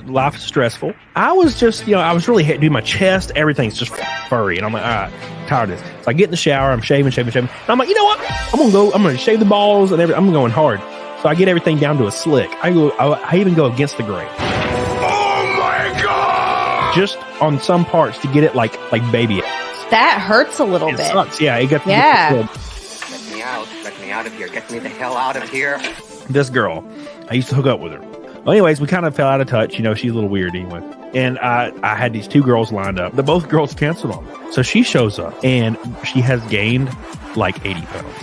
Life is stressful. I was just, I was really doing my chest. Everything's just furry. And I'm like, all right, tired of this. So I get in the shower. I'm shaving. And I'm like, you know what? I'm going to shave the balls and everything. I'm going hard. So I get everything down to a slick. I even go against the grain. Oh my God! Just on some parts to get it like baby. That hurts a little bit. Sucks. Yeah. It got yeah. Let me out. Let me out of here. Get me the hell out of here. This girl, I used to hook up with her. Well, anyways, we kind of fell out of touch. She's a little weird anyway. And I had these two girls lined up. Both girls canceled on me. So she shows up and she has gained like 80 pounds.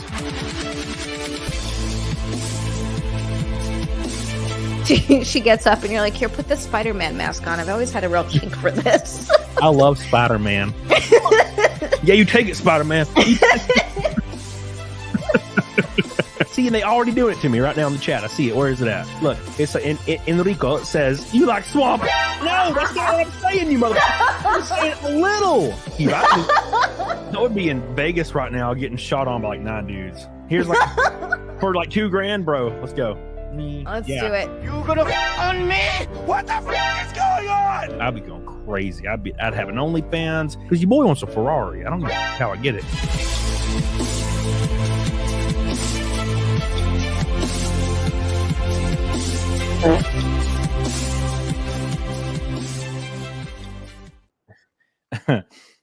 She gets up and you're like, here, put the Spider-Man mask on. I've always had a real kink for this. I love Spider-Man. Yeah, you take it, Spider-Man. See, and they already doing it to me right now in the chat. I see it. Where is it at? Look, it's in Enrico. It says, you like swamp. No, that's not what I'm saying, you motherfucker. I'm saying a little. That would be in Vegas right now getting shot on by like 9 dudes. Here's like, for like $2,000, bro. Let's go. Let's do it. You gonna on me? What the fuck is going on? I'd be going crazy. I'd have an OnlyFans because your boy wants a Ferrari. I don't know how I get it.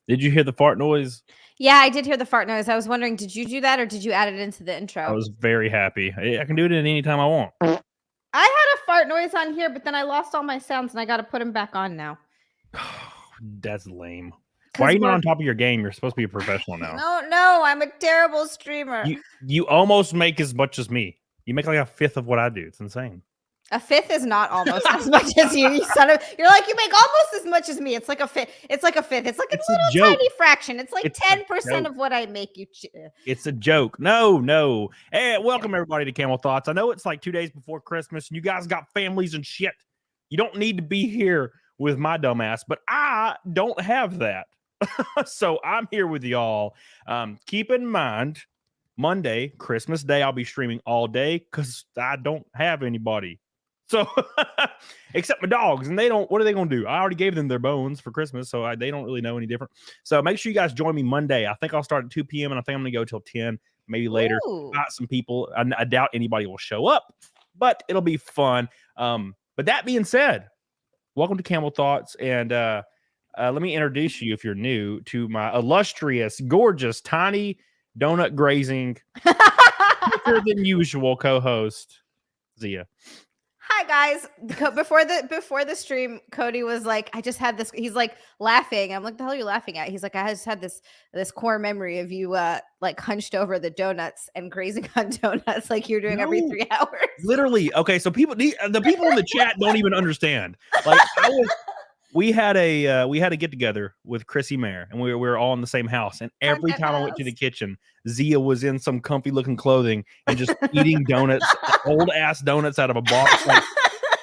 Did you hear the fart noise? Yeah, I did hear the fart noise. I was wondering, did you do that or did you add it into the intro? I was very happy. I can do it at any time I want. I had a fart noise on here, but then I lost all my sounds and I got to put them back on now. That's lame. Why are you not on top of your game? You're supposed to be a professional now. No, I'm a terrible streamer. You almost make as much as me. You make like a fifth of what I do. It's insane. A fifth is not almost as much as you son of. You're like, you make almost as much as me. It's like a fifth. It's like a fifth. It's like a little tiny fraction. It's like 10% of what I make you. It's a joke. No. Hey, welcome everybody to Camel Thoughts. I know it's like 2 days before Christmas and you guys got families and shit. You don't need to be here with my dumb ass, but I don't have that. So I'm here with y'all. Keep in mind, Monday, Christmas Day, I'll be streaming all day because I don't have anybody. So, except my dogs, and what are they going to do? I already gave them their bones for Christmas, so they don't really know any different. So make sure you guys join me Monday. I think I'll start at 2 p.m., and I think I'm going to go till 10, maybe later. Got some people. I doubt anybody will show up, but it'll be fun. But that being said, welcome to Camel Thoughts, and let me introduce you, if you're new, to my illustrious, gorgeous, tiny, donut grazing, quicker than usual co-host, Zia. Hi guys. Before the stream, Cody was like, I just had this. He's like laughing. I'm like, the hell are you laughing at? He's like, I just had this core memory of you like hunched over the donuts and grazing on donuts like you're doing every 3 hours. Literally. Okay, so the people in the chat don't even understand. Like we had a get together with Chrissy Mayer, and we were all in the same house. And every time I went to the kitchen, Zia was in some comfy looking clothing and just eating donuts, old ass donuts out of a box, like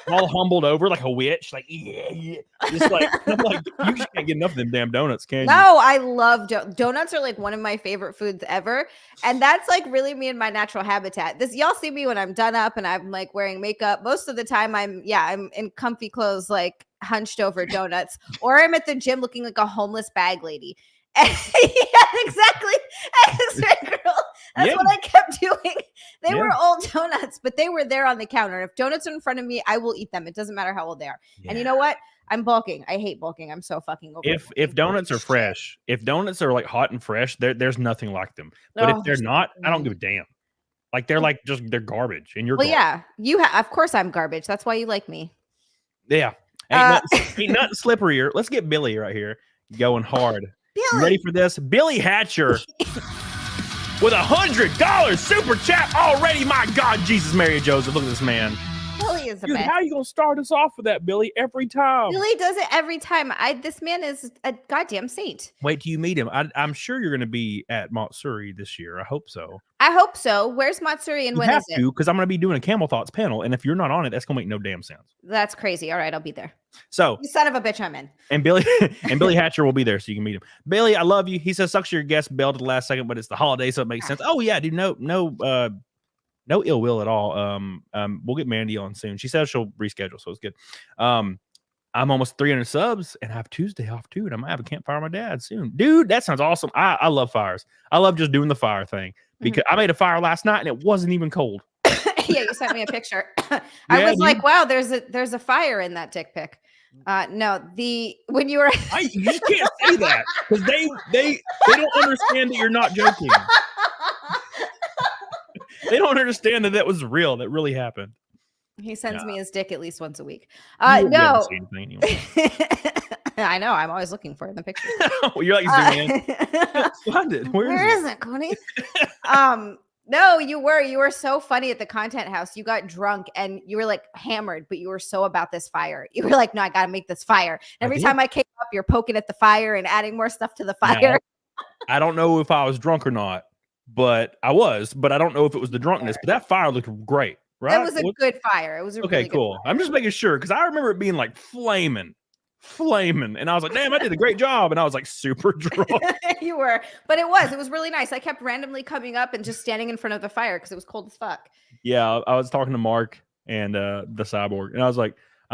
all humbled over like a witch. Like, yeah. Just like, I'm like, you just can't get enough of them damn donuts, can you? No, I love donuts. Are like one of my favorite foods ever, and that's like really me in my natural habitat. Y'all see me when I'm done up and I'm like wearing makeup. Most of the time, I'm in comfy clothes, like hunched over donuts, or I'm at the gym looking like a homeless bag lady. Yeah, exactly. Girl. That's what I kept doing. They were old donuts, but they were there on the counter. If donuts are in front of me, I will eat them. It doesn't matter how old they are. Yeah. And you know what? I'm bulking. I hate bulking. I'm so fucking over. If donuts are fresh, if donuts are like hot and fresh, there's nothing like them. But if they're not, I don't give a damn. Like they're like they're garbage. And you're yeah. Of course I'm garbage. That's why you like me. Yeah. Ain't nothing slipperier. Let's get Billy right here going hard. Billy. Ready for this? Billy Hatcher with $100 super chat already. My God, Jesus, Mary and Joseph. Look at this man. Billy is the Dude, best. how are you going to start us off with that, Billy, every time? Billy does it every time. This man is a goddamn saint. Wait till you meet him. I'm sure you're going to be at Matsuri this year. I hope so. I hope so. Where's Matsuri and when is it? Because I'm going to be doing a Camel Thoughts panel, and if you're not on it, that's going to make no damn sense. That's crazy. All right, I'll be there. So you son of a bitch, I'm in. And Billy Hatcher will be there, so you can meet him. Billy, I love you. He says sucks your guest bailed at the last second, but it's the holiday, so it makes sense. Oh yeah, dude, no ill will at all. We'll get Mandy on soon. She says she'll reschedule, so it's good. I'm almost 300 subs, and I have Tuesday off too, and I might have a campfire with my dad soon. Dude, that sounds awesome. I love fires. I love just doing the fire thing because I made a fire last night and it wasn't even cold. Yeah, you sent me a picture. I was like, wow, there's a fire in that dick pic. No, when you were you just can't say that because they don't understand that you're not joking. They don't understand that was real. That really happened. He sends me his dick at least once a week. You No. see anything anyway. I know. I'm always looking for it in the picture. You're like, find it. Where is it, Coney? No, you were so funny at the content house. You got drunk and you were like hammered, but you were so about this fire. You were like, no, I got to make this fire. Every time I came up, you're poking at the fire and adding more stuff to the fire. Now, I don't know if I was drunk or not, but I was, but I don't know if it was the drunkenness, but that fire looked great. Right? That was a good fire. It was a okay, really cool. Good I'm just making sure because I remember it being like flaming. And I was like, damn, I did a great job. And I was like super drunk. You were, but it was really nice. I kept randomly coming up and just standing in front of the fire because it was cold as fuck. Yeah, I was talking to Mark and the cyborg, and I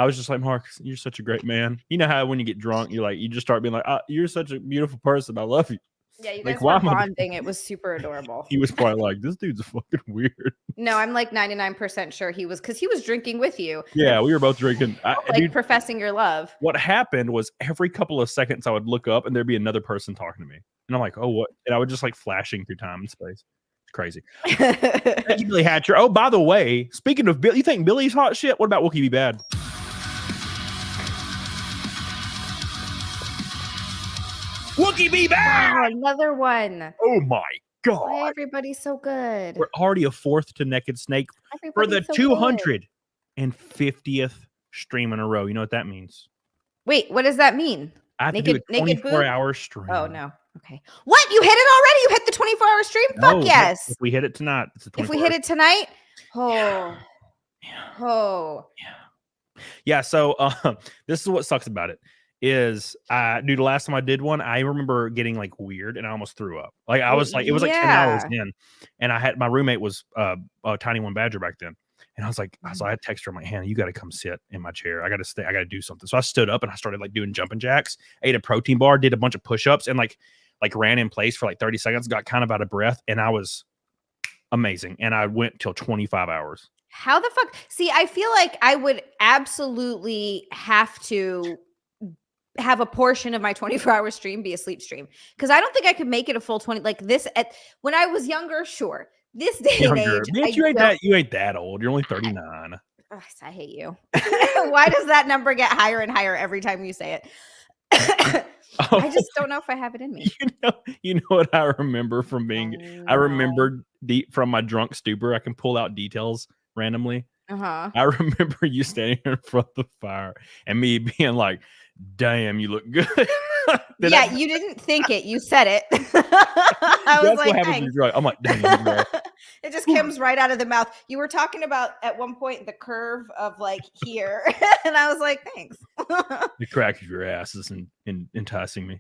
was just like, Mark, you're such a great man. You know how when you get drunk, you just start being like, you're such a beautiful person. I love you. Yeah, you guys were bonding. It was super adorable. He was probably like, this dude's fucking weird. No, I'm like 99% sure he was, because he was drinking with you. Yeah, we were both drinking. Dude, professing your love. What happened was every couple of seconds I would look up and there'd be another person talking to me. And I'm like, oh, what? And I would just like flashing through time and space. It's crazy. Thank you, Billy Hatcher. Oh, by the way, speaking of Billy, you think Billy's hot shit? What about Wookie Be Bad? Wookie Be Bad! Wow, another one. Oh my God. Why everybody's so good? We're already a fourth to Naked Snake for the 250th stream in a row. You know what that means? Wait, what does that mean? I have to do a 24-hour stream. Oh, no. Okay. What? You hit it already? You hit the 24-hour stream? No, fuck yes. If we hit it tonight, it's a 24-hour. If we hit it tonight? Oh. Yeah. Oh. Yeah, so this is what sucks about it. Is dude, the last time I did one, I remember getting like weird and I almost threw up. Like I was like, it was like 10 hours in, and I had my roommate was a Tiny One Badger back then, and I was like, so I had text her, I'm like, Hannah, you got to come sit in my chair. I got to stay. I got to do something. So I stood up and I started like doing jumping jacks, ate a protein bar, did a bunch of push-ups, and like ran in place for like 30 seconds, got kind of out of breath, and I was amazing. And I went till 25 hours. How the fuck? See, I feel like I would absolutely have to have a portion of my 24-hour stream be a sleep stream, because I don't think I could make it a full 20 like this when I was younger. Sure, this day and age, bitch, you ain't that old. You're only 39. I hate you. Why does that number get higher and higher every time you say it? I just don't know if I have it in me. You know what I remember from being I remembered from my drunk stupor. I can pull out details randomly. I remember you standing in front of the fire and me being like, damn, you look good. Yeah, you didn't think it. You said it. I was like, I'm like, damn. It just comes right out of the mouth. You were talking about at one point the curve of like here. And I was like, thanks. The crack of your ass is enticing me.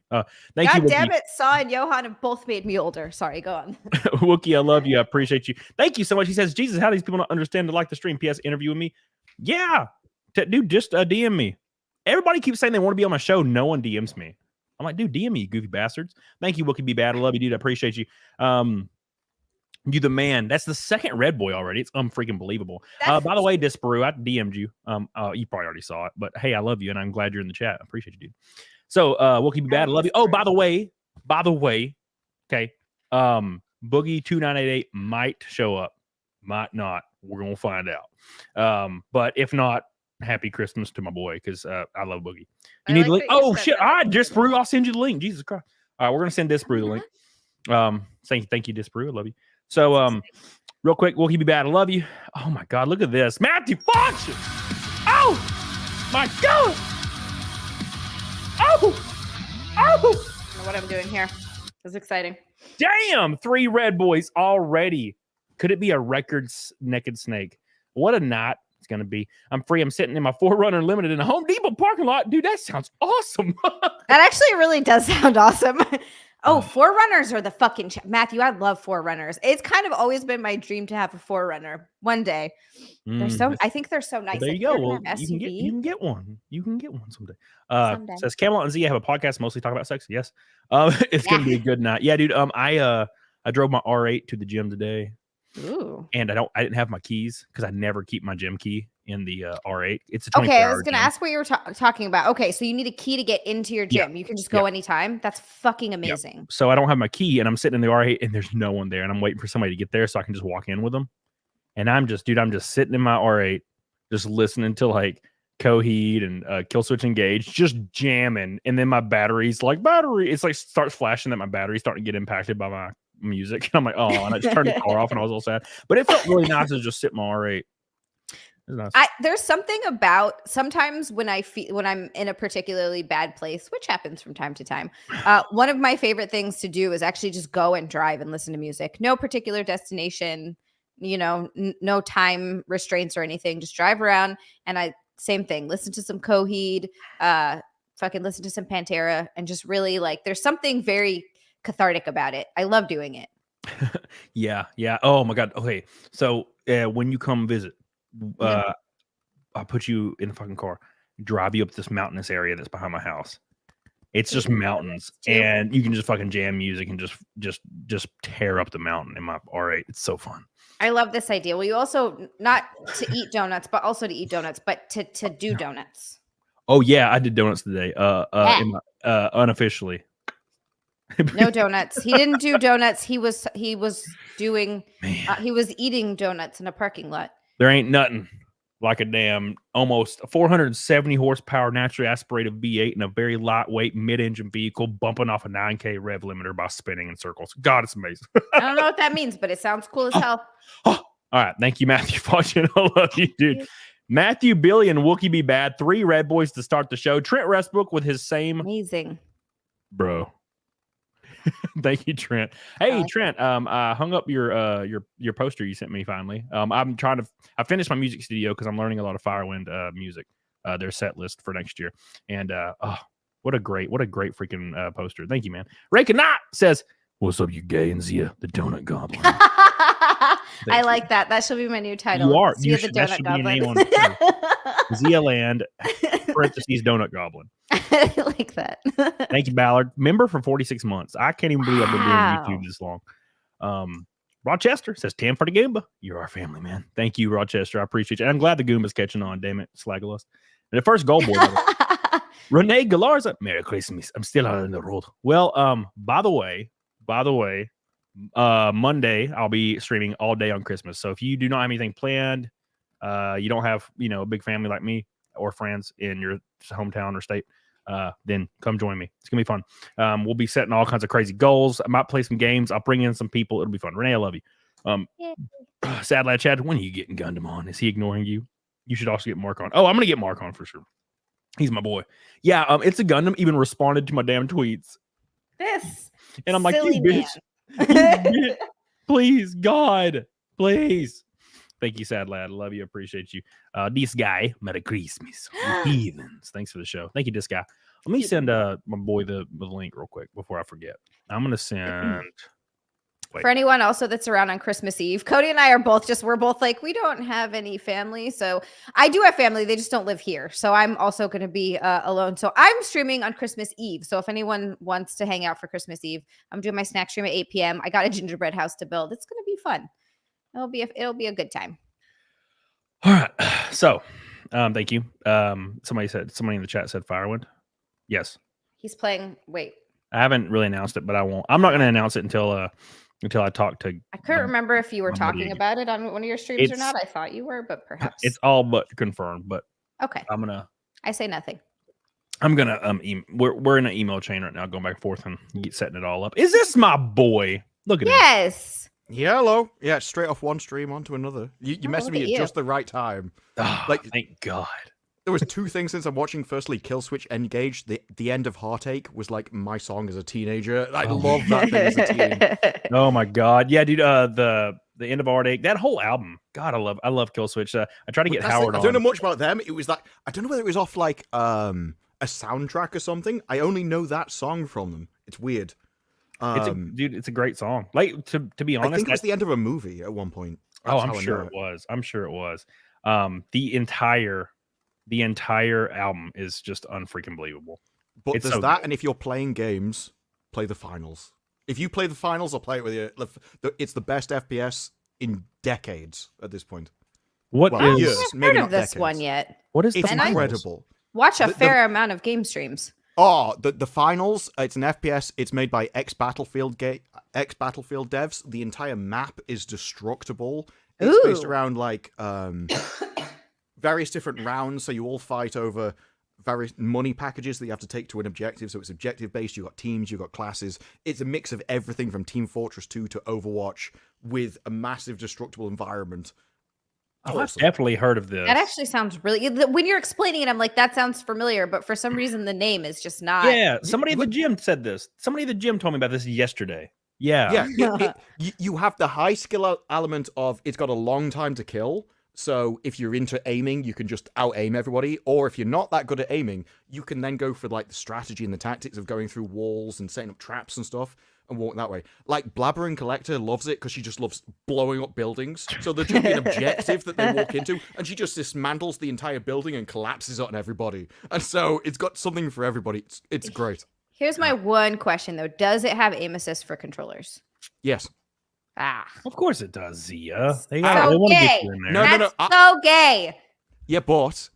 Thank you. God damn it. Saw and Johan have both made me older. Sorry, go on. Wookie, I love you. I appreciate you. Thank you so much. He says, Jesus, how do these people not understand to like the stream? PS, interviewing me. Yeah. Dude, just DM me. Everybody keeps saying they want to be on my show. No one DMs me. I'm like, dude, DM me, you goofy bastards. Thank you, Wookie Be Bad. I love you, dude. I appreciate you. You the man. That's the second red boy already. It's unfreaking believable. By the way, DISPARU, I DM'd you. You probably already saw it, but hey, I love you, and I'm glad you're in the chat. I appreciate you, dude. So, Wookie Be Bad. I love you. Oh, by the way, okay. Boogie2988 might show up, might not. We're gonna find out. But if not, happy Christmas to my boy, because I love Boogie. You need the link. Oh shit! All right, DISPARU, I'll send you the link. Jesus Christ! All right, we're gonna send DISPARU the link. Thank you, DISPARU. I love you. So, real quick, Wookie Be Bad. I love you. Oh my God, look at this, Matthew Function. Oh my God. Oh. I don't know what I'm doing here. It's exciting. Damn, 3 red boys already. Could it be a record naked snake? What a night It's gonna be. I'm free. I'm sitting in my 4Runner Limited in a Home Depot parking lot. Dude, that sounds awesome. That actually really does sound awesome. Oh, 4Runners are the fucking Matthew. I love 4Runners. It's kind of always been my dream to have a 4Runner one day. They're so. I think they're so nice. Well, there you go. Well, you can get one. You can get one someday. Says Camelot and Z. I have a podcast mostly talk about sex. Yes. It's gonna be a good night. Yeah, dude. I drove my R8 to the gym today. Ooh. And I didn't have my keys because I never keep my gym key in the R8. It's a 24-hour okay. I was going to ask what you were talking about. Okay, so you need a key to get into your gym. You can just go anytime. That's fucking amazing. So I don't have my key, and I'm sitting in the R8, and there's no one there, and I'm waiting for somebody to get there so I can just walk in with them. And I'm just sitting in my R8, just listening to like Coheed and Kill Switch Engage, just jamming, and then my battery's like it's like starts flashing that my battery's starting to get impacted by my music. And I'm like, oh, and I just turned the car off and I was all sad. But it felt really nice to just sit in my R8. Nice. There's something about sometimes when I'm in a particularly bad place, which happens from time to time. One of my favorite things to do is actually just go and drive and listen to music. No particular destination, no time restraints or anything. Just drive around and same thing. Listen to some Coheed, fucking listen to some Pantera, and just really like. There's something very cathartic about it. I love doing it. Yeah. Oh my god. Okay, so when you come visit, I'll put you in the fucking car, drive you up this mountainous area that's behind my house. It's just mountains, and you can just fucking jam music and just tear up the mountain in my R8. It's so fun. I love this idea. Well, you also not to eat donuts, but also to eat donuts, but to do donuts. Oh yeah, I did donuts today. Unofficially. No donuts. He didn't do donuts. He was doing. He was eating donuts in a parking lot. There ain't nothing like a damn almost 470 horsepower naturally aspirated V8 in a very lightweight mid-engine vehicle bumping off a 9K rev limiter by spinning in circles. God, it's amazing. I don't know what that means, but it sounds cool as hell. All right, thank you, Matthew Fortune. I love you, dude. Matthew, Billy, and Wookie Be Bad. 3 Red Boys to start the show. Trent Westbrook with his same amazing, bro. Thank you, Trent. Hey, Trent. I hung up your poster you sent me finally. I finished my music studio because I'm learning a lot of Firewind music, their set list for next year. And what a great freaking poster. Thank you, man. Ray Knott says, "What's up, you gay and Zia, the donut goblin?" I like that. That should be my new title. You are. Zia the donut goblin. Zia Land, parentheses, donut goblin. I like that. Thank you, Ballard. Member for 46 months. I can't even believe I've been doing YouTube this long. Rochester says, 10 for the Goomba. You're our family, man. Thank you, Rochester. I appreciate you. And I'm glad the Goomba's catching on. Damn it, Slagolust. And the first goal boy. Renee Galarza. Merry Christmas. I'm still out on the road. Well, by the way, Monday I'll be streaming all day on Christmas. So if you do not have anything planned, you don't have a big family like me or friends in your hometown or state, then come join me. It's gonna be fun. We'll be setting all kinds of crazy goals. I might play some games. I'll bring in some people. It'll be fun. Renee, I love you. Sad lad Chad, when are you getting Gundam on? Is he ignoring you? You should also get Mark on. Oh, I'm gonna get Mark on for sure. He's my boy. Yeah, it's a Gundam even responded to my damn tweets. And I'm like, you bitch. You bitch. Please, God, please. Thank you, sad lad. I love you. Appreciate you. This guy, Merry Christmas. Heathens. Thanks for the show. Thank you, this guy. Let me send my boy the link real quick before I forget. I'm gonna send. For anyone also that's around on Christmas Eve, Cody and I are we're both like, we don't have any family. So I do have family. They just don't live here. So I'm also going to be alone. So I'm streaming on Christmas Eve. So if anyone wants to hang out for Christmas Eve, I'm doing my snack stream at 8 p.m. I got a gingerbread house to build. It's going to be fun. It'll be a good time. All right. So, thank you. Somebody in the chat said Firewind. Yes. He's playing. Wait. I haven't really announced it, but I won't. I'm not going to announce it until I talk to. I couldn't remember if you were talking about it on one of your streams or not. I thought you were, but perhaps it's all but confirmed. But okay, I say nothing. I'm gonna we're in an email chain right now, going back and forth and setting it all up. Is this my boy? Look at him. Yes. Yeah, hello. Yeah, straight off one stream onto another. You messaged me at just the right time. Oh, like, thank God. There was two things since I'm watching. Firstly, Killswitch Engage. The end of Heartache was like my song as a teenager. I love that thing as a teen. Oh my god, yeah, dude. The end of Heartache, that whole album. God, I love Killswitch. I try to get Howard I on. don't know much about them. It was like I don't know whether it was off like a soundtrack or something. I only know that song from them. It's weird. Dude, it's a great song. Like to be honest, I think it was the end of a movie at one point. Oh, I'm sure it was. I'm sure it was. The entire album is just unfreaking believable. But it's there's so that, good. and if you're playing games, play the finals. If you play the finals, I'll play it with you. It's the best FPS in decades at this point. What I is? years, haven't maybe heard not of this decades. one yet. What is It's the finals? incredible. Watch a The- fair amount of game streams. Oh, the finals. It's an FPS. It's made by ex-Battlefield devs. The entire map is destructible. It's based Ooh. around like various different rounds. So you all fight over various money packages that you have to take to an objective. So it's objective based. You got teams. You got classes. It's a mix of everything from Team Fortress 2 to Overwatch with a massive destructible environment. Oh, I've definitely heard of this. That actually sounds really. When you're explaining it, I'm like, that sounds familiar, but for some reason, the name is just not. Yeah, somebody at the gym said this. Somebody at the gym told me about this yesterday. Yeah. You have the high skill element of it's got a long time to kill. So if you're into aiming, you can just out-aim everybody. Or if you're not that good at aiming, you can then go for like the strategy and the tactics of going through walls and setting up traps and stuff and walk that way. Like Blabbering Collector loves it because she just loves blowing up buildings. So there'll just be an objective that they walk into and she just dismantles the entire building and collapses on everybody. And so it's got something for everybody. It's great. Here's my one question though: does it have aim assist for controllers? Yes. Ah, Of course it does, Zia. They So want to gay. get you in there. No, that's no. so gay. Yeah, but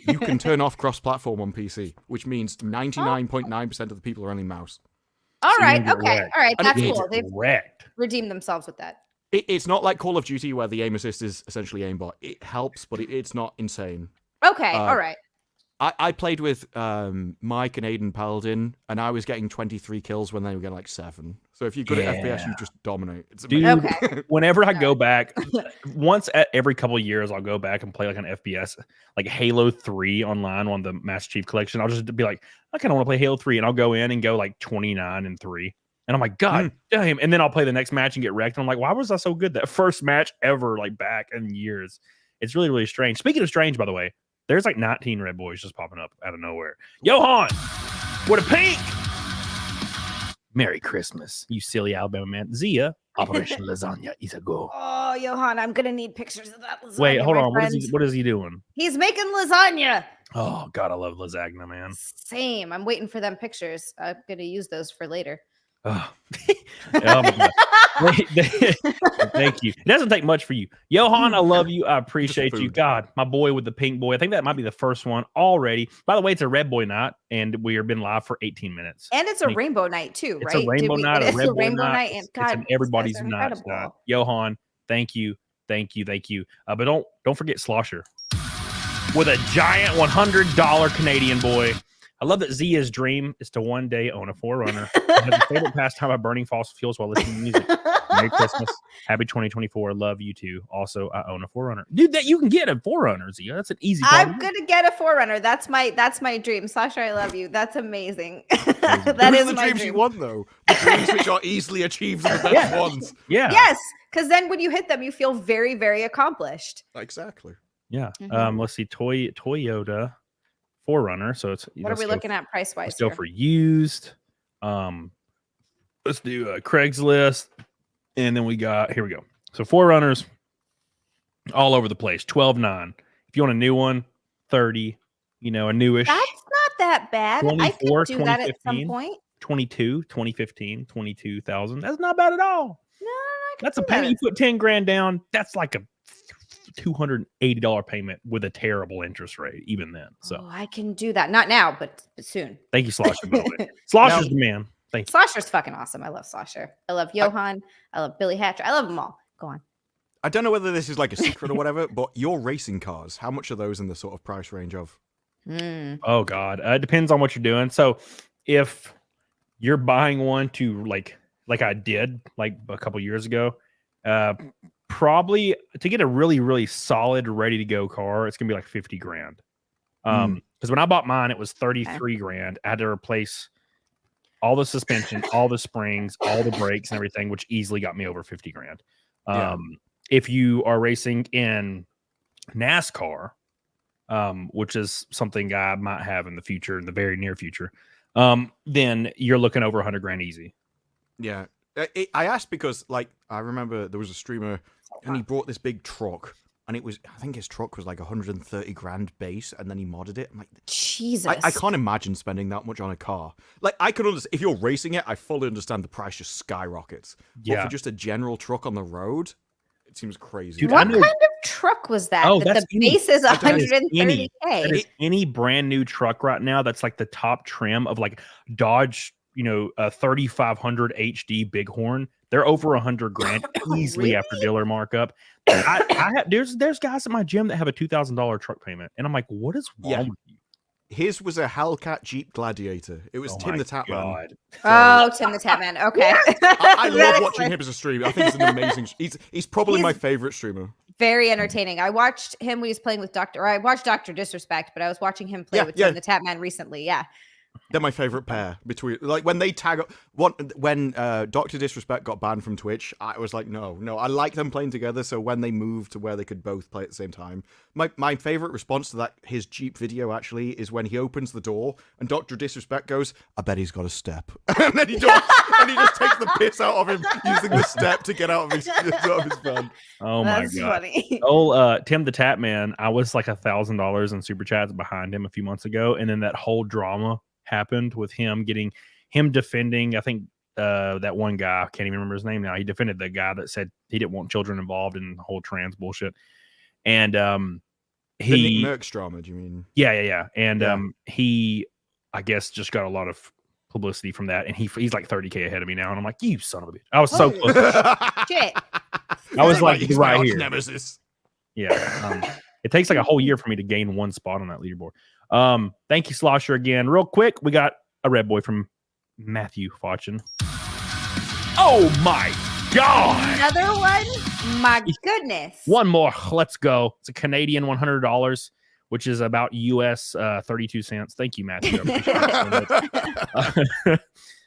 you can turn off cross-platform on PC, which means 99.9% of the people are only mouse. All So you right, get okay, wrecked. all right, And that's it's cool. They've Wrecked. redeemed themselves with that. It's not like Call of Duty where the aim assist is essentially aimbot. It helps, but it's not insane. Okay, all right. I played with Mike and Aiden Paladin, and I was getting 23 kills when they were getting like 7. So if you're good at FPS, you just dominate. It's Dude, amazing. Okay. whenever I go back, once every couple of years, I'll go back and play like an FPS, like Halo 3 online on the Master Chief Collection. I'll just be like, I kind of want to play Halo 3, and I'll go in and go like 29-3. And I'm like, God damn. And then I'll play the next match and get wrecked. And I'm like, why was I so good that first match ever, like back in years? It's really, really strange. Speaking of strange, by the way, there's like 19 red boys just popping up out of nowhere. Johan, with a pink. Merry Christmas, you silly Alabama man. Zia, Operation Lasagna is a go. Oh, Johan, I'm gonna need pictures of that lasagna. Wait, hold my on. friend. What is he doing? He's making lasagna. Oh God, I love lasagna, man. Same. I'm waiting for them pictures. I'm gonna use those for later. Oh, oh my God. Thank you. It doesn't take much for you. Johan, I love you. I appreciate you. God, my boy with the pink boy. I think that might be the first one already. By the way, it's a red boy night, and we have been live for 18 minutes. And it's a rainbow night too, It's right? a rainbow night, It's a red a boy rainbow night. night. And It's God, an these everybody's guys are night. incredible. Johan, thank you. But don't forget Slosher with a giant $100 Canadian boy. I love that Zia's dream is to one day own a Forerunner. Has a favorite pastime by burning fossil fuels while listening to music. Merry Christmas. Happy 2024. Love you too. Also, I own a Forerunner. Dude, that you can get a Forerunner, Zia. That's an easy I'm gonna get a Forerunner. That's my dream. Sasha, I love you. That's amazing. That Those is are the my dreams dream. you want, though. The dreams which are easily achieved are the best ones. Yeah. Yes, because then when you hit them, you feel very, very accomplished. Exactly. Yeah. Mhm. Let's see. Toyota Forerunner. So it's What are we looking at price wise? Let's go for used. Let's do Craigslist. And then here we go. So Forerunners all over the place. 12.9. If you want a new one, 30, a newish. That's not that bad. I could 24, do that at some 2015. point. 2015, 22,000. That's not bad at all. No, I could That's a do that. payment. You put 10 grand down. That's like a $280 payment with a terrible interest rate, even then. So Oh, I can do that. Not now, but soon. thank you, Slosher. By the way. Slosher's the man. Thank you. Slosher's fucking awesome. I love Slosher. I love Johan. I love Billy Hatcher. I love them all. Go on. I don't know whether this is like a secret or whatever, but your racing cars, how much are those in the sort of price range of? Oh God, it depends on what you're doing. So if you're buying one to like I did like a couple years ago, probably to get a really, really solid, ready to go car, it's gonna be like 50 grand. Because when I bought mine, it was 33 grand. I had to replace all the suspension, all the springs, all the brakes and everything, which easily got me over 50 grand. If you are racing in NASCAR, which is something I might have in the future, in the very near future, then you're looking over 100 grand easy. Yeah. I asked because, like, I remember there was a streamer and he brought this big truck. And I think his truck was like 130 grand base, and then he modded it. I'm like, Jesus. I can't imagine spending that much on a car. Like, I can understand if you're racing it, I fully understand the price just skyrockets. Yeah. But for just a general truck on the road, it seems crazy. Dude, what kind of truck was that? Oh, that the base is 130K. That is any brand new truck right now that's like the top trim of like Dodge, a 3500 HD Bighorn. They're over 100 grand easily Really? after dealer markup. There's guys at my gym that have a $2,000 truck payment, and I'm like, what is wrong with you? His was a Hellcat Jeep Gladiator. It was Tim the Tap Man. Oh, Tim the Tap Man. Okay. I love watching him as a streamer. I think he's an amazing. He's probably my favorite streamer. Very entertaining. I watched him when he was playing with I watched Dr. Disrespect, but I was watching him play with Tim the Tap Man recently. Yeah. They're my favorite pair between, like, when they tag up when Dr. Disrespect got banned from Twitch, I was like, no, I like them playing together. So when they moved to where they could both play at the same time, my favorite response to that, his Jeep video actually, is when he opens the door and Dr. Disrespect goes, I bet he's got a step. And then he does, and he just takes the piss out of him using the step to get out of his van. Oh my God. Funny. Tim the Tap Man, I was like $1,000 in super chats behind him a few months ago, and then that whole drama happened with him defending, I think that one guy, I can't even remember his name now. He defended the guy that said he didn't want children involved in the whole trans bullshit. And the Nick Merckx drama, do you mean? Yeah. And he, I guess, just got a lot of publicity from that, and he's like 30K ahead of me now, and I'm like, you son of a bitch. I was so close. Shit. I was like, he's right here. Nemesis. Yeah. It takes like a whole year for me to gain one spot on that leaderboard. Thank you, Slosher, again. Real quick, we got a red boy from Matthew Fauchen. Oh my God! Another one? My goodness. One more. Let's go. It's a Canadian $100, which is about US 32 cents. Thank you, Matthew.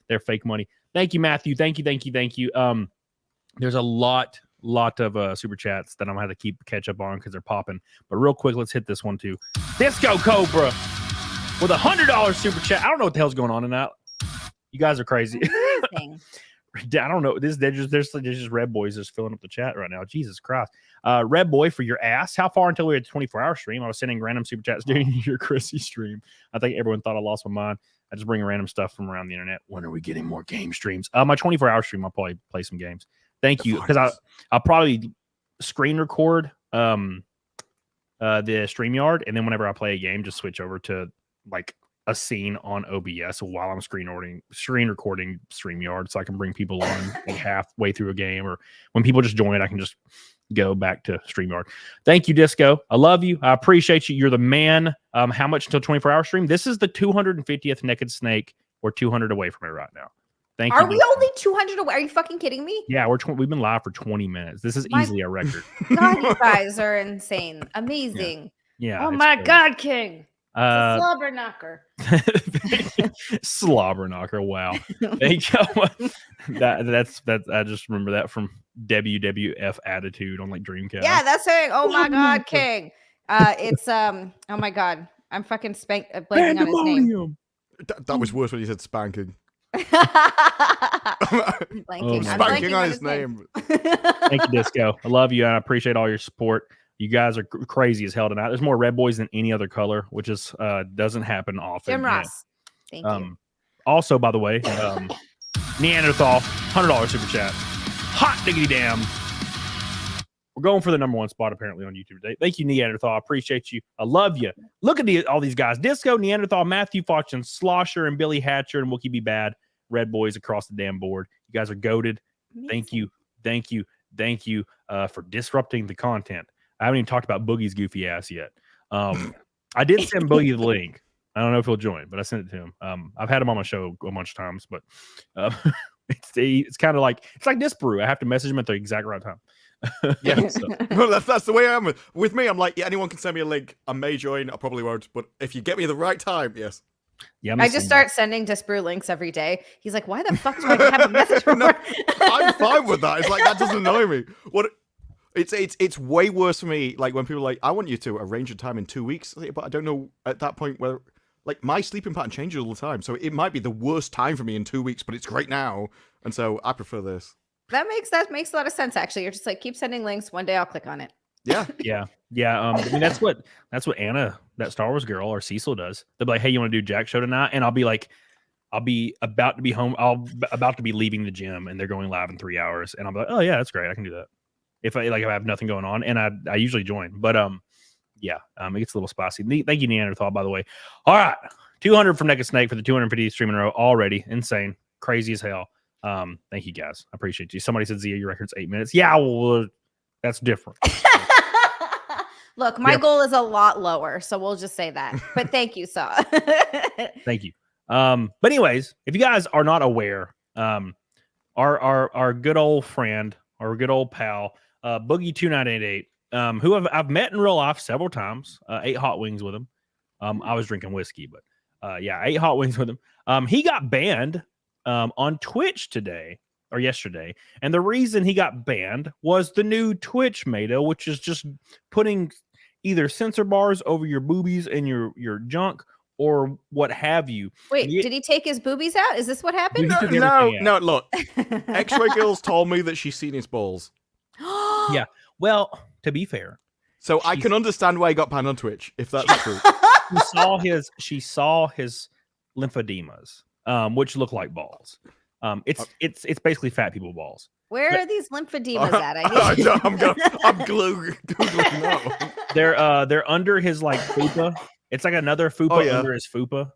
They're fake money. Thank you, Matthew. Thank you. There's a lot of super chats that I'm gonna have to catch up on because they're popping. But real quick, let's hit this one too. Disco Cobra with $100 super chat. I don't know what the hell's going on in that. You guys are crazy. Amazing. I don't know. There's just red boys just filling up the chat right now. Jesus Christ. Red boy for your ass. How far until we had a 24-hour stream? I was sending random super chats during your Chrissy stream. I think everyone thought I lost my mind. I just bring random stuff from around the internet. When are we getting more game streams? My 24-hour stream, I'll probably play some games. Thank you. Because I'll probably screen record the StreamYard, and then whenever I play a game, just switch over to like a scene on OBS while I'm screen recording StreamYard, so I can bring people on like halfway through a game, or when people just join, I can just go back to StreamYard. Thank you, Disco. I love you. I appreciate you. You're the man. How much until 24-hour stream? This is the 250th Naked Snake. We're 200 away from it right now. Thank you. Are we only 200 away? Are you fucking kidding me? Yeah, we've been live for 20 minutes. This is easily a record. God, you guys are insane. Amazing. Yeah. Oh my God, King. It's a slobber knocker. Slobber knocker. Wow. Thank you. That's I just remember that from WWF Attitude on like Dreamcast. Yeah, that's it. Oh my God, King. It's oh my God. I'm fucking blanking on his name. That was worse when you said spanking. Blanking. Spanking on his name. Thank you, Disco. I love you, and I appreciate all your support. You guys are crazy as hell tonight. There's more red boys than any other color, which is doesn't happen often. Jim Ross. Thank you. Also, by the way, Neanderthal, $100 super chat. Hot diggity damn. We're going for the #1 spot apparently on YouTube today. Thank you, Neanderthal. I appreciate you. I love you. Look at all these guys: Disco, Neanderthal, Matthew Fauchen, Slosher, and Billy Hatcher, and Wookie Be Bad. Red boys across the damn board. You guys are goated. Thank you for disrupting the content. I haven't even talked about Boogie's goofy ass yet. I did send Boogie the link. I don't know if he'll join, but I sent it to him. I've had him on my show a bunch of times, but it's kind of like DISPARU. I have to message him at the exact right time. Yeah. So, Well, that's the way I am with me. I'm like, yeah, anyone can send me a link. I may join. I probably won't. But if you get me the right time, yes. yeah, I'm I the just same start sending DISPARU links every day. He's like, why the fuck do I have a message from No, her? I'm fine with that. It's like that doesn't annoy me. What? It's way worse for me. Like when people are like, I want you to arrange a time in 2 weeks, but I don't know at that point whether. Like, my sleeping pattern changes all the time, so it might be the worst time for me in 2 weeks, but it's great now, and so I prefer this. That makes a lot of sense, actually. You're just like, keep sending links. One day I'll click on it. Yeah. Yeah. I mean, that's what Anna, that Star Wars girl, or Cecil does. They'll be like, hey, you want to do Jack show tonight? And I'll be like, I'll be about to be home. About to be leaving the gym, and they're going live in 3 hours. And I'm like, oh yeah, that's great. I can do that. If I have nothing going on, and I usually join, but yeah, it gets a little spicy. Thank you, Neanderthal, by the way. All right, 200 from Naked Snake for the 250th stream in a row already. Insane, crazy as hell. Thank you guys, I appreciate you. Somebody said Zia, your record's 8 minutes. Yeah, well, that's different. Look, my goal is a lot lower, so we'll just say that. But thank you, Saw. Thank you. But anyways, if you guys are not aware, our good old friend, our good old pal, Boogie2988, who I've met in real life several times, ate hot wings with him. I was drinking whiskey, but yeah, I ate hot wings with him. He got banned on Twitch today or yesterday, and the reason he got banned was the new Twitch meta, which is just putting either censor bars over your boobies and your junk or what have you. Wait, did he take his boobies out? Is this what happened? No, look. X-Ray Girls told me that she's seen his balls. Yeah. Well, to be fair, so I can understand why he got banned on Twitch, if that's true. she saw his lymphedemas, which look like balls. It's basically fat people balls. Where are these lymphedemas at? I'm googling now. They're under his like fupa. It's like another fupa under his fupa.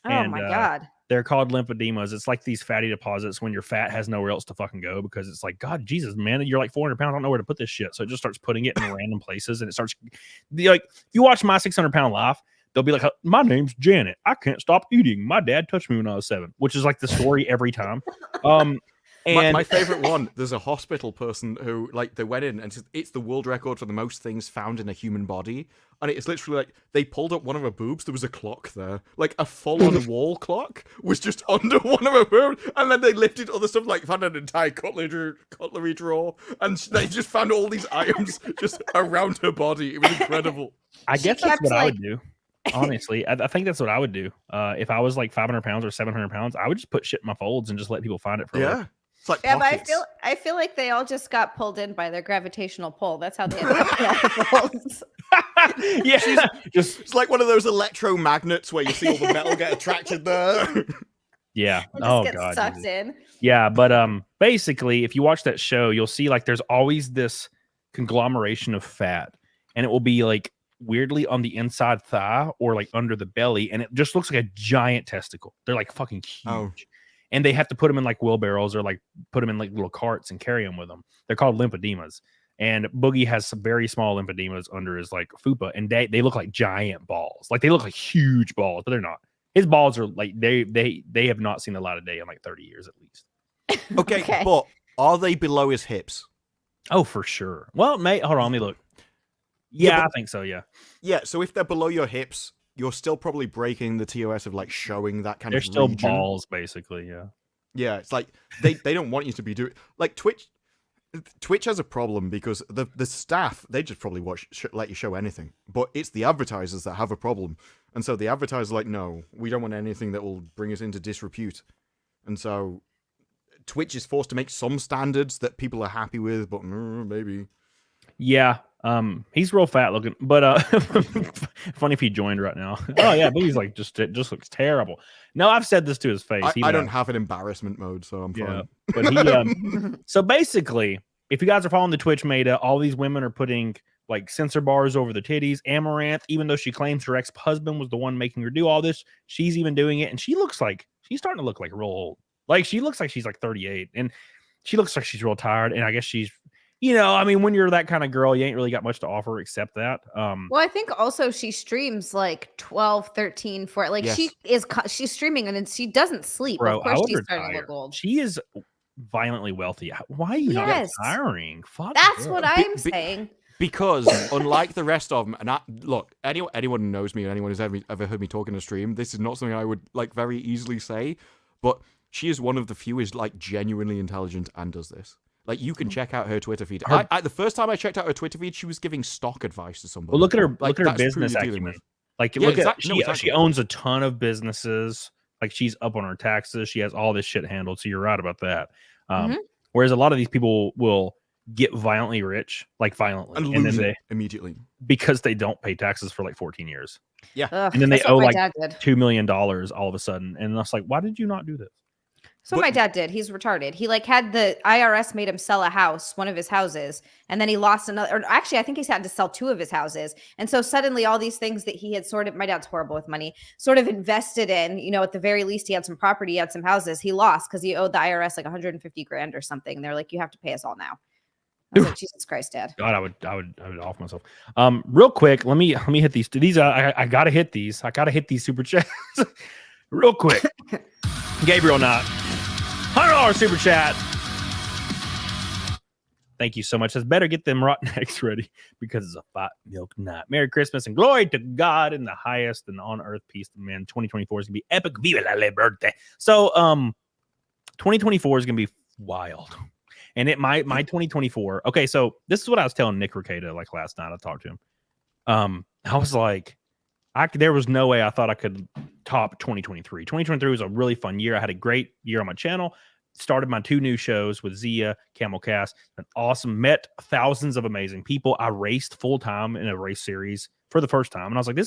Oh my god. They're called lymphedemas. It's like these fatty deposits when your fat has nowhere else to fucking go, because it's like, God, Jesus, man, you're like 400 pounds. I don't know where to put this shit. So it just starts putting it in random places, and it starts like, if you watch My 600-Pound Life, they'll be like, my name's Janet. I can't stop eating. My dad touched me when I was 7, which is like the story every time. And my favorite one, there's a hospital person who, like, they went in and it's the world record for the most things found in a human body. And it's literally like, they pulled up one of her boobs, there was a clock there. Like, a full-on-wall clock was just under one of her boobs. And then they lifted other stuff, like, found an entire cutlery drawer. And they just found all these items just around her body. It was incredible. I guess that's what I would do. Honestly, I think that's what I would do. If I was like 500 pounds or 700 pounds, I would just put shit in my folds and just let people find it for yeah. It's like yeah, but I feel like they all just got pulled in by their gravitational pull. That's how they ended up in all the folds. Yeah, it's like one of those electromagnets where you see all the metal get attracted there. Yeah. Oh god. Sucked in. Yeah, but basically, if you watch that show, you'll see like there's always this conglomeration of fat, and it will be like weirdly on the inside thigh or like under the belly, and it just looks like a giant testicle. They're like fucking huge. And they have to put them in like wheelbarrows or like put them in like little carts and carry them with them. They're called lymphedemas. And Boogie has some very small lymphedemas under his like fupa, and they look like giant balls. Like they look like huge balls, but they're not. His balls are like they have not seen the light of day in like 30 years at least. Okay, but are they below his hips? Oh, for sure. Well, mate, hold on, let me look. Yeah, I think so. Yeah. Yeah. So if they're below your hips, you're still probably breaking the TOS of like showing that kind They're of still region. balls, basically. Yeah. Yeah. It's like they don't want you to be doing like Twitch. Twitch has a problem because the staff, they just probably let you show anything, but it's the advertisers that have a problem. And so the advertisers are like, no, we don't want anything that will bring us into disrepute. And so Twitch is forced to make some standards that people are happy with, but maybe. Yeah. He's real fat looking, but funny if he joined right now. Oh yeah, but he's like it just looks terrible. No, I've said this to his face. I don't have an embarrassment mode, so I'm fine. But he so basically, if you guys are following the Twitch meta, all these women are putting like censor bars over the titties. Amaranth, even though she claims her ex-husband was the one making her do all this, she's even doing it, and she's starting to look like real old. Like she looks like she's like 38, and she looks like she's real tired. And I guess she's, I mean, when you're that kind of girl, you ain't really got much to offer except that. Well, I think also she streams like 12, 13, 14. Like she's streaming and she doesn't sleep. Bro, of course she's starting to look old. She is violently wealthy. Why are you not Yes. retiring? Fuck. That's yeah. what I'm saying. Because unlike the rest of them, and look, anyone who knows me, or anyone who's ever heard me talk in a stream, this is not something I would like very easily say, but she is one of the few is like genuinely intelligent and does this. Like, you can check out her Twitter feed. The first time I checked out her Twitter feed, she was giving stock advice to somebody. Well, look at her. Like, look at her that's business truly acumen. dealing Like, Yeah, look exactly. at No, exactly. she owns a ton of businesses. Like, she's up on her taxes. She has all this shit handled. So you're right about that. Whereas a lot of these people will get violently rich, like violently, and then lose they it immediately. because they don't pay taxes for like 14 years. Ugh, And then they that's what owe my like dad did. $2 million all of a sudden. And that's like, why did you not do this? So my dad did. He's retarded. He like had the IRS made him sell a house, one of his houses, and then he lost another. Or actually, I think he's had to sell 2 of his houses. And so suddenly, all these things that he had sort of, my dad's horrible with money, sort of invested in. You know, at the very least, he had some property, he had some houses. He lost because he owed the IRS like 150 grand or something. They're like, you have to pay us all now. I was like, Jesus Christ, Dad. God, I would off myself. Real quick, let me hit these. These I gotta hit these. I gotta hit these super chats real quick. Gabriel Knott, $100 super chat. Thank you so much. Says better get them rotten eggs ready because it's a fat milk night. Merry Christmas and glory to God in the highest and on earth peace to men. 2024 is gonna be epic. Viva la libertad. So 2024 is gonna be wild. And my 2024. Okay, so this is what I was telling Nick Ricada like last night. I talked to him. I was like, there was no way I thought I could top 2023. 2023 was a really fun year. I had a great year on my channel. Started my 2 new shows with Zia, Camelcast. An awesome. Met thousands of amazing people. I raced full time in a race series for the first time, and I was like,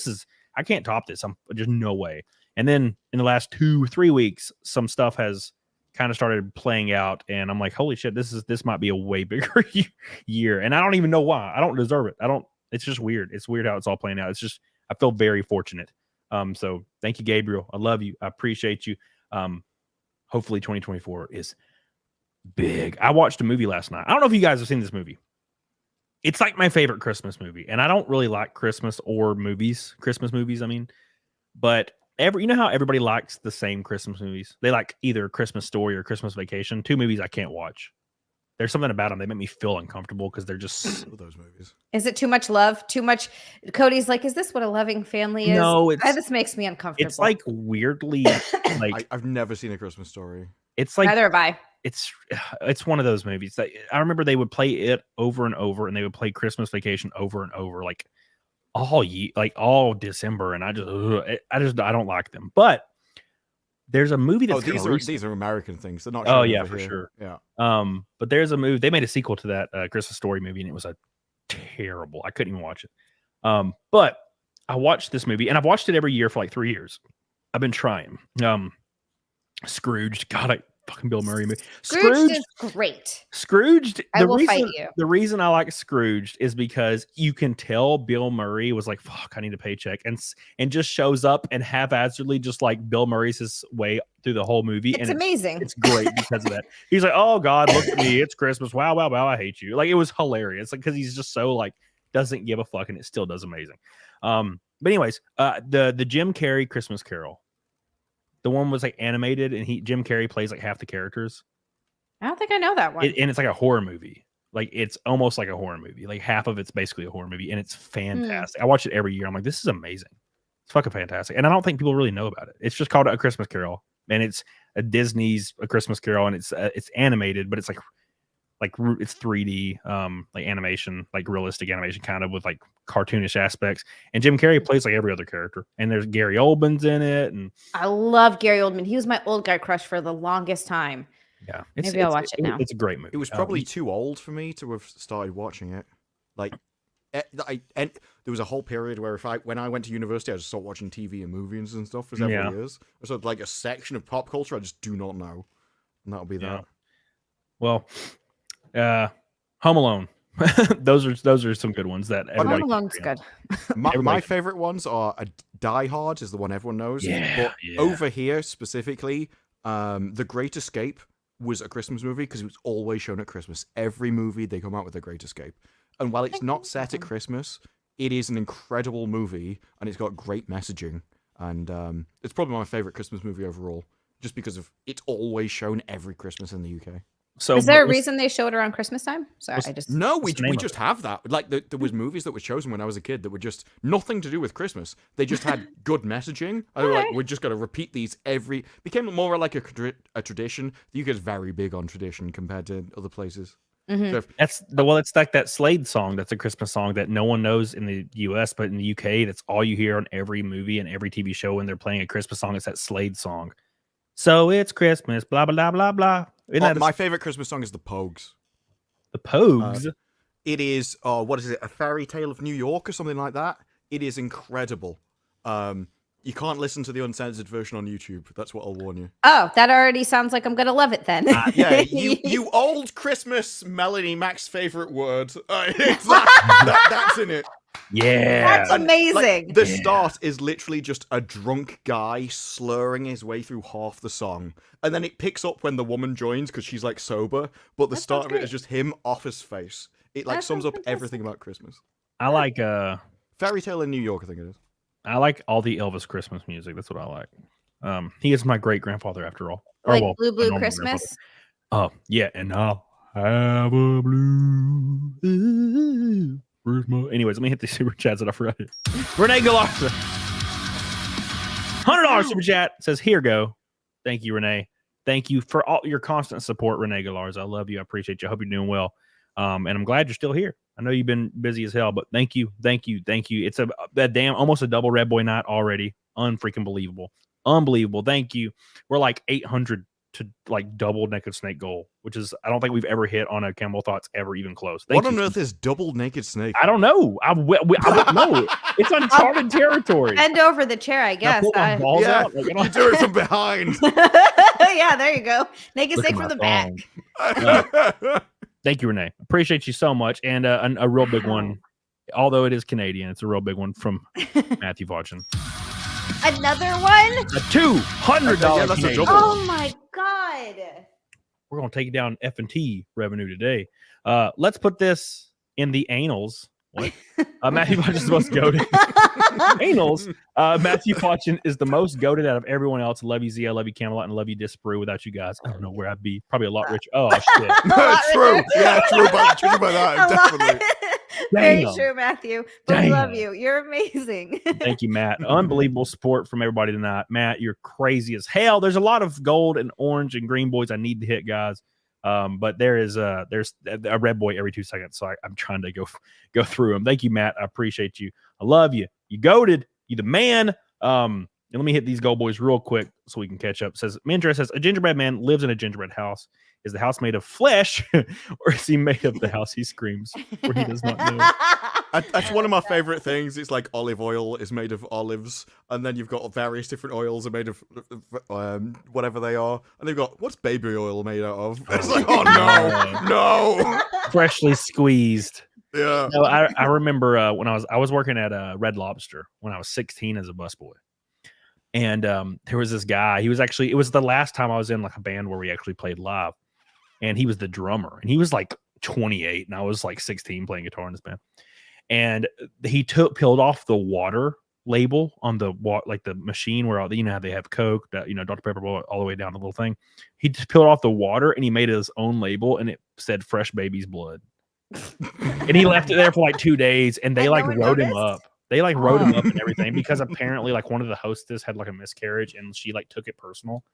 I can't top this. I'm just no way. And then in the last 2-3 weeks, some stuff has kind of started playing out, and I'm like, holy shit, this might be a way bigger year, and I don't even know why. I don't deserve it. It's just weird. It's weird how it's all playing out. It's just, I feel very fortunate. So thank you, Gabriel. I love you. I appreciate you. Hopefully 2024 is big. I watched a movie last night. I don't know if you guys have seen this movie. It's like my favorite Christmas movie, and I don't really like Christmas movies, I mean, but you know how everybody likes the same Christmas movies? They like either Christmas Story or Christmas Vacation. 2 movies I can't watch. There's something about them. They make me feel uncomfortable because they're just those movies. Is it too much love? Too much? Cody's like, is this what a loving family is? No, this makes me uncomfortable. It's like weirdly like I've never seen A Christmas Story. It's like neither have I. It's one of those movies that I remember they would play it over and over, and they would play Christmas Vacation over and over, like all December, and I don't like them. But there's a movie that's these are American things. They're not. Oh yeah, for here. sure. Yeah. But there's a movie. They made a sequel to that Christmas Story movie, and it was a terrible. I couldn't even watch it. But I watched this movie, and I've watched it every year for like 3 years. I've been trying. Scrooged. God, fucking Bill Murray movie. Scrooged is great. Scrooged. I will fight you. The reason I like Scrooged is because you can tell Bill Murray was like, "Fuck, I need a paycheck," and just shows up and haphazardly, just like Bill Murray's his way through the whole movie. It's amazing. It's great because of that. He's like, "Oh God, look at me! It's Christmas! Wow, wow, wow! I hate you!" Like, it was hilarious. Like, because he's just so like doesn't give a fuck, and it still does amazing. But anyways, the Jim Carrey Christmas Carol. The one was like animated, and Jim Carrey plays like half the characters. I don't think I know that one. And it's like a horror movie. Like, it's almost like a horror movie. Like, half of it's basically a horror movie, and it's fantastic. I watch it every year. I'm like, this is amazing. It's fucking fantastic. And I don't think people really know about it. It's just called A Christmas Carol, and it's Disney's A Christmas Carol, and it's animated, but it's like it's 3D, like animation, like realistic animation, kind of with like cartoonish aspects. And Jim Carrey plays like every other character. And there's Gary Oldman's in it. And I love Gary Oldman. He was my old guy crush for the longest time. Yeah, maybe I'll watch it now. It's a great movie. It was probably too old for me to have started watching it. Like, and there was a whole period where when I went to university, I just started watching TV and movies and stuff for several years. So like a section of pop culture I just do not know, and that'll be that. Well, Home Alone. those are some good ones that Home Alone's good. My favorite ones are Die Hard is the one everyone knows. But over here specifically, The Great Escape was a Christmas movie because it was always shown at Christmas. Every movie they come out with The Great Escape. And while it's not set at Christmas, it is an incredible movie, and it's got great messaging. And it's probably my favorite Christmas movie overall, just because of it's always shown every Christmas in the UK. So is there a reason they show it around Christmas time? Sorry, I just No, we the name of just have that. Like there was movies that were chosen when I was a kid that were just nothing to do with Christmas. They just had good messaging. And they were like, we're just gonna repeat these became more like a tradition. The UK is very big on tradition compared to other places. Mhm. So it's like that Slade song. That's a Christmas song that no one knows in the US, but in the UK, that's all you hear on every movie and every TV show when they're playing a Christmas song. It's that Slade song. So it's Christmas, blah blah blah blah blah. my favorite Christmas song is the Pogues. The Pogues. It is, what is it? A Fairy Tale of New York or something like that. It is incredible. You can't listen to the uncensored version on YouTube. That's what I'll warn you. Oh, that already sounds like I'm gonna love it then. Yeah, you old Christmas Melanie Mac's favorite word. It's that's in it. Yeah, That's amazing. Like, the start is literally just a drunk guy slurring his way through half the song, and then it picks up when the woman joins because she's like sober. But the That start sounds of it great. is just him off his face. It like That sums sounds up everything about Christmas. I like Fairy Tale in New York, I think it is. I like all the Elvis Christmas music. That's what I like. He is my great grandfather after all. Like my Blue normal Christmas. grandfather. Oh yeah, and I'll have a blue Christmas. Anyways, let me hit the super chats that I forgot. Renee Galarza, $100 super chat says, "Here go." Thank you, Renee. Thank you for all your constant support, Renee Galarza. I love you. I appreciate you. I hope you're doing well. And I'm glad you're still here. I know you've been busy as hell, but thank you. It's a almost a double Red Boy night already. Unfreaking believable. Unbelievable. Thank you. We're like 800 to like double Naked Snake goal, which is, I don't think we've ever hit on a Camel Thoughts ever even close. What on earth is double Naked Snake? I don't know. I wouldn't know. It's uncharted territory. Bend over the chair, I guess. Pull my balls Yeah, out. Like, you do it from behind. Yeah, there you go. Naked Look Snake at from my the back. thong. Thank you, Renee. Appreciate you so much. And a real big one, although it is Canadian, it's a real big one from Matthew Fortune. Another one? A $200. Yeah, that's a double. Oh my god. We're going to take it down F&T revenue today. Let's put this in the anals. What? Matthew Fortune is the most goated. Anals. Matthew Fortune is the most goated out of everyone else. Love you, Z. I love you, Camelot, and love you, DISPARU. Without you guys, I don't know where I'd be. Probably a lot richer. Oh, shit. True. Yeah, true by that. Definitely. Very Damn. true, Matthew. But we Damn. love you. You're amazing. Thank you, Matt. Unbelievable support from everybody tonight. Matt, you're crazy as hell. There's a lot of gold and orange and green boys I need to hit, guys. But there's a red boy every 2 seconds, so I'm trying to go through them. Thank you, Matt. I appreciate you. I love you. You goated. You the man. And let me hit these gold boys real quick so we can catch up. Managerial says, a gingerbread man lives in a gingerbread house. Is the house made of flesh, or is he made of the house he screams, or he does not know? That's one of my favorite things. It's like olive oil is made of olives, and then you've got various different oils are made of whatever they are, and they've got, what's baby oil made out of? It's like, oh no. Freshly squeezed. Yeah. No, I remember when I was working at Red Lobster when I was 16 as a busboy. And there was this guy. He was actually, it was the last time I was in like a band where we actually played live. And he was the drummer. And he was like 28 and I was like 16 playing guitar in this band. And he peeled off the water label on the like the machine where all, you know how they have Coke, Dr. Pepper all the way down the little thing. He just peeled off the water and he made his own label and it said fresh baby's blood. And he left it there for like 2 days and they like wrote him up. They like wrote him up and everything because apparently like one of the hostess had like a miscarriage and she like took it personal.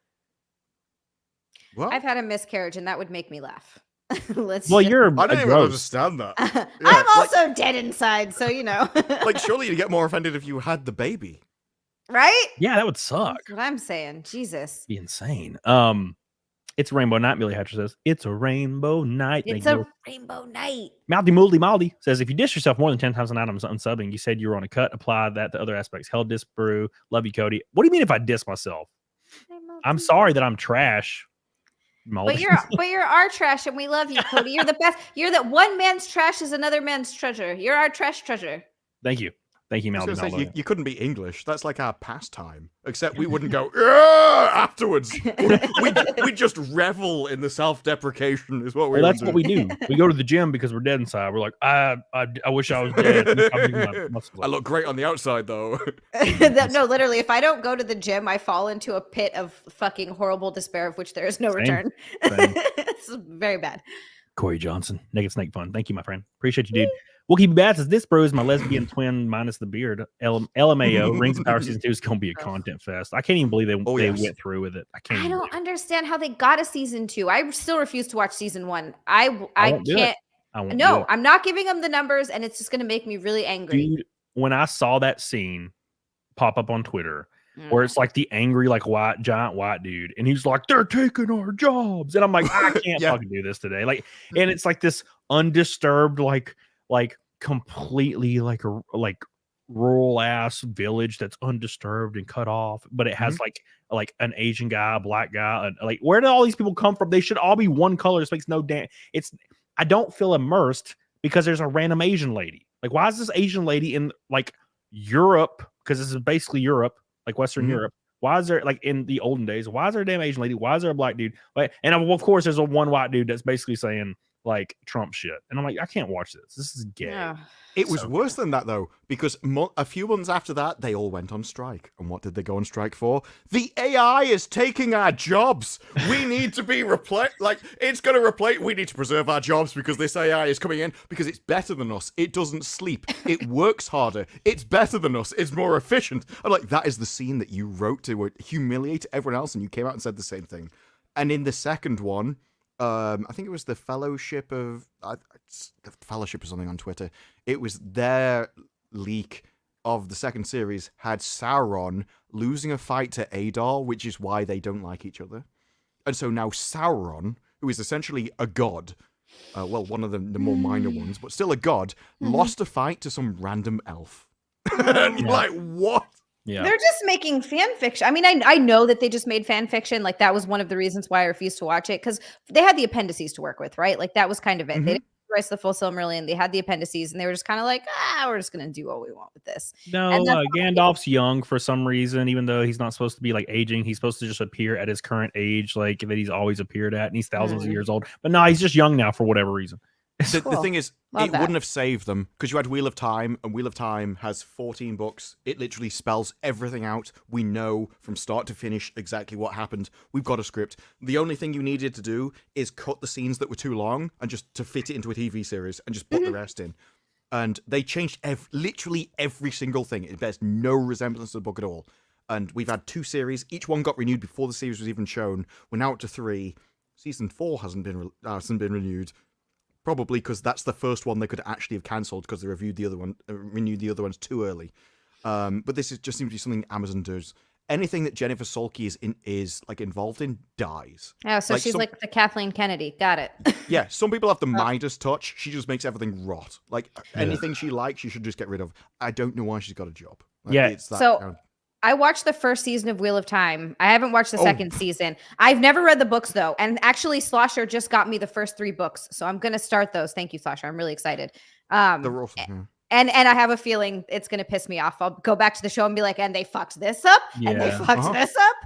Well, I've had a miscarriage and that would make me laugh. I don't even understand that. Yeah, I'm also dead inside, so like surely you'd get more offended if you had the baby. Right? Yeah, that would suck. That's what I'm saying. Jesus. Be insane. It's a rainbow night, Billy Hatcher says. It's a rainbow night. It's a rainbow night. Maldy says, if you dish yourself more than 10 times a night on unsubbing, you said you were on a cut, apply that to other aspects. Hell, DISPARU. Love you, Cody. What do you mean if I diss myself? I'm sorry that I'm trash. But you're our trash and we love you, Cody. You're the best. You're that one man's trash is another man's treasure. You're our trash treasure. Thank you. Thank you, I was Melody. gonna say, you couldn't be English. That's like our pastime. Except we wouldn't go afterwards. We just revel in the self-deprecation. Is what we. Well, that's what we do. We go to the gym because we're dead inside. We're like, I wish I was dead. I look great on the outside, though. No, literally, if I don't go to the gym, I fall into a pit of fucking horrible despair of which there is no return. It's very bad. Corey Johnson, Naked Snake Fun. Thank you, my friend. Appreciate you, dude. We'll keep you bad. Says this bro is my lesbian twin minus the beard. LMAO Rings of Power season 2 is going to be a content fest. I can't even believe they went through with it. I don't understand how they got a season 2. I still refuse to watch season 1. I can't. No, I'm not giving them the numbers, and it's just going to make me really angry. Dude, when I saw that scene pop up on Twitter, where it's like the angry, like giant white dude, and he's like, "They're taking our jobs," and I'm like, I can't fucking do this today. Like, and it's like this undisturbed, like completely like rural ass village that's undisturbed and cut off, but it has like an Asian guy, a black guy, and like, where did all these people come from? They should all be one color. This makes no damn. I don't feel immersed because there's a random Asian lady. Like, why is this Asian lady in like Europe? Because this is basically Europe, like Western Europe. Why is there, like in the olden days, why is there a damn Asian lady? Why is there a black dude? Like, and of course, there's a one white dude that's basically saying like Trump shit. And I'm like, I can't watch this. This is gay. Yeah. It was worse than that, though, because a few months after that, they all went on strike. And what did they go on strike for? The AI is taking our jobs. We need to be replaced. Like, it's going to replace. We need to preserve our jobs because this AI is coming in because it's better than us. It doesn't sleep. It works harder. It's better than us. It's more efficient. I'm like, that is the scene that you wrote to humiliate everyone else, and you came out and said the same thing. And in the second one, I think it was the Fellowship of the Fellowship or something on Twitter. It was their leak of the second series had Sauron losing a fight to Adar, which is why they don't like each other. And so now Sauron, who is essentially a god, well, one of the more minor ones, but still a god, lost a fight to some random elf. And you're like, what? Yeah. They're just making fan fiction. I mean, I know that they just made fan fiction. Like, that was one of the reasons why I refused to watch it, because they had the appendices to work with, right? Like, that was kind of it. They didn't write the full Silmarillion. They had the appendices, and they were just kind of like, we're just going to do what we want with this. No, Gandalf's young for some reason, even though he's not supposed to be like aging. He's supposed to just appear at his current age, like that he's always appeared at, and he's thousands of years old. But no, he's just young now for whatever reason. The thing is, wouldn't have saved them because you had Wheel of Time, and Wheel of Time has 14 books. It literally spells everything out. We know from start to finish exactly what happened. We've got a script. The only thing you needed to do is cut the scenes that were too long and just to fit it into a TV series and just put the rest in. And they changed literally every single thing. It bears no resemblance to the book at all. And we've had 2 series. Each one got renewed before the series was even shown. We're now up to 3. Season 4 hasn't been renewed. Probably because that's the first one they could actually have cancelled because they renewed the other ones too early. But this just seems to be something Amazon does. Anything that Jennifer Salke is like involved in dies. Oh, so she's like the Kathleen Kennedy. Got it. Yeah, some people have the Midas touch. She just makes everything rot. Like anything she likes, she should just get rid of. I don't know why she's got a job. Like, it's that I watched the first season of Wheel of Time. I haven't watched the second season. I've never read the books, though. And actually, Slosher just got me the first 3 books. So I'm going to start those. Thank you, Slosher. I'm really excited. They're awesome. And I have a feeling it's going to piss me off. I'll go back to the show and be like, and they fucked this up? And they fucked this up?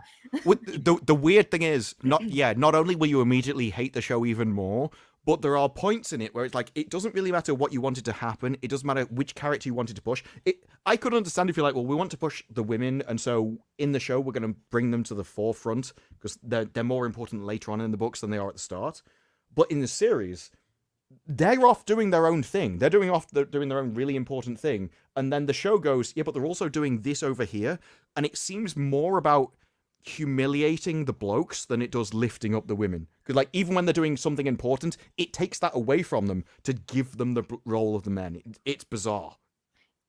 The weird thing is, not only will you immediately hate the show even more, but there are points in it where it's like, it doesn't really matter what you wanted to happen. It doesn't matter which character you wanted to push. I could understand if you're like, well, we want to push the women, and so in the show, we're going to bring them to the forefront because they're more important later on in the books than they are at the start. But in the series, they're off doing their own thing. They're doing their own really important thing. And then the show goes, yeah, but they're also doing this over here. And it seems more about humiliating the blokes than it does lifting up the women. Because like, even when they're doing something important, it takes that away from them to give them the role of the men. It's bizarre.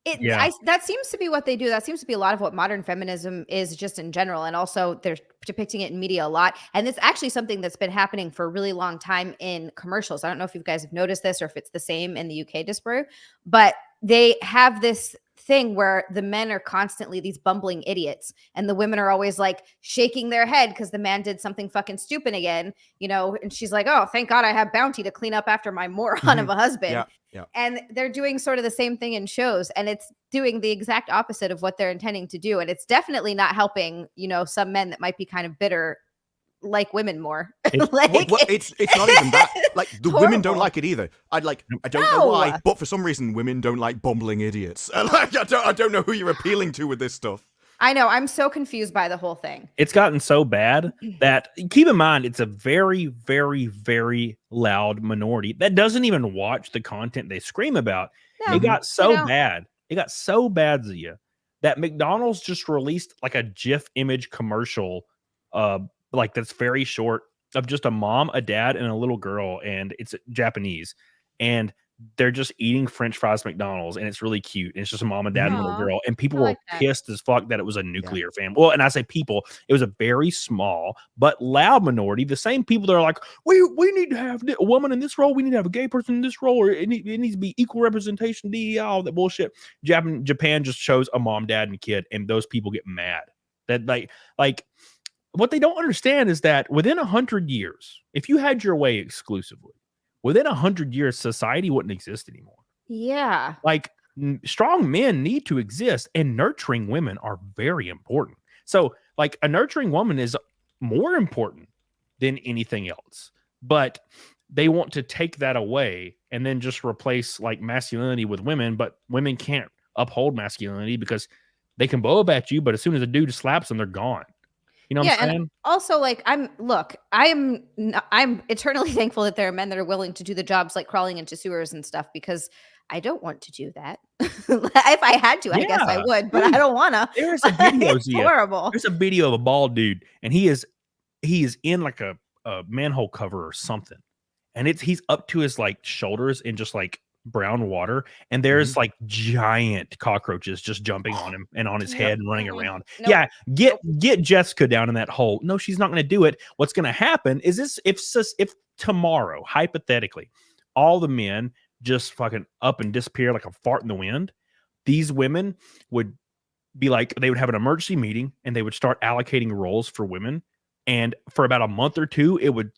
That seems to be what they do. That seems to be a lot of what modern feminism is just in general. And also they're depicting it in media a lot. And it's actually something that's been happening for a really long time in commercials. I don't know if you guys have noticed this or if it's the same in the UK, DISPARU, but they have this thing where the men are constantly these bumbling idiots and the women are always like shaking their head because the man did something fucking stupid again, you know, and she's like, oh, thank God I have Bounty to clean up after my moron of a husband. Yeah. And they're doing sort of the same thing in shows, and it's doing the exact opposite of what they're intending to do. And it's definitely not helping, you know, some men that might be kind of bitter like women more. Like, it's not even that. Like the women don't horrible. like it either. I don't know why, but for some reason women don't like bumbling idiots. Like I don't know who you're appealing to with this stuff. I know. I'm so confused by the whole thing. It's gotten so bad that, keep in mind, it's a very, very, very loud minority that doesn't even watch the content they scream about. No, It got so you know. bad. It got so bad, Zia, that McDonald's just released like a GIF image commercial, like that's very short, of just a mom, a dad, and a little girl, and it's Japanese, and they're just eating French fries at McDonald's, and it's really cute. And it's just a mom and dad and a little Aw, girl, and people I were like that. pissed as fuck that it was a nuclear family. Well, and I say people, it was a very small but loud minority. The same people that are like, we need to have a woman in this role, we need to have a gay person in this role, or it needs to be equal representation, DEI, all that bullshit. Japan just shows a mom, dad, and kid, and those people get mad. That like what they don't understand is that within 100 years, if you had your way exclusively, within 100 years, society wouldn't exist anymore. Yeah. Like, strong men need to exist, and nurturing women are very important. So, like, a nurturing woman is more important than anything else. But they want to take that away and then just replace like masculinity with women, but women can't uphold masculinity because they can blow up at you, but as soon as a dude slaps them, they're gone. You know what I'm saying? And also, like, I'm eternally thankful that there are men that are willing to do the jobs like crawling into sewers and stuff, because I don't want to do that. If I had to, I guess I would, but I don't want to. There's a video, It's horrible. There's a video of a bald dude, and he is in like a manhole cover or something, and he's up to his like shoulders in just like brown water, and there's like giant cockroaches just jumping on him and on his head and running around. Yeah, get Jessica down in that hole. No, she's not going to do it. What's going to happen is this: if tomorrow, hypothetically, all the men just fucking up and disappear like a fart in the wind, these women would be like, they would have an emergency meeting and they would start allocating roles for women, and for about a month or two, it would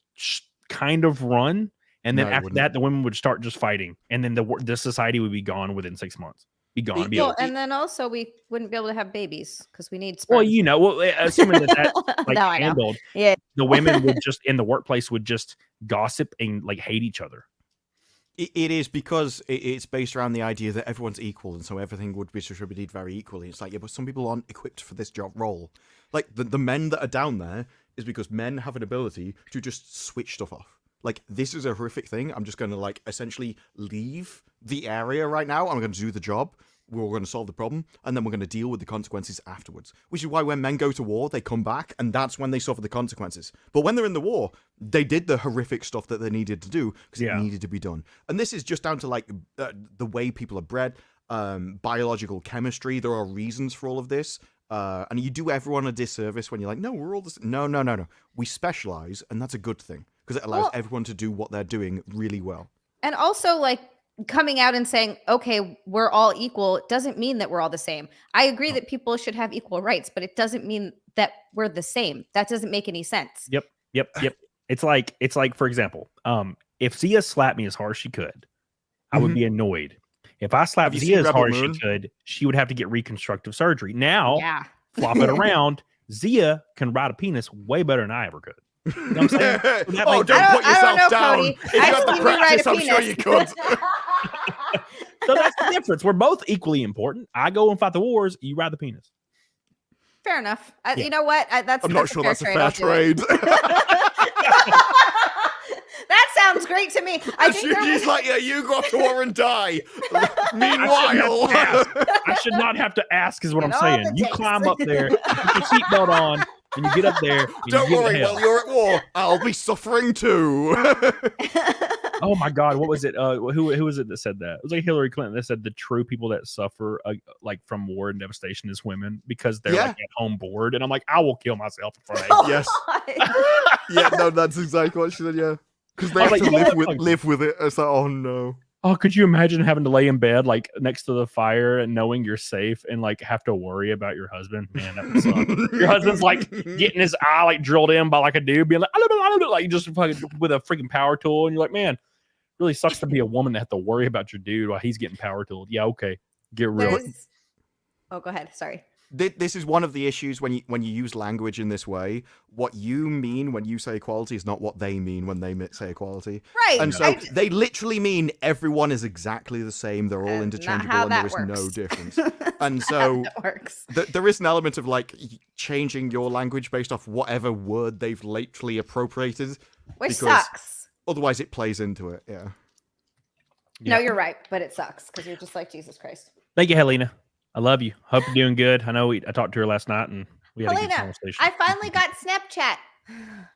kind of run. And then after that, the women would start just fighting, and then the society would be gone within 6 months. Be gone. And then also we wouldn't be able to have babies because we need sperm. Well, assuming that's like No, handled, yeah, the women would just in the workplace would just gossip and like hate each other. It is because it's based around the idea that everyone's equal, and so everything would be distributed very equally. It's like, yeah, but some people aren't equipped for this job role. Like the men that are down there is because men have an ability to just switch stuff off. Like, this is a horrific thing. I'm just going to, like, essentially leave the area right now. I'm going to do the job. We're going to solve the problem. And then we're going to deal with the consequences afterwards. Which is why when men go to war, they come back. And that's when they suffer the consequences. But when they're in the war, they did the horrific stuff that they needed to do because it needed to be done. And this is just down to, like, the way people are bred, biological chemistry. There are reasons for all of this. And you do everyone a disservice when you're like, no, we're all the same. No. We specialize, and that's a good thing. Because it allows everyone to do what they're doing really well. And also, like, coming out and saying, okay, we're all equal, doesn't mean that we're all the same. I agree that people should have equal rights, but it doesn't mean that we're the same. That doesn't make any sense. Yep. It's like, for example, if Zia slapped me as hard as she could, I would be annoyed. If I slapped Zia as hard as she could, she would have to get reconstructive surgery. Now, flop it around, Zia can ride a penis way better than I ever could. You know what I'm saying? Don't put yourself down. Cody. If you had the practice, I'm sure you could. So that's the difference. We're both equally important. I go and fight the wars. You ride the penis. Fair enough. You know what? I'm not sure that's a fair trade. That sounds great to me. I think she's like, yeah, you go off to war and die. Meanwhile, I should not have to ask, is what I'm saying. You climb up there, put your seatbelt on, and you get up there. Don't worry, while you're at war, I'll be suffering too. Oh my God, what was it? Who was it that said that? It was like Hillary Clinton that said the true people that suffer like from war and devastation is women because they're like at home bored. And I'm like, I will kill myself in front of you. Yes. Yeah, no, that's exactly what she said. Yeah, because they have to live with it. It's like, oh no. Oh, could you imagine having to lay in bed like next to the fire and knowing you're safe and like have to worry about your husband? Man, that would suck. Your husband's like getting his eye like drilled in by like a dude, being like just fucking with a freaking power tool, and you're like, man, really sucks to be a woman that have to worry about your dude while he's getting power tooled. Yeah, okay, get real. Oh, go ahead. Sorry. This is one of the issues when you use language in this way. What you mean when you say equality is not what they mean when they say equality. Right. And so they literally mean everyone is exactly the same. They're all interchangeable and there is no difference. And so that works. There is an element of like changing your language based off whatever word they've lately appropriated. Which sucks. Otherwise it plays into it. Yeah. No, you're right. But it sucks because you're just like Jesus Christ. Thank you, Helena. I love you. Hope you're doing good. I know I talked to her last night and we had a good conversation. I finally got Snapchat.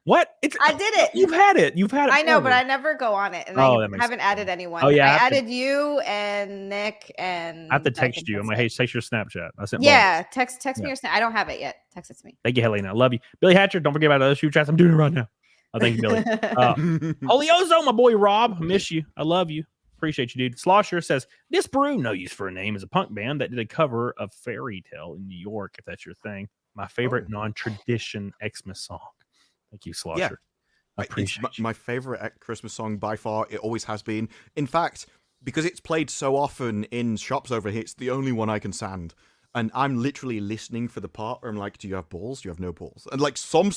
What? I did it. You've had it. I know, but I never go on it. And I haven't added anyone. Oh, yeah. I added you and Nick and... I have to text you. I'm like, hey, text your Snapchat. I sent text me your Snapchat. I don't have it yet. Text it to me. Thank you, Helena. I love you. Billy Hatcher, don't forget about those shoe chats. I'm doing it right now. Oh, thank you, Billy. Holy Ozo, my boy Rob. I miss you. I love you. Appreciate you, dude. Slosher says, DISPARU, no use for a name, is a punk band that did a cover of Fairy Tale in New York, if that's your thing. My favorite non-tradition Xmas song. Thank you, Slosher. Yeah. I appreciate my favorite Christmas song by far. It always has been. In fact, because it's played so often in shops over here, it's the only one I can stand. And I'm literally listening for the part where I'm like, do you have balls? Do you have no balls? And like some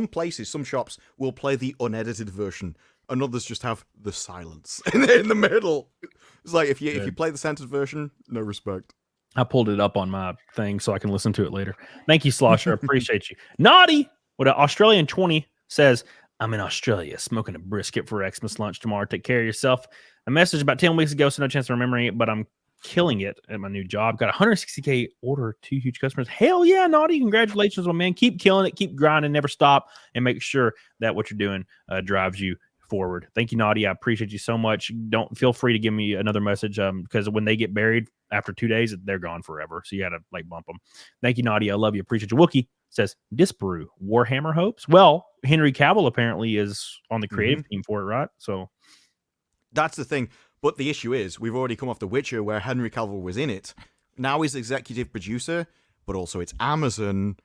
places, some shops will play the unedited version. And others just have the silence in the middle. It's like if you play the censored version, no respect. I pulled it up on my thing so I can listen to it later. Thank you, Slosher. Appreciate you. Naughty with an Australian 20 says, I'm in Australia smoking a brisket for Xmas lunch tomorrow. Take care of yourself. A message about 10 weeks ago, so no chance of remembering it, but I'm killing it at my new job. Got 160K order, 2 huge customers. Hell yeah, Naughty. Congratulations, my man. Keep killing it. Keep grinding. Never stop. And make sure that what you're doing drives you forward. Thank you, Naughty. I appreciate you so much. Don't feel free to give me another message because when they get buried after 2 days, they're gone forever. So you got to like bump them. Thank you, Naughty. I love you. Appreciate you. Wookie says, DISPARU, Warhammer hopes. Well, Henry Cavill apparently is on the creative team for it, right? So that's the thing. But the issue is we've already come off The Witcher where Henry Cavill was in it. Now he's executive producer, but also it's Amazon.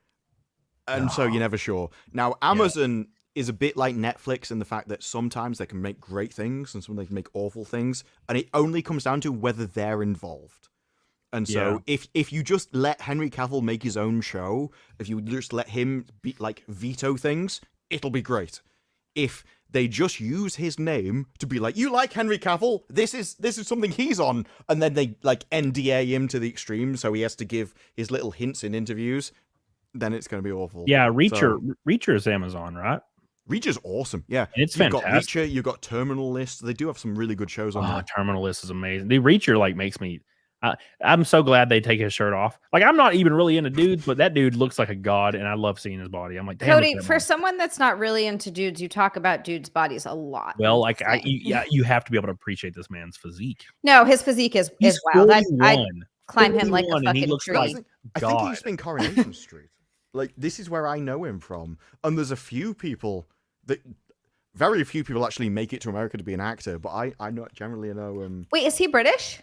And so you're never sure. Now, Amazon is a bit like Netflix in the fact that sometimes they can make great things and sometimes they can make awful things, and it only comes down to whether they're involved. And so if you just let Henry Cavill make his own show, if you just let him be like veto things, it'll be great. If they just use his name to be like, you like Henry Cavill, this is something he's on, and then they like NDA him to the extreme so he has to give his little hints in interviews, then it's going to be awful. Yeah, Reacher is Amazon, right? Reacher's awesome. Yeah. And it's fantastic. Got Reacher, you've got Terminal List. They do have some really good shows on there. Terminal List is amazing. The Reacher like makes me I'm so glad they take his shirt off. Like I'm not even really into dudes, but that dude looks like a god and I love seeing his body. I'm like, damn, Cody, for someone that's not really into dudes, you talk about dudes' bodies a lot. Well, like you have to be able to appreciate this man's physique. No, his physique is wild. I climb him like a fucking tree. I think he's been Coronation Street. Like this is where I know him from. And there's a few people that very few people actually make it to America to be an actor, but I generally know him. Wait, is he British?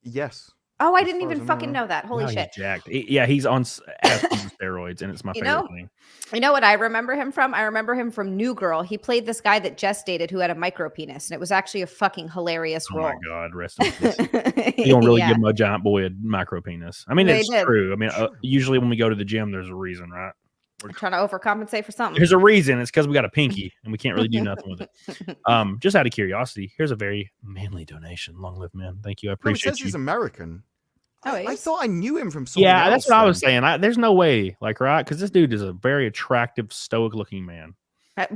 Yes. Oh, I didn't even fucking know that. Holy shit. He's jacked. Yeah, he's on steroids, and it's my favorite thing. You know what I remember him from? I remember him from New Girl. He played this guy that Jess dated who had a micro penis, and it was actually a fucking hilarious role. Oh my god, rest in peace. You don't really give a giant boy a micro penis. I mean, it's true. I mean, usually when we go to the gym, there's a reason, right? We're trying to overcompensate for something. There's a reason. It's because we got a pinky and we can't really do nothing with it. Just out of curiosity, here's a very manly donation. Long live men. Thank you. I appreciate it says he's American. Oh, I thought I knew him from somewhere. Yeah, that's what I was saying. There's no way, like, right? Because this dude is a very attractive, stoic-looking man.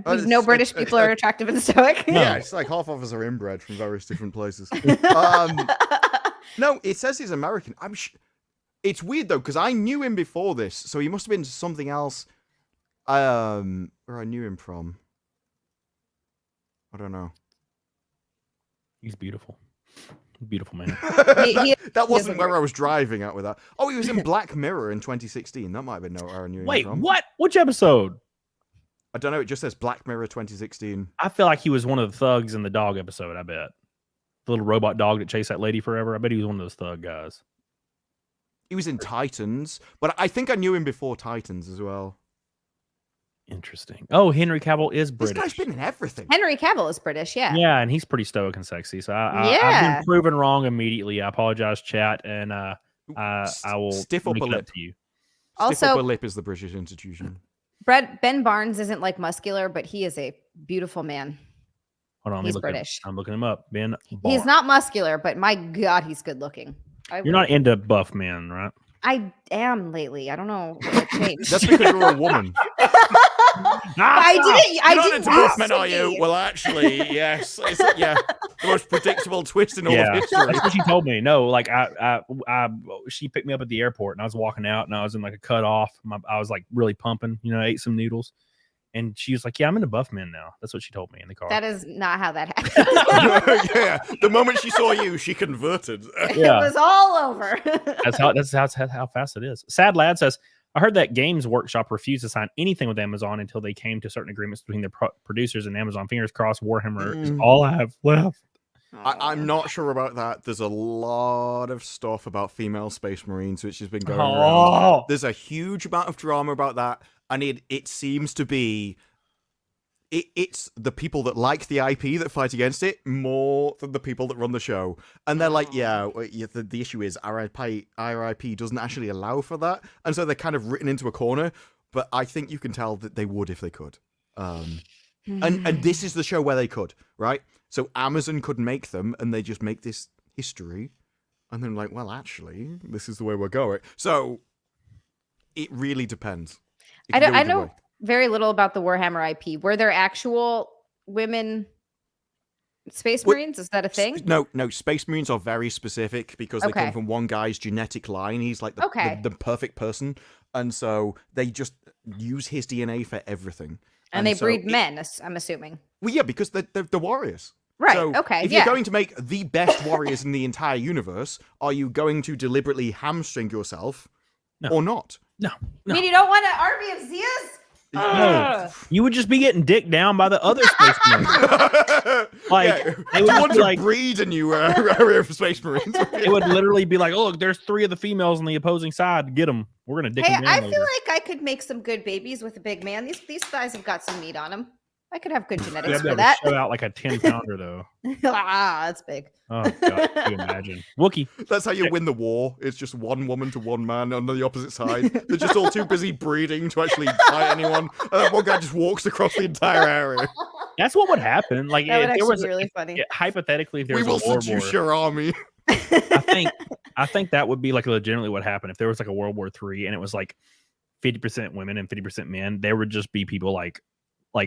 No British people are attractive and stoic. Yeah, it's like half of us are inbred from various different places. No, it says he's American. It's weird though because I knew him before this, so he must have been something else. Where I knew him from. I don't know. He's beautiful. Beautiful man. That wasn't where I was driving at with that. Oh, he was in Black Mirror in 2016. That might have been where I knew him from. Wait, what? Which episode? I don't know. It just says Black Mirror 2016. I feel like he was one of the thugs in the dog episode, I bet. The little robot dog that chased that lady forever. I bet he was one of those thug guys. He was in Titans, but I think I knew him before Titans as well. Interesting. Oh, Henry Cavill is British. This guy's been in everything. Henry Cavill is British, yeah. Yeah, and he's pretty stoic and sexy. So I've Yeah. been proven wrong immediately. I apologize, chat, and I will Stiff upper make it up lip. to you. Stiff Also- upper lip is the British institution. Ben Barnes isn't like muscular, but he is a beautiful man. Hold on, let me He's look him- British. I'm looking him up. Ben He's Barnes. not muscular, but my God, he's good looking. You're not into buff men, right? I am lately. I don't know what changed. That's because you're a woman. I didn't. I You're not didn't. into buff used men, to are you? be. Well, actually, yes. It's, yeah, the most predictable twist in all Yeah, of history. that's what she told me. No, like she picked me up at the airport, and I was walking out, and I was in like a cut off. I was like really pumping, you know, I ate some noodles, and she was like, "Yeah, I'm into buff men now." That's what she told me in the car. That is not how that happened. Yeah, the moment she saw you, she converted. Yeah. It was all over. That's how fast it is. Sad Lad says, I heard that Games Workshop refused to sign anything with Amazon until they came to certain agreements between their producers and Amazon. Fingers crossed, Warhammer is all I have left. I'm not sure about that. There's a lot of stuff about female space marines which has been going around. Oh, There's a huge amount of drama about that, and it seems to be it's the people that like the IP that fight against it more than the people that run the show. And they're like, the issue is our IP doesn't actually allow for that, and so they're kind of written into a corner. But I think you can tell that they would if they could. And this is the show where they could, right? So Amazon could make them, and they just make this history, and then like, well, actually, this is the way we're going. So it really depends. It can go I either know way. very little about the Warhammer IP. Were there actual women space Well, marines? Is that a thing? No. Space Marines are very specific because they Okay. come from one guy's genetic line. He's like Okay. the perfect person, and so they just use his DNA for everything. And they so breed it- men, I'm assuming. Well, yeah, because they're warriors. Right. So okay. if Yeah. you're going to make the best warriors in the entire universe, are you going to deliberately hamstring yourself No. or not? no. I mean, you don't want an army of Zeus? No. You would just be getting dicked down by the other space marines. Like, they would I want be to like- breed a new area for Space Marines. It would literally be like, oh, look, there's 3 of the females on the opposing side. Get them. We're going to dick Hey, them down. I over feel it. like I could make some good babies with a big man. These guys have got some meat on them. I could have good You genetics have to for have that. to show out like a 10-pounder, though. That's big. Oh, God. Can you imagine? Wookie. That's how you win the war. It's just one woman to one man on the opposite side. They're just all too busy breeding to actually fight anyone. And then one guy just walks across the entire area. That's what would happen. Like, That would if there actually was be really funny. hypothetically, if there We was will a war, seduce your army. I think that would be like legitimately what happened if there was like a World War III and it was like 50% women and 50% men. There would just be people like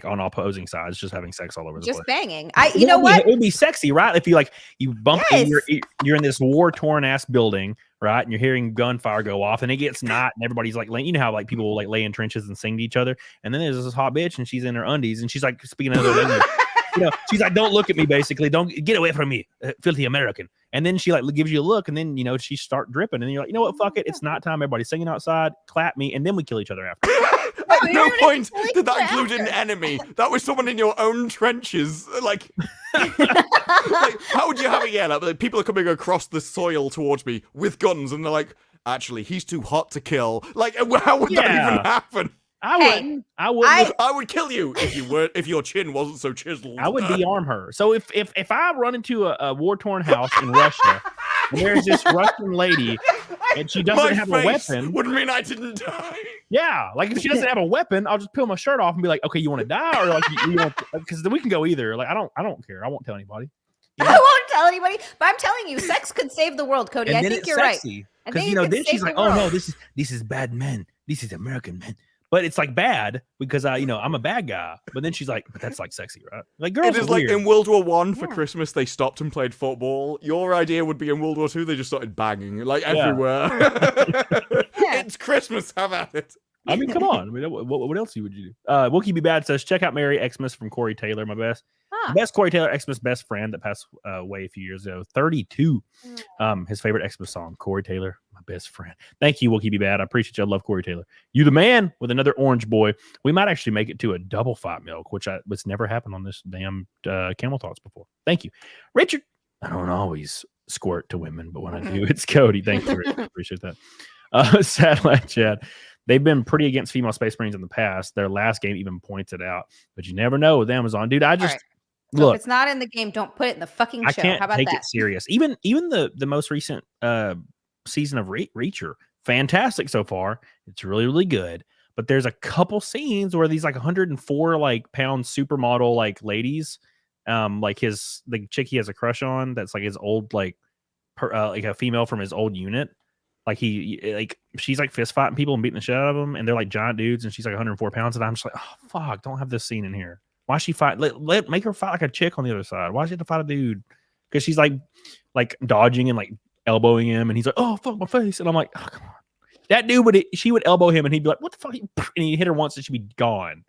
on opposing sides just having sex all over the Just place. banging. You know what? It would be sexy, right? If you bump in, Yes. you're in this war torn ass building, right? And you're hearing gunfire go off, and it gets night, and everybody's like, you know how like people will like lay in trenches and sing to each other, and then there's this hot bitch, and she's in her undies, and she's like speaking another language. You know, she's like, "Don't look at me," basically. "Don't get away from me, filthy American." And then she like gives you a look, and then she start dripping, and you're like, "You know what? Fuck it. It's nighttime. Everybody's singing outside. Clap me, and then we kill each other after." At no you're gonna point kill did that each include an other. enemy. That was someone in your own trenches. Like, how would you have it? Yeah, like people are coming across the soil towards me with guns, and they're like, "Actually, he's too hot to kill." Like, how would that Yeah. even happen? I Hey, wouldn't. I would kill you if your chin wasn't so chiseled. I would de-arm her. So if I run into a war-torn house in Russia, and there's this Russian lady, and she doesn't My have face a weapon, wouldn't mean I didn't die. yeah, like if she doesn't have a weapon, I'll just peel my shirt off and be like, "Okay, you want to die, or like you want?" Because we can go either. Like I don't care. I won't tell anybody. I won't tell anybody, but I'm telling you, sex could save the world, Cody. I then think it's you're right. sexy. I Because think it could then save she's the like, "Oh no, world. this is bad men. This is American men." But it's like bad because I'm a bad guy. But then she's like, "But that's like sexy, right?" Like girls It are is like weird. in World War One for Yeah. Christmas, they stopped and played football. Your idea would be in World War Two, they just started banging like Yeah. everywhere. Yeah. It's Christmas, have at it. I mean, come on. I mean, what else would you do? Wookie Be Bad says, check out Merry Xmas from Corey Taylor, my best. Huh. Best Corey Taylor Xmas best friend that passed away a few years ago. 32. His favorite Xmas song, Corey Taylor, my best friend. Thank you, Wookie Be Bad. I appreciate you. I love Corey Taylor. You the man with another orange boy. We might actually make it to a double fight milk, which never happened on this damn Camel Thoughts before. Thank you. Richard, I don't always squirt to women, but when I do, it's Cody. Thank you. Appreciate that. Satellite chat. They've been pretty against female Space Marines in the past. Their last game even pointed out, but you never know with Amazon, dude. I just So look. if it's not in the game, don't put it in the fucking show. I can't How about take that? it serious. Even the most recent season of Reacher, fantastic so far. It's really, really good. But there's a couple scenes where these like 104 like pound supermodel like ladies, like the chick he has a crush on, that's like his old like a female from his old unit. Like she's like fist fighting people and beating the shit out of them, and they're like giant dudes, and she's like 104 pounds, and I'm just like, oh fuck, don't have this scene in here. Why she fight? Make her fight like a chick on the other side. Why she have to fight a dude? Because she's like dodging and like elbowing him, and he's like, oh fuck my face, and I'm like, oh come on. That dude she would elbow him, and he'd be like, what the fuck? And he hit her once, and she'd be gone.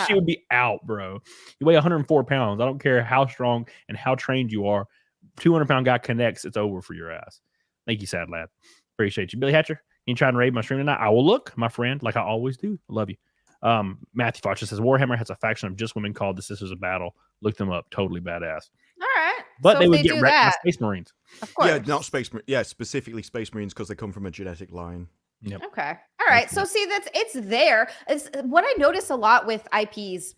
She would be out, bro. You weigh 104 pounds. I don't care how strong and how trained you are. 200-pound guy connects, it's over for your ass. Thank you, sad lad. Appreciate you. Billy Hatcher, you try and raid my stream tonight? I will look, my friend, like I always do. I love you. Matthew Fox says Warhammer has a faction of just women called the Sisters of Battle. Look them up. Totally badass. All right. But so they would get wrecked by Space Marines. Of course. Yeah, not Space Marines. Yeah, specifically Space Marines because they come from a genetic line. Yep. Okay. All right. So see, it's there. It's what I notice a lot with IPs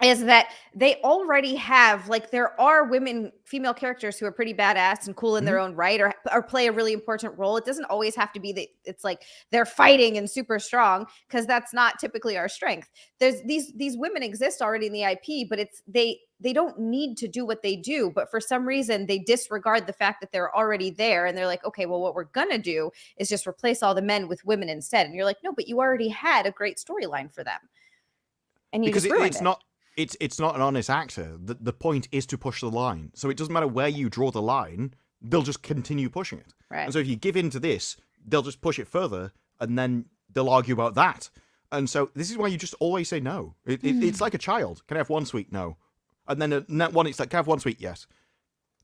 is that they already have, like, there are female characters who are pretty badass and cool in their own right, or play a really important role. It doesn't always have to be that it's like they're fighting and super strong, because that's not typically our strength. There's these women exist already in the IP, but they don't need to do what they do. But for some reason, they disregard the fact that they're already there, and they're like, okay, well, what we're gonna do is just replace all the men with women instead. And you're like, no, but you already had a great storyline for them, and you because just ruined it's it. not. It's not an honest actor. The point is to push the line. So it doesn't matter where you draw the line, they'll just continue pushing it. Right. And so if you give in to this, they'll just push it further, and then they'll argue about that. And so this is why you just always say no. It's like a child. Can I have one sweet? No. And then one, it's like, can I have one sweet? Yes.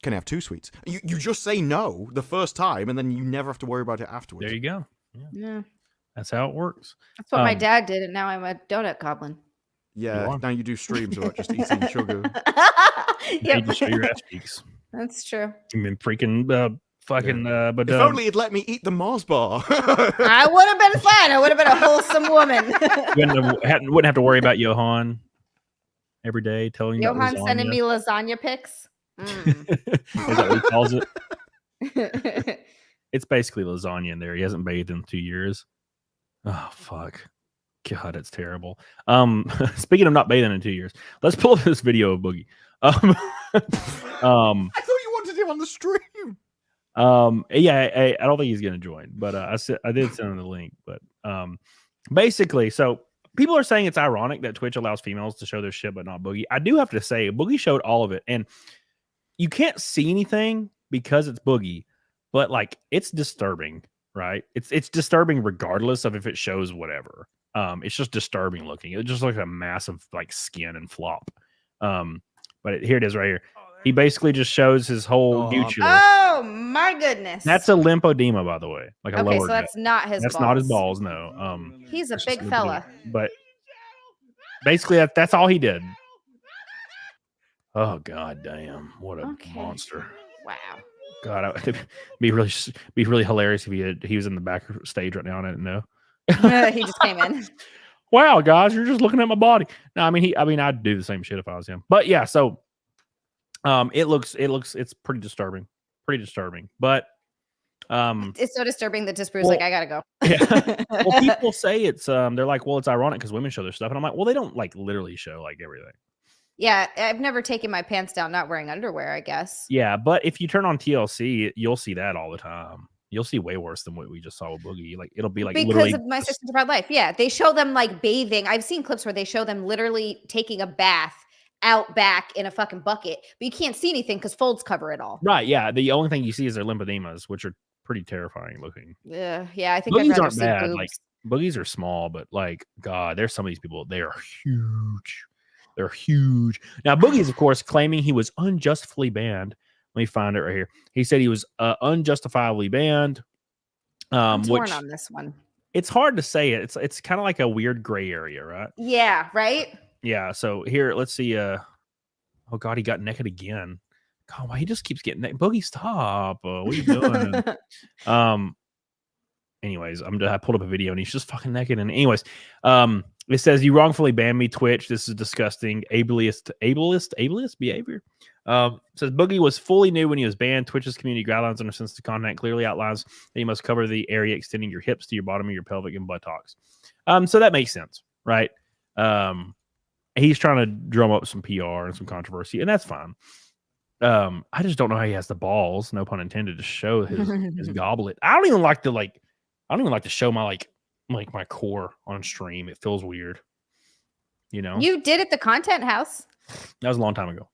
Can I have two sweets? You just say no the first time, and then you never have to worry about it afterwards. There you go. Yeah. That's how it works. That's what my dad did, and now I'm a donut goblin. Yeah, now you do streams about just eating sugar. Yep. Just show your ass cheeks. That's true. You've been freaking fucking but if only it'd let me eat the Mars bar. I would have been fine. I would have been a wholesome woman. you wouldn't have to worry about Johan every day telling you Johan about sending me lasagna pics. Is that what he calls it? It's basically lasagna in there. He hasn't bathed in 2 years. Oh fuck. God, it's terrible. Speaking of not bathing in 2 years, let's pull up this video of Boogie. I thought you wanted him on the stream. Yeah, I don't think he's gonna join, but I did send him the link. But basically, so people are saying it's ironic that Twitch allows females to show their shit, but not Boogie. I do have to say, Boogie showed all of it, and you can't see anything because it's Boogie, but like it's disturbing, right? It's disturbing regardless of if it shows whatever. It's just disturbing looking. It just looks like a massive like skin and flop. But here it is right here. He basically just shows his whole Gucci. Oh my goodness. That's a lymphedema, by the way. Like a lower. So that's not his. That's balls. not his balls. No. He's a big fella. But basically, that's all he did. Oh god damn! What a monster! Wow. God, it'd be really hilarious if he was in the back stage right now and I didn't know. He just came in. Wow, guys, you're just looking at my body. No, I mean I'd do the same shit if I was him. But yeah, so it's pretty disturbing. But it's so disturbing that DISPARU's like, I gotta go. Yeah. Well, people say it's they're like, well, it's ironic because women show their stuff, and I'm like, well, they don't like literally show like everything. Yeah, I've never taken my pants down not wearing underwear, I guess. Yeah, but if you turn on TLC, you'll see that all the time. You'll see way worse than what we just saw with Boogie. Like it'll be like because of My Sister's Proud Life. Yeah, they show them like bathing. I've seen clips where they show them literally taking a bath out back in a fucking bucket, but you can't see anything because folds cover it all. Right? Yeah, the only thing you see is their lymphedemas, which are pretty terrifying looking. Yeah, I think boogies aren't bad. Boobs. Like boogies are small, but like God, there's some of these people. They are huge. They're huge. Now, Boogie's, of course, claiming he was unjustly banned. Let me find it right here. He said he was unjustifiably banned. I'm torn on this one. It's hard to say it. It's kind of like a weird gray area, right? Yeah, right? Yeah, so here, let's see. Oh, God, he got naked again. God, why he just keeps getting that? Boogie, stop. What are you doing? Anyways, I pulled up a video and he's just fucking naked. And anyways, it says you wrongfully banned me, Twitch. This is disgusting. Ableist behavior. Says Boogie was fully new when he was banned. Twitch's community guidelines under sensitive content clearly outlines that you must cover the area extending your hips to your bottom of your pelvic and buttocks. So that makes sense, right? He's trying to drum up some PR and some controversy, and that's fine. I just don't know how he has the balls, no pun intended, to show his goblet. I don't even like to show my like my core on stream. It feels weird. You know? You did at the content house. That was a long time ago.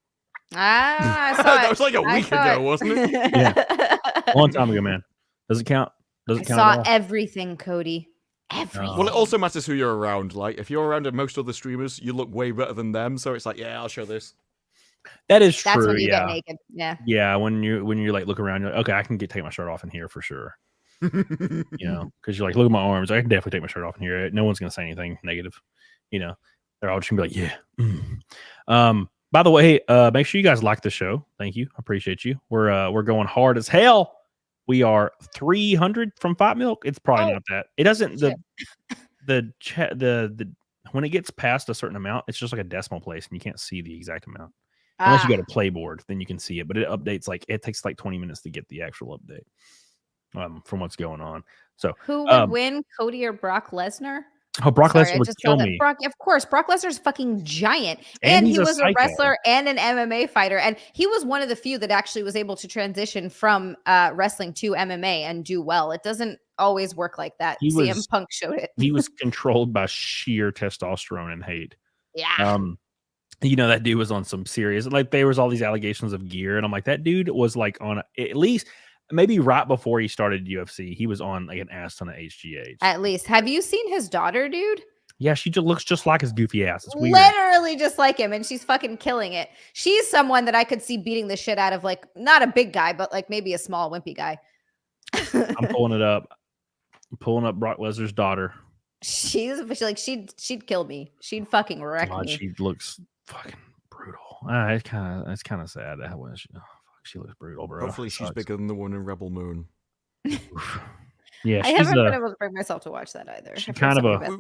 Ah, I saw That it. was like a week ago, wasn't it? Yeah. A long time ago, man. Does it count? Does it count? I saw everything, Cody. Everything. Well, it also matters who you're around. Like, if you're around most other streamers, you look way better than them. So it's like, yeah, I'll show this. That is true. That's when you yeah. get naked. Yeah. Yeah. When you like look around, you're like, okay, I can take my shirt off in here for sure. You know, because you're like, look at my arms. I can definitely take my shirt off in here. No one's gonna say anything negative. You know, they're all just gonna be like, yeah. By the way, make sure you guys like the show. Thank you. I appreciate you. We're going hard as hell. We are 300 from 5 milk. It's probably not that. It doesn't the when it gets past a certain amount, it's just like a decimal place, and you can't see the exact amount unless you got a playboard. Then you can see it, but it updates it takes like 20 minutes to get the actual update from what's going on. So who would win, Cody or Brock Lesnar? Oh, Brock Lesnar would kill me. Of course, Brock Lesnar's fucking giant. And he was a wrestler and an MMA fighter. And he was one of the few that actually was able to transition from wrestling to MMA and do well. It doesn't always work like that. CM Punk showed it. He was controlled by sheer testosterone and hate. Yeah. You know, that dude was on some serious, like there was all these allegations of gear. And I'm like, that dude was like on at least maybe right before he started UFC, he was on like an ass ton of HGH. At least. Have you seen his daughter, dude? Yeah, she just looks just like his goofy ass. It's weird. Literally just like him, and she's fucking killing it. She's someone that I could see beating the shit out of, like, not a big guy, but like maybe a small wimpy guy. I'm pulling it up. I'm pulling up Brock Lesnar's daughter. She'd kill me. She'd fucking wreck me. She looks fucking brutal. It's kind of sad. That was, she looks brutal, bro. Hopefully she's bigger than the one in Rebel Moon. Yeah, I haven't been able to bring myself to watch that either. She's kind of a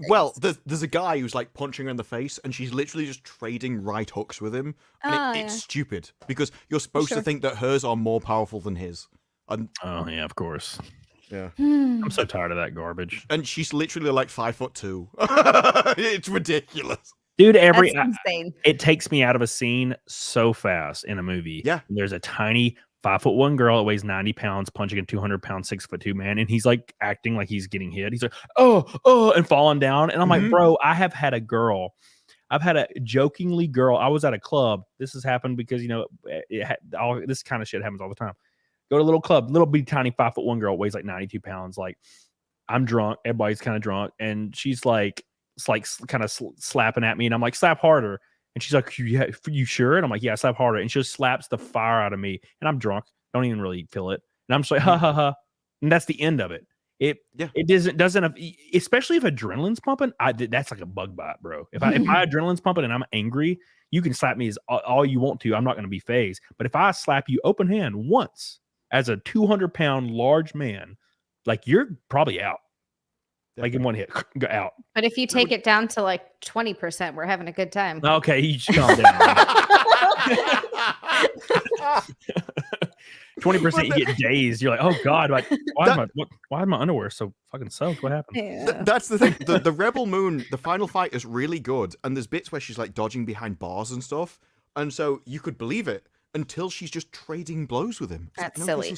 there's a guy who's like punching her in the face, and she's literally just trading right hooks with him. And it's stupid because you're supposed to think that hers are more powerful than his. And oh yeah, of course. Yeah, I'm so tired of that garbage. And she's literally like 5'2". It's ridiculous. Dude, insane. It takes me out of a scene so fast in a movie. Yeah. There's a tiny 5'1" girl that weighs 90 pounds punching a 200-pound 6'2" man, and he's like acting like he's getting hit. He's like, oh, and falling down. And I'm like, bro, I've had a jokingly girl. I was at a club. This has happened because this kind of shit happens all the time. Go to a little club, little bitty tiny 5'1" girl weighs like 92 pounds. Like, I'm drunk, everybody's kind of drunk, and she's like kind of slapping at me, and I'm like, slap harder. And she's like, you sure? And I'm like, yeah, slap harder. And she just slaps the fire out of me, and I'm drunk, don't even really feel it. And I'm just like, ha ha ha. And that's the end of it. It doesn't especially if adrenaline's pumping. That's like a bug bite, bro. If my adrenaline's pumping and I'm angry, you can slap me as all you want to. I'm not going to be phased. But if I slap you open hand once as a 200-pound large man, like, you're probably out. Like, in one hit, go out. But if you take it down to like 20%, we're having a good time. Okay, you just calm down. 20%, you get dazed. You're like, oh god, like, why is my underwear so fucking soaked? What happened? Yeah. That's the thing. The Rebel Moon, the final fight is really good, and there's bits where she's like dodging behind bars and stuff, and so you could believe it until she's just trading blows with him. That's silly.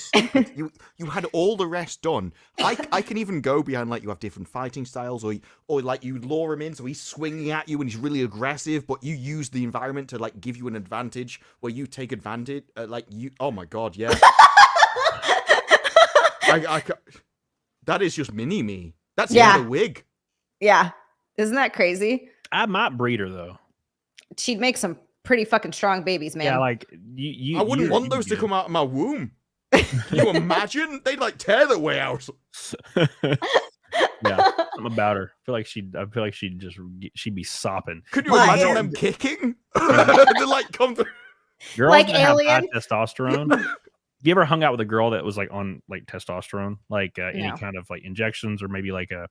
You had all the rest done. I can even go behind, like, you have different fighting styles, or like you lure him in so he's swinging at you and he's really aggressive, but you use the environment to like give you an advantage where you take advantage. Oh my god, yeah. That is just mini me. That's not a wig. Yeah, isn't that crazy? I might breed her though. She'd make some pretty fucking strong babies, man. Yeah, like I wouldn't want those to come out of my womb. Can you imagine? They'd like tear their way out. Yeah, I'm about her. I feel like she'd be sopping. Could you imagine them kicking? They like come through. Girls Like that have high Alien? testosterone. You ever hung out with a girl that was like on like testosterone, like any No. kind of like injections or maybe like a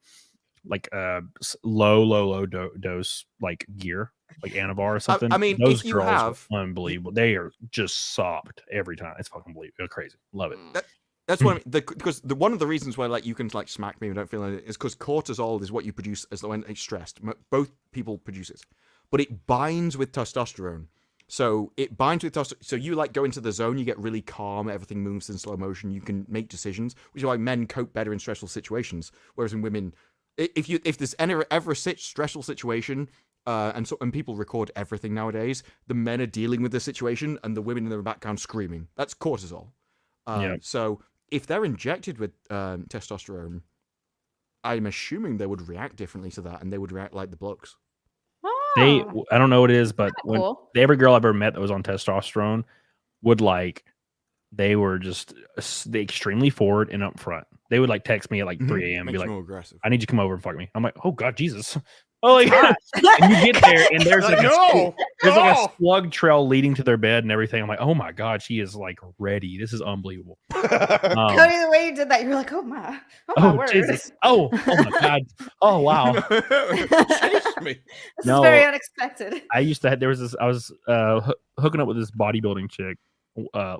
low dose like gear, like Anavar or something? I mean, those if you girls have, are unbelievable. They are just sopped every time. It's fucking believable. Crazy. Love it. That's what I mean. Because one of the reasons why like you can like smack me and don't feel it is because cortisol is what you produce as when it's stressed. Both people produce it, but it binds with testosterone. So it binds with testosterone. So you like go into the zone, you get really calm, everything moves in slow motion, you can make decisions, which is why men cope better in stressful situations. Whereas in women, if there's ever a stressful situation, and people record everything nowadays, the men are dealing with the situation and the women in the background screaming. That's cortisol. So if they're injected with testosterone, I'm assuming they would react differently to that, and they would react like the blokes. I don't know what it is, but when cool. every girl I've ever met that was on testosterone would like, they were just extremely forward and upfront. They would like text me at like 3 a.m. and be like, more aggressive. I need you to come over and fuck me. I'm like, oh God, Jesus. Oh, like, and you get there and there's like there's like a slug trail leading to their bed and everything. I'm like, oh my God, she is like ready. This is unbelievable. Cody, the way you did that, you were like, oh my word. Jesus. Oh my God. Oh wow. This is very unexpected. I used to have, I was hooking up with this bodybuilding chick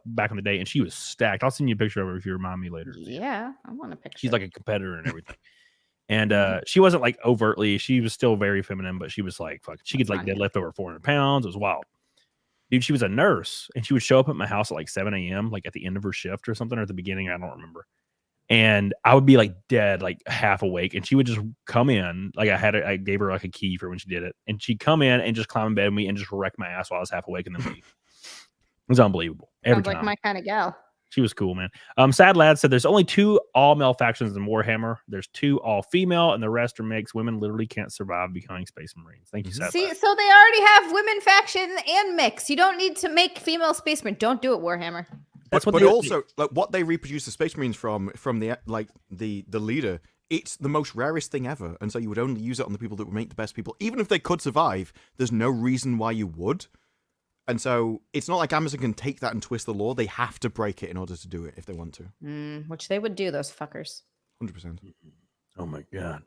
back in the day, and she was stacked. I'll send you a picture of her if you remind me later. Yeah, I want a picture. She's like a competitor and everything. And she wasn't like overtly, she was still very feminine, but she was like, fuck, she could like deadlift over 400 pounds. It was wild. Dude, she was a nurse, and she would show up at my house at like 7 a.m., like at the end of her shift or something, or at the beginning. I don't remember. And I would be like dead, like half awake. And she would just come in. Like I gave her like a key for when she did it. And she'd come in and just climb in bed with me and just wreck my ass while I was half awake and then leave. It was unbelievable. Every Sounds like time. my kind of gal. She was cool, man. Sad Lad said there's only 2 all-male factions in Warhammer. There's 2 all-female, and the rest are mixed. Women literally can't survive becoming Space Marines. Thank you, Sad See, Lad. so they already have women faction and mix. You don't need to make female Space Marine. Don't do it, Warhammer. That's what but also like what they reproduce the Space Marines from the like the leader. It's the most rarest thing ever, and so you would only use it on the people that would make the best people. Even if they could survive, there's no reason why you would. And so it's not like Amazon can take that and twist the law. They have to break it in order to do it if they want to. Which they would do, those fuckers. 100%. Oh my God.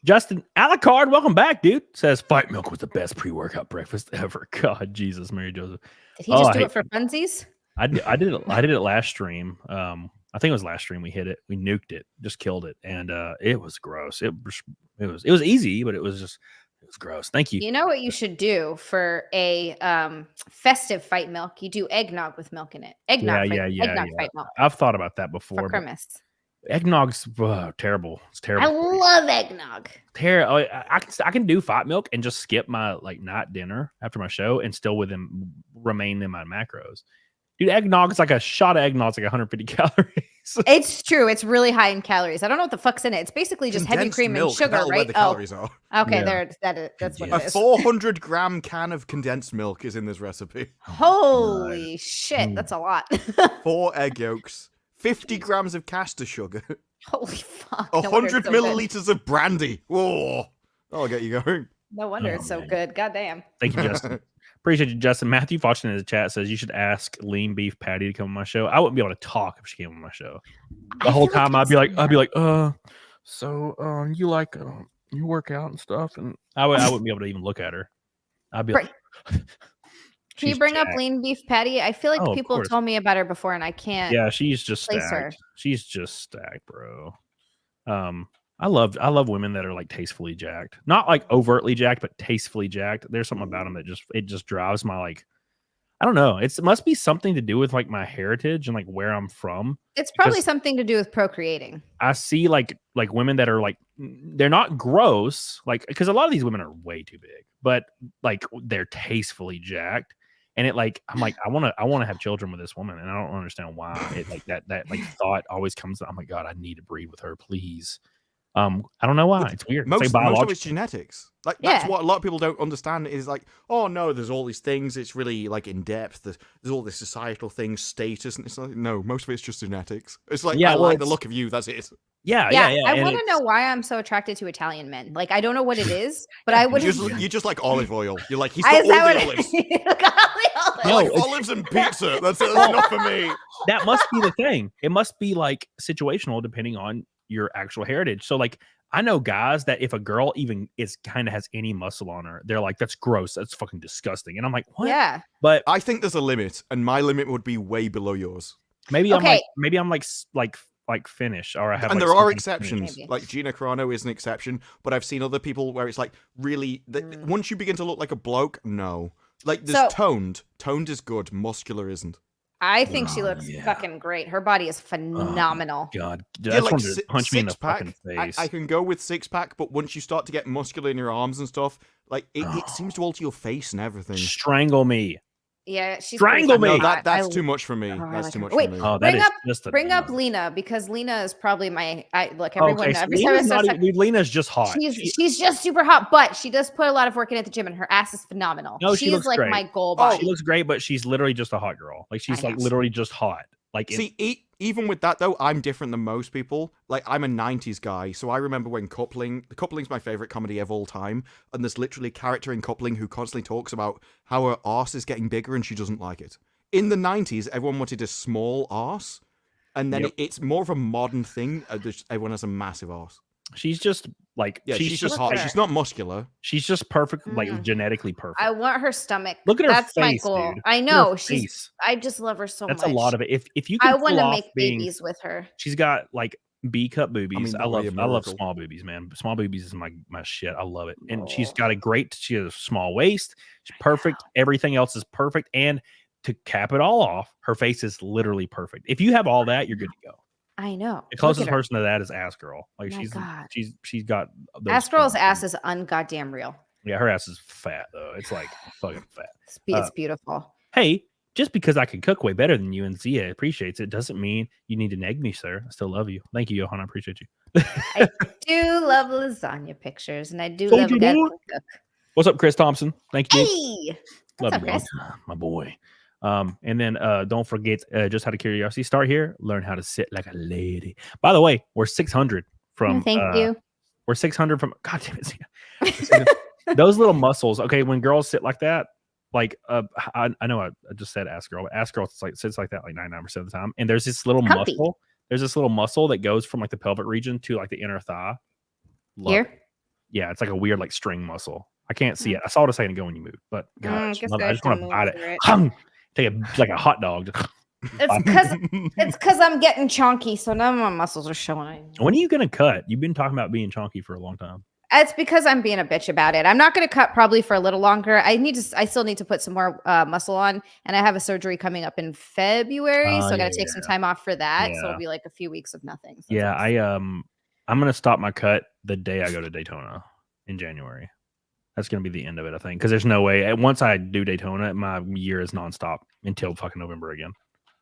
Justin Alucard, welcome back, dude. Says Fight Milk was the best pre-workout breakfast ever. God, Jesus, Mary Joseph. Did he just do it for funsies? I did it last stream. I think it was last stream we hit it. We nuked it, just killed it, and it was gross. It was easy, but it was gross. Thank you. You know what you should do for a festive fight milk? You do eggnog with milk in it. Eggnog fight milk. I've thought about that before. For Christmas. Eggnog's terrible. It's terrible. I love eggnog. I can do fight milk and just skip my like night dinner after my show and still remain in my macros. Dude, eggnog is like a shot of eggnog. It's like 150 calories. It's true. It's really high in calories. I don't know what the fuck's in it. It's basically just heavy cream and sugar, right? Where the calories are. Okay, that's what it is. A 400-gram can of condensed milk is in this recipe. Holy shit, that's a lot. 4 egg yolks, 50 grams of caster sugar. Holy fuck. 100 milliliters of brandy. Whoa. That'll get you going. No wonder it's so good. God damn. Thank you, Justin. Appreciate you, Justin. Matthew Fauchin in the chat says you should ask Lean Beef Patty to come on my show. I wouldn't be able to talk if she came on my show. The whole time I'd be like, so you like you work out and stuff, and I wouldn't be able to even look at her. I'd be like, can you bring up Lean Beef Patty? I feel like people told me about her before, and I can't. Yeah, she's just stacked. Her. She's just stacked, bro. I love women that are like tastefully jacked, not like overtly jacked, but tastefully jacked. There's something about them that just drives my like, I don't know. It must be something to do with like my heritage and like where I'm from. It's probably something to do with procreating. I see like women that are like, they're not gross, like, because a lot of these women are way too big, but like they're tastefully jacked. And it like, I'm like, I want to have children with this woman, and I don't understand why it like that like thought always comes. Oh my God, I need to breed with her, please. I don't know why. It's weird. Most of it's genetics. Like that's what a lot of people don't understand is like, oh no, there's all these things. It's really like in depth. There's all this societal things, status, and it's like no, most of it's just genetics. It's like I like the look of you. That's it. Yeah. I and want to it's- know why I'm so attracted to Italian men. Like, I don't know what it is, but I would. You just like olive oil. You're like, he's Is got all that the what olives. it I No, like it's- olives and pizza. That's enough for me. that must be the thing. It must be like situational depending on your actual heritage. So like I know guys that if a girl even is kind of has any muscle on her, they're like, that's gross. That's fucking disgusting. And I'm like, what? Yeah. But I think there's a limit, and my limit would be way below yours. maybe Okay. I'm like Finnish, or I have. And like, there are something exceptions. Maybe. Like Gina Carano is an exception, but I've seen other people where it's like really once you begin to look like a bloke, no. Like there's toned is good, muscular isn't. I think she Oh, looks yeah. fucking great. Her body is phenomenal. God, Yeah, that's like one to punch me in the six-pack, fucking face. I can go with 6-pack, but once you start to get muscular in your arms and stuff, like it seems to alter your face and everything. Strangle me. Yeah, she's Strangle pretty me! No, hot. that's I- too much for me. Oh, I That's like too her. much Wait, for me. Oh, that bring is up- just a Bring up no. Lena, because Lena is probably look, everyone Okay, so every time I Lena's, say not something- even- Lena's just hot. she's just super hot, but she does put a lot of work in at the gym, and her ass is phenomenal. No, she She's looks like great. my goal Oh, body. She looks great, but she's literally just a hot girl. Like she's I like know. literally just hot. Like See, even with that though, I'm different than most people. Like I'm a '90s guy, so I remember when Coupling's my favorite comedy of all time, and there's literally a character in Coupling who constantly talks about how her arse is getting bigger and she doesn't like it. In the '90s, everyone wanted a small arse, and then Yep. it's more of a modern thing. Everyone has a massive arse. she's just like Yeah, she's just look hot. at her. She's not muscular. she's just perfect, like Mm. genetically perfect. I want her stomach. Look at her That's face, my goal. dude. I Look at know her she's. face. I just love her so That's much. a lot of it. If you can I want pull to off make being, babies with her. she's got like B cup boobies. mean, I that would be a love miracle. small boobies, man. Small boobies is my shit. I love it. And she's Oh. got she has a small waist. She's perfect. Everything else is perfect. And to cap it all off, her face is literally perfect. If you have all that, you're good to go. I know. The Look closest at her. person to that is Ass Girl. Like My God. she's got those Ass girl's things. ass is ungoddamn real. Yeah, her ass is fat though. It's like fucking fat. It's beautiful. Hey, just because I can cook way better than you and Zia appreciates it doesn't mean you need to neg me, sir. I still love you. Thank you, Johan. I appreciate you. I do love lasagna pictures, and I do Told love you, guys boy. who cook. What's up, Chris Thompson? Thank you. Hey, Love what's up, you, Chris? dog. My boy. And then don't forget, just out of curiosity, start here, learn how to sit like a lady. By the way, we're 600 from. Thank you. We're 600 from. God damn it, Zia. Those little muscles. Okay, when girls sit like that, like I know I just said ass girl, but ass girl sits like that like 99% of the time. And there's this little Comfy. muscle. There's this little muscle that goes from like the pelvic region to like the inner thigh. Love Here? it. Yeah, it's like a weird like string muscle. I can't see it. I saw it a second ago when you moved, but I gosh, guess love it. I I just want to should bite move it. over it. Hung! Take it like a hot dog. It's because I'm getting chunky, so none of my muscles are showing. When are you gonna cut? You've been talking about being chunky for a long time. It's because I'm being a bitch about it. I'm not going to cut probably for a little longer. I still need to put some more muscle on, and I have a surgery coming up in February, so I got to take some time off for that. So Yeah. it'll be like a few weeks of nothing. So Yeah, it's- I'm gonna stop my cut the day I go to Daytona in January. That's gonna be the end of it, I think, because there's no way. Once I do Daytona, my year is nonstop until fucking November again.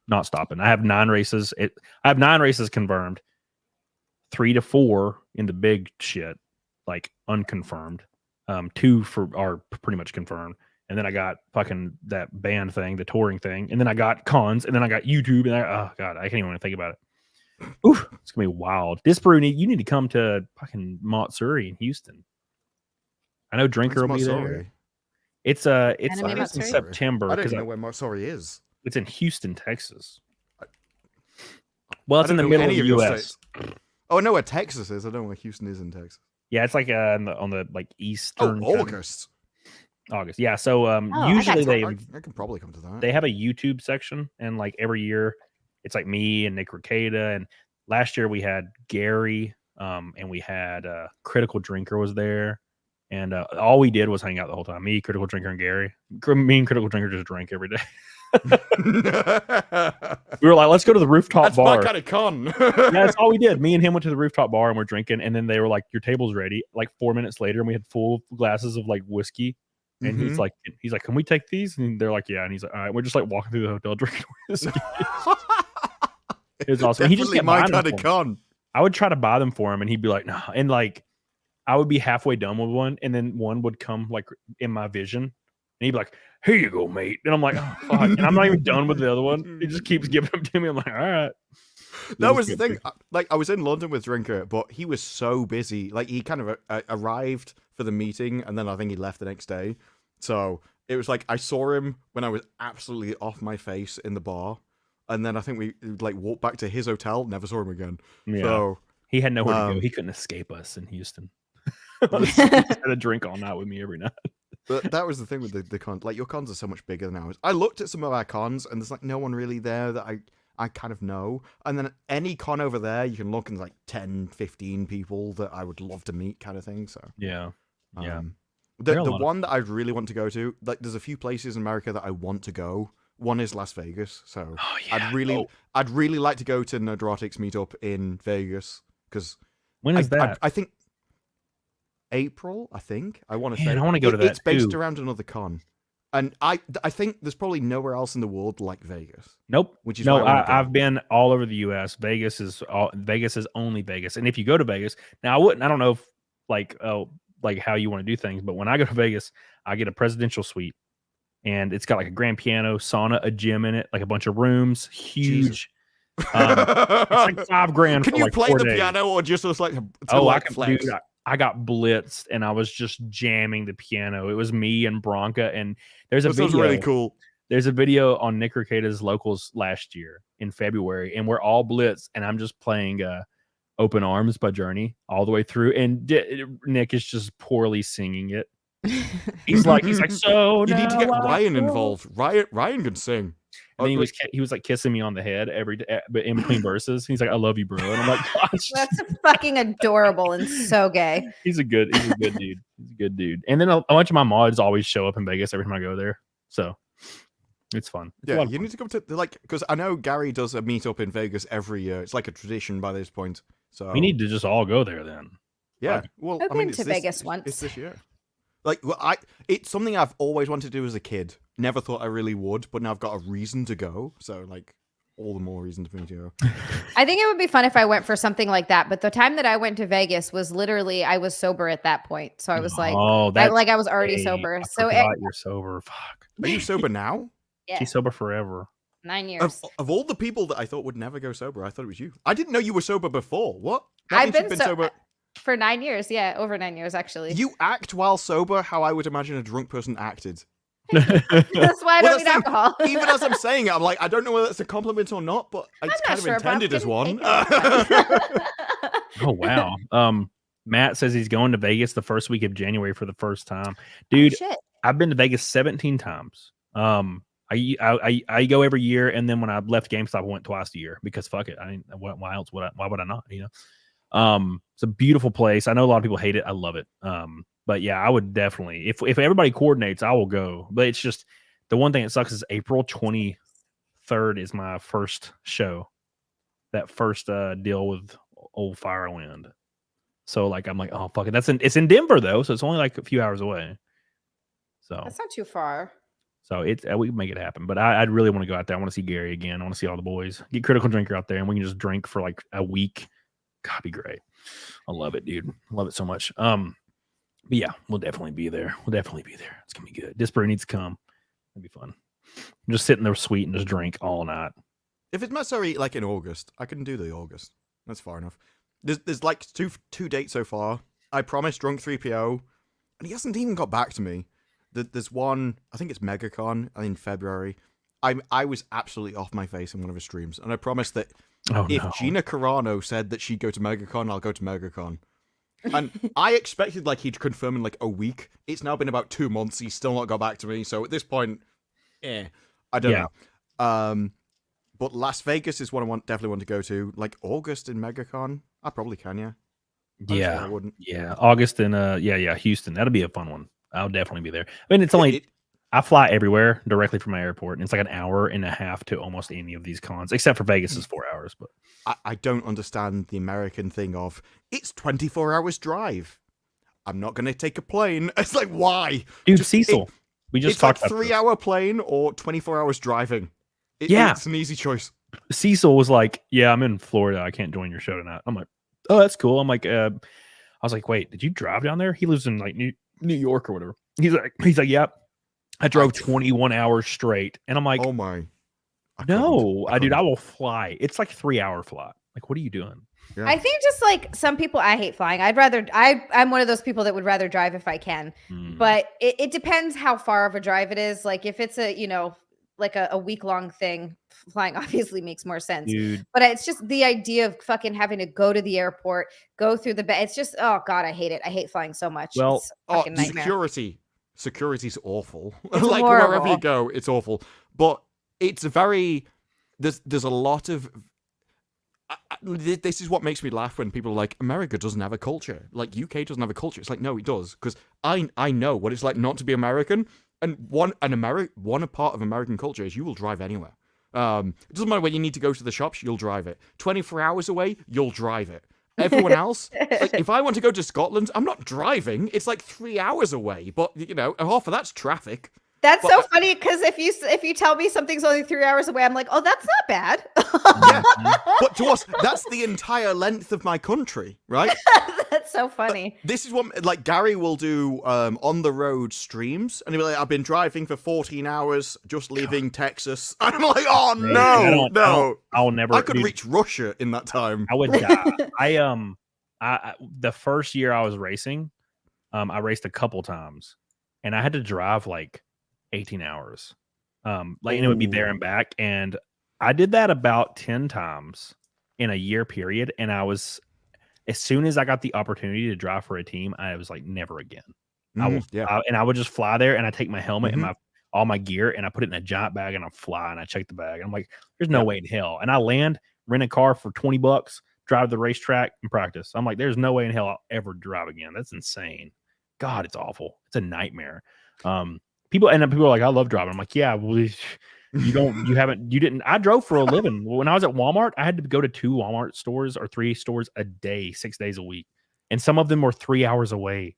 Not stopping. I have 9 races. I have 9 races confirmed. 3 to 4 in the big shit, like unconfirmed. 2 are pretty much confirmed. And then I got fucking that band thing, the touring thing. And then I got cons, and then I got YouTube. And oh god, I can't even think about it. Oof, it's gonna be wild. DISPARU, you need to come to fucking Montsuri in Houston. I know Drinker will be there. It's Anime in Montsuri? September I don't because even know where Morsori is. it's in Houston, Texas. Well, it's I in the don't know middle of any the your U.S. states. Oh, I know where Texas is. I don't know where Houston is in Texas. Yeah, it's like on the like Oh, eastern kind of- August. August. Yeah, so I got usually you. I can probably come to that. they have a YouTube section, and like every year, it's like me and Nick Ricada, and last year we had Gary, and we had Critical Drinker was there, and all we did was hang out the whole time. Me, Critical Drinker, and Gary. Me and Critical Drinker just drank every day. We were like, let's go to the rooftop That's bar. my kind of con. Yeah, that's all we did. Me and him went to the rooftop bar and we're drinking, and then they were like, your table's ready. Like 4 minutes later, and we had full glasses of like whiskey. And he's like, can we take these? And they're like, yeah. And he's like, all right. We're just like walking through the hotel drinking whiskey. It was awesome. He just Definitely kept my buying them kind of for me. con. I would try to buy them for him, and he'd be like, no. And like, I would be halfway done with one, and then one would come like in my vision, and he'd be like, here you go, mate. And I'm like, oh, fuck. And I'm not even done with the other one. He just keeps giving them to me. I'm like, all right. That was the thing. Like, I was in London with Drinker, but he was so busy. Like, he kind of arrived for the meeting, and then I think he left the next day. So it was like I saw him when I was absolutely off my face in the bar, and then I think we like walked back to his hotel. Never saw him again. Yeah. So he had nowhere to go. He couldn't escape us in Houston. He had a drink all night with me every night. But that was the thing with the cons. Like, your cons are so much bigger than ours. I looked at some of our cons, and there's like no one really there that I kind of know. And then any con over there, you can look and like 10, 15 people that I would love to meet, kind of thing. So yeah. The one that I really want to go to, like, there's a few places in America that I want to go. One is Las Vegas. So I'd really like to go to Nerdrotics meetup in Vegas, because when is that? I think April, I think. I want to say. I want to go to that. It's based around another con. And I think there's probably nowhere else in the world like Vegas. Nope. Which is I've been all over the U.S. Vegas is only Vegas. And if you go to Vegas, now I don't know if like how you want to do things, but when I go to Vegas, I get a presidential suite, and it's got like a grand piano, sauna, a gym in it, like a bunch of rooms, huge. It's like $5,000. Can you like play 4 the days. piano or just like I can flex? Dude, I got blitzed, and I was just jamming the piano. It was me and Bronca, and there's a video. Sounds really cool. There's a video on Nick Ricada's Locals last year in February, and we're all blitzed, and I'm just playing Open Arms by Journey all the way through, and Nick is just poorly singing it. He's like, so you need to get Ryan involved. Ryan can sing. And then he was like kissing me on the head but in between verses. He's like, "I love you, bro." And I'm like, "Gosh, that's fucking adorable and so gay." He's a good dude. He's a good dude. And then a bunch of my mods always show up in Vegas every time I go there, so it's fun. Yeah, you need to go to because I know Gary does a meetup in Vegas every year. It's like a tradition by this point. So we need to just all go there then. Yeah, well, I've been to Vegas once. It's this year. Like, it's something I've always wanted to do as a kid. Never thought I really would, but now I've got a reason to go. So, like, all the more reason for me to go. I think it would be fun if I went for something like that. But the time that I went to Vegas was literally, I was sober at that point. So I was like, I was already sober. So you're sober. Fuck. Are you sober now? Yeah. She's sober forever. 9 years. Of all the people that I thought would never go sober, I thought it was you. I didn't know you were sober before. What? I've been sober for 9 years. Yeah, over 9 years, actually. You act while sober how I would imagine a drunk person acted. That's why I don't need alcohol. Even as I'm saying it, I'm like, I don't know whether it's a compliment or not, but it's kind of intended as one. Oh, wow. Matt says he's going to Vegas the first week of January for the first time. Dude, I've been to Vegas 17 times. I go every year, and then when I left GameStop, I went twice a year because fuck it. I mean, why else would why would I not? You know, it's a beautiful place. I know a lot of people hate it. I love it. But yeah, I would definitely, if everybody coordinates, I will go. But it's just the one thing that sucks is April 23rd is my first show. That first deal with old Firewind. So like I'm like, oh fuck it. It's in Denver though, so it's only like a few hours away. So that's not too far. So we can make it happen. But I'd really want to go out there. I want to see Gary again. I want to see all the boys. Get Critical Drinker out there, and we can just drink for like a week. God, be great. I love it, dude. I love it so much. But yeah, we'll definitely be there. It's gonna be good. DISPARU needs to come. It'll be fun. I'm just sitting there sweet and just drink all night. If it's necessary, like in August, I can do the August. That's far enough. There's like two dates so far. I promised Drunk 3PO, and he hasn't even got back to me. There's one, I think it's MegaCon in February. I was absolutely off my face in one of his streams, and I promised that if Gina Carano said that she'd go to MegaCon, I'll go to MegaCon. And I expected like he'd confirm in like a week. It's now been about 2 months. He's still not got back to me. So at this point, I don't know. But Las Vegas is what I definitely want to go to. Like August in MegaCon, I probably can. Yeah. I wouldn't. Yeah, August in Houston. That'll be a fun one. I'll definitely be there. I mean, it's only I fly everywhere directly from my airport, and it's like an hour and a half to almost any of these cons, except for Vegas is 4 hours. But I don't understand the American thing of it's 24 hours drive. I'm not going to take a plane. It's like, why? Dude, Cecil. We just talked about 3 hour plane or 24 hours driving. It's an easy choice. Cecil was like, yeah, I'm in Florida. I can't join your show tonight. I'm like, oh, that's cool. I'm like, I was like, wait, did you drive down there? He lives in like New York or whatever. He's like, yep. I drove 21 hours straight. And I'm like, oh my. No, dude, I will fly. It's like 3-hour flight. Like, what are you doing? Yeah. I think just like some people, I hate flying. I'm one of those people that would rather drive if I can, but it depends how far of a drive it is. Like if it's a, like a week-long thing, flying obviously makes more sense. Dude. But it's just the idea of fucking having to go to the airport, go through the it's just, oh God, I hate it. I hate flying so much. Well, it's a fucking nightmare. Security's awful. It's like horrible. wherever you go, it's awful. But it's there's a lot of this is what makes me laugh when people are like, America doesn't have a culture. Like UK doesn't have a culture. It's like, no, it does, because I know what it's like not to be American. And one part of American culture is you will drive anywhere. It doesn't matter when you need to go to the shops, you'll drive it. 24 hours away, you'll drive it. Everyone else, like, if I want to go to Scotland, I'm not driving. It's like 3 hours away, but half of that's traffic. That's so funny, because if you tell me something's only 3 hours away, I'm like, oh, that's not bad. Yeah. But to us, that's the entire length of my country, right? That's so funny. But this is what, like, Gary will do on the road streams, and he'll be like, I've been driving for 14 hours, just leaving Texas. And I'm like, oh no. I'll never. I could reach Russia in that time. I would die. I the first year I was racing, I raced a couple times, and I had to drive like 18 hours. And it would be there and back. And I did that about 10 times in a year period. And as soon as I got the opportunity to drive for a team, I was like, never again. I would just fly there, and I take my helmet and all my gear, and I put it in a giant bag, and I fly, and I check the bag. And I'm like, there's no way in hell. And I land, rent a car for $20, drive the racetrack, and practice. I'm like, there's no way in hell I'll ever drive again. That's insane. God, it's awful. It's a nightmare. People are like, I love driving. I'm like, yeah, well, you didn't. I drove for a living. When I was at Walmart, I had to go to 2 Walmart stores or 3 stores a day, 6 days a week. And some of them were 3 hours away.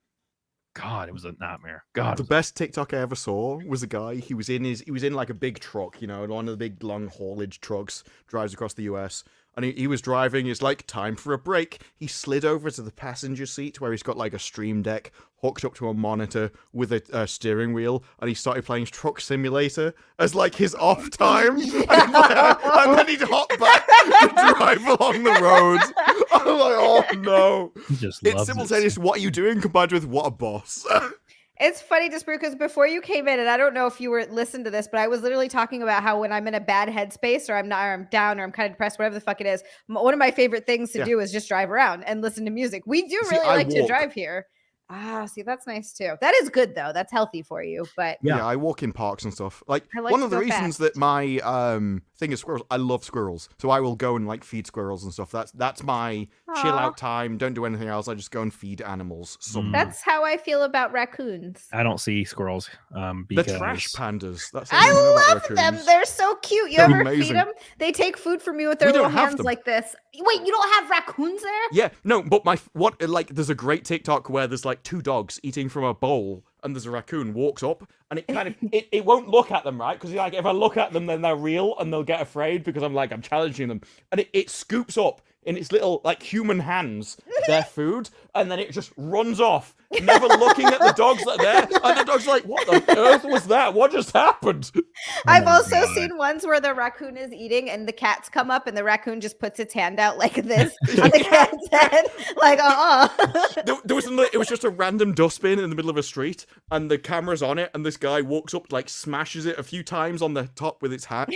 God, it was a nightmare. God, the best TikTok I ever saw was a guy. He was in like a big truck, one of the big long haulage trucks, drives across the US. And he was driving. It's like, time for a break. He slid over to the passenger seat where he's got like a Stream Deck hooked up to a monitor with a steering wheel, and he started playing Truck Simulator as like his off time. And then he'd hop back to drive along the road. I'm like, oh no! It's simultaneous. What are you doing compared with what a boss? It's funny, DISPARU, because before you came in, and I don't know if you were listening to this, but I was literally talking about how when I'm in a bad headspace, or I'm down, or I'm kind of depressed, whatever the fuck it is, one of my favorite things to do is just drive around and listen to music. We do really like to drive here. See, that's nice too. That is good though. That's healthy for you. But yeah, I walk in parks and stuff. Like one of the reasons that my thing is squirrels. I love squirrels, so I will go and like feed squirrels and stuff. That's my chill out time. Don't do anything else. I just go and feed animals. That's how I feel about raccoons. I don't see squirrels. The trash pandas. I love them. They're so cute. You ever feed them? They take food from you with their little hands like this. Wait, you don't have raccoons there? Yeah, no. But there's a great TikTok where there's like 2 dogs eating from a bowl, and there's a raccoon walks up, and it kind of it won't look at them, right? Because like, if I look at them, then they're real, and they'll get afraid because I'm challenging them, and it scoops up in its little like human hands their food, and then it just runs off, never looking at the dogs that are there, and the dog's like, what the earth was that? What just happened? I've also seen ones where the raccoon is eating, and the cats come up, and the raccoon just puts its hand out like this on the cat's head, like It was just a random dustbin in the middle of a street, and the camera's on it, and this guy walks up, like smashes it a few times on the top with his hat,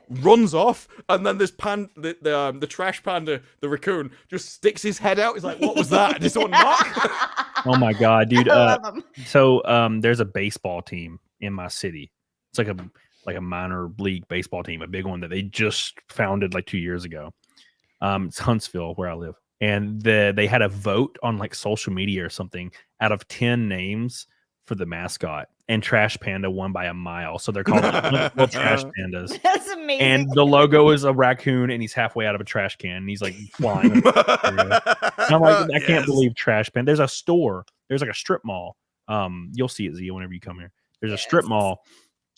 runs off, and then this the trash panda, the raccoon, just sticks his head out. He's like, what was that? Did someone knock? Oh my god, dude! So there's a baseball team in my city. It's like a minor league baseball team, a big one that they just founded like 2 years ago. It's Huntsville, where I live, and they had a vote on like social media or something. Out of 10 names for the mascot, and Trash Panda won by a mile, so they're called Trash Pandas. That's amazing. And the logo is a raccoon, and he's halfway out of a trash can, and he's like flying. And I'm like, I can't believe Trash Panda. There's a store. There's like a strip mall. You'll see it, Zia, whenever you come here. There's a strip mall,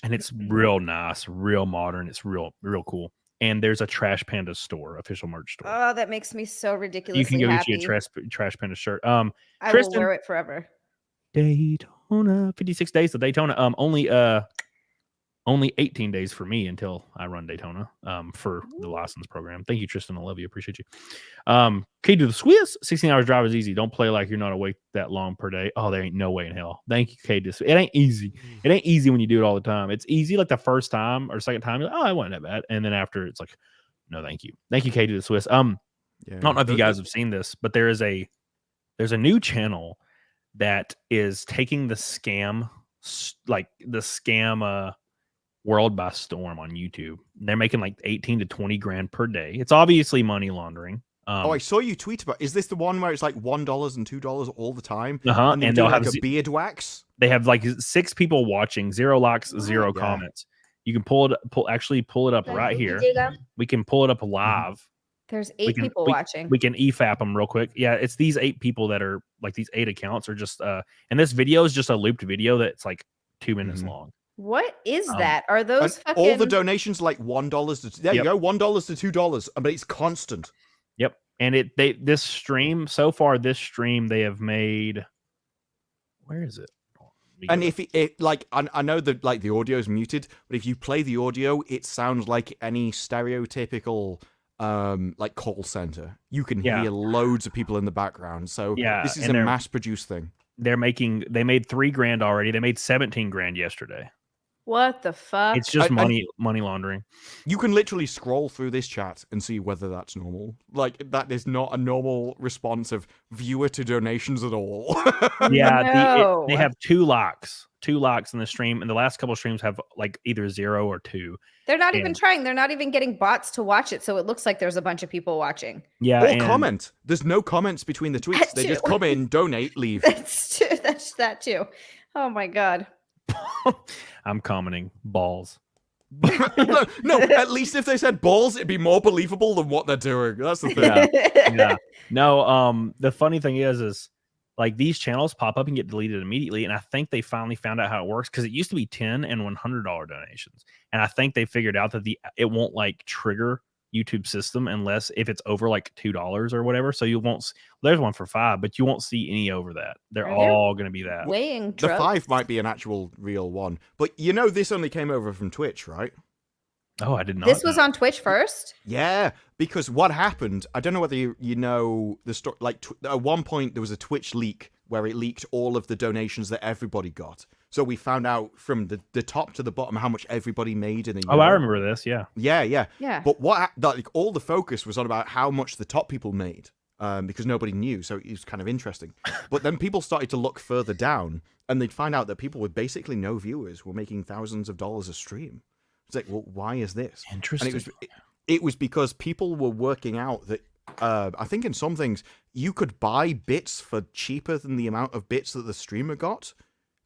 and it's real nice, real modern. It's real cool. And there's a Trash Panda store, official merch store. Oh, that makes me so ridiculously You can go happy. get you a Trash Panda shirt. I Tristan, will wear it forever. Daytona, 56 days to Daytona. Only Only 18 days for me until I run Daytona for the license program. Thank you, Tristan. I love you. Appreciate you. Key to the Swiss. 16 hours drive is easy. Don't play like you're not awake that long per day. Oh, there ain't no way in hell. Thank you, Key. It ain't easy. It ain't easy when you do it all the time. It's easy like the first time or second time. You're like, oh, it wasn't that bad. And then after, it's like, no, thank you. Thank you, Key to the Swiss. I don't know if you guys have seen this, but there's a new channel that is taking the scam, world by storm on YouTube. They're making like 18 to 20 grand per day. It's obviously money laundering. I saw you tweet about. Is this the one where it's like $1 and $2 all the time? And they'll have like a beard wax. They have like 6 people watching, 0 likes, 0 comments. You can pull it up right here. We can pull it up live. There's 8 people watching. We can EFAP them real quick. Yeah, it's these 8 people that are like these 8 accounts are just and this video is just a looped video that's like 2 minutes long. What is that? Are those fucking... all the donations like $1 to you go, $1 to $2, but it's constant. Yep. And this stream so far, they have made. Where is it? And if it like I know that like the audio is muted, but if you play the audio, it sounds like any stereotypical like call center. You can hear loads of people in the background. So this is a mass produced thing. They made 3 grand already. They made 17 grand yesterday. What the fuck? It's just money laundering. You can literally scroll through this chat and see whether that's normal. Like, that is not a normal response of viewer to donations at all. Yeah, they have 2 likes in the stream, and the last couple of streams have like either 0 or 2. They're not even trying. They're not even getting bots to watch it, so it looks like there's a bunch of people watching. Yeah, or comment. There's no comments between the tweets. They just come in, donate, leave. That's true. That's that too. Oh my god. I'm commenting balls. no, at least if they said balls, it'd be more believable than what they're doing. That's the thing. Yeah. No, the funny thing is like these channels pop up and get deleted immediately, and I think they finally found out how it works because it used to be $10 and $100 donations, and I think they figured out that it won't like trigger YouTube system unless if it's over like $2 or whatever. So you won't. There's one for $5, but you won't see any over that. They're all going to be that. Weighing the 5 might be an actual real one, but you know this only came over from Twitch, right? Oh, I did not. This was on Twitch first. Yeah, because what happened? I don't know whether you know the story. Like at one point, there was a Twitch leak where it leaked all of the donations that everybody got. So we found out from the top to the bottom how much everybody made in a year. Oh, I remember this. Yeah. But like all the focus was on about how much the top people made, because nobody knew. So it was kind of interesting. But then people started to look further down, and they'd find out that people with basically no viewers were making thousands of dollars a stream. It's like, well, why is this? Interesting. And it was because people were working out that I think in some things you could buy bits for cheaper than the amount of bits that the streamer got.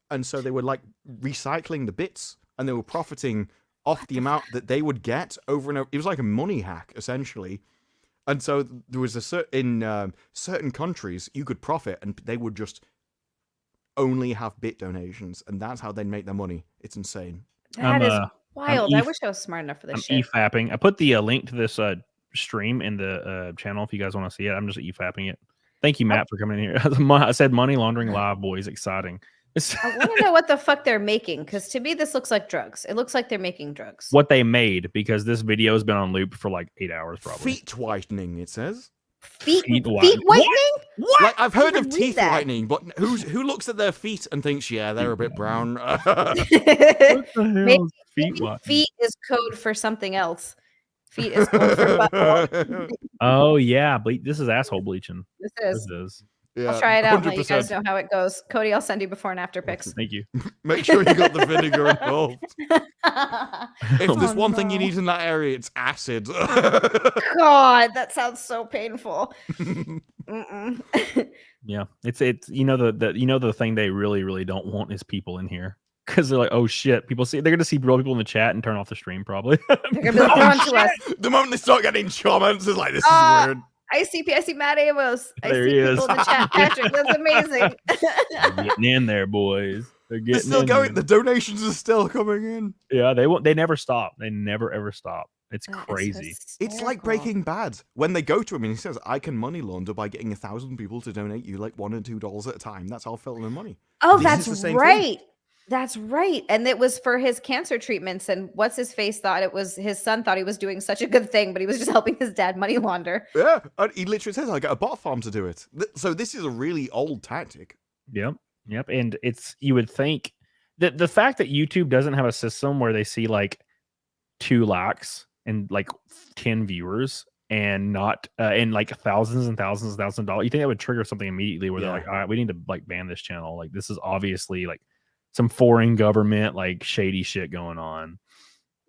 And so they were like recycling the bits, and they were profiting off the amount that they would get over and over. It was like a money hack, essentially. And so there was certain countries you could profit, and they would just only have bit donations, and that's how they'd make their money. It's insane. That is wild. I wish I was smart enough for this shit. EFAPing. I put the link to this stream in the channel if you guys want to see it. I'm just EFAPing it. Thank you, Matt, for coming in here. I said money laundering live, boys. Exciting. I want to know what the fuck they're making, because to me this looks like drugs. It looks like they're making drugs. What they made, because this video has been on loop for like 8 hours probably. Feet whitening, it says. Feet whitening? What? Like, I've heard of teeth whitening, but who looks at their feet and thinks, yeah, they're a bit brown? Maybe feet is code for something else. Feet is code for butthole. Oh yeah, this is asshole bleaching. This is. This is. Yeah, I'll try it out and let 100%. you guys know how it goes. Cody, I'll send you before and after pics. Thank you. Make sure you got the vinegar involved. If there's one thing you need in that area, it's acid. God, that sounds so painful. Yeah, it's the thing they really don't want is people in here, because they're like, oh shit, they're gonna see real people in the chat and turn off the stream probably. They're gonna be like, "They're on to us." The moment they start getting comments, it's like, this is weird. I see Matt Amos. There I see he people is. in the chat. Patrick, that's amazing. They're getting in there, boys. They're still going. The donations are still coming in. Yeah, they never stop. They never ever stop. It's crazy. It's like Breaking Bad. When they go to him and he says, I can money launder by getting 1,000 people to donate you like $1 and $2 at a time. That's how I'll fill in money. Oh, that's right. That's right. And it was for his cancer treatments. And what's his face thought it was his son thought he was doing such a good thing, but he was just helping his dad money launder. Yeah, and he literally says, "I got a bot farm to do it." So this is a really old tactic. Yep. And you would think that the fact that YouTube doesn't have a system where they see like 2 likes and like 10 viewers and not and like thousands and thousands and thousands of dollars, you think that would trigger something immediately where they're like, all right, we need to like ban this channel. Like this is obviously like some foreign government like shady shit going on.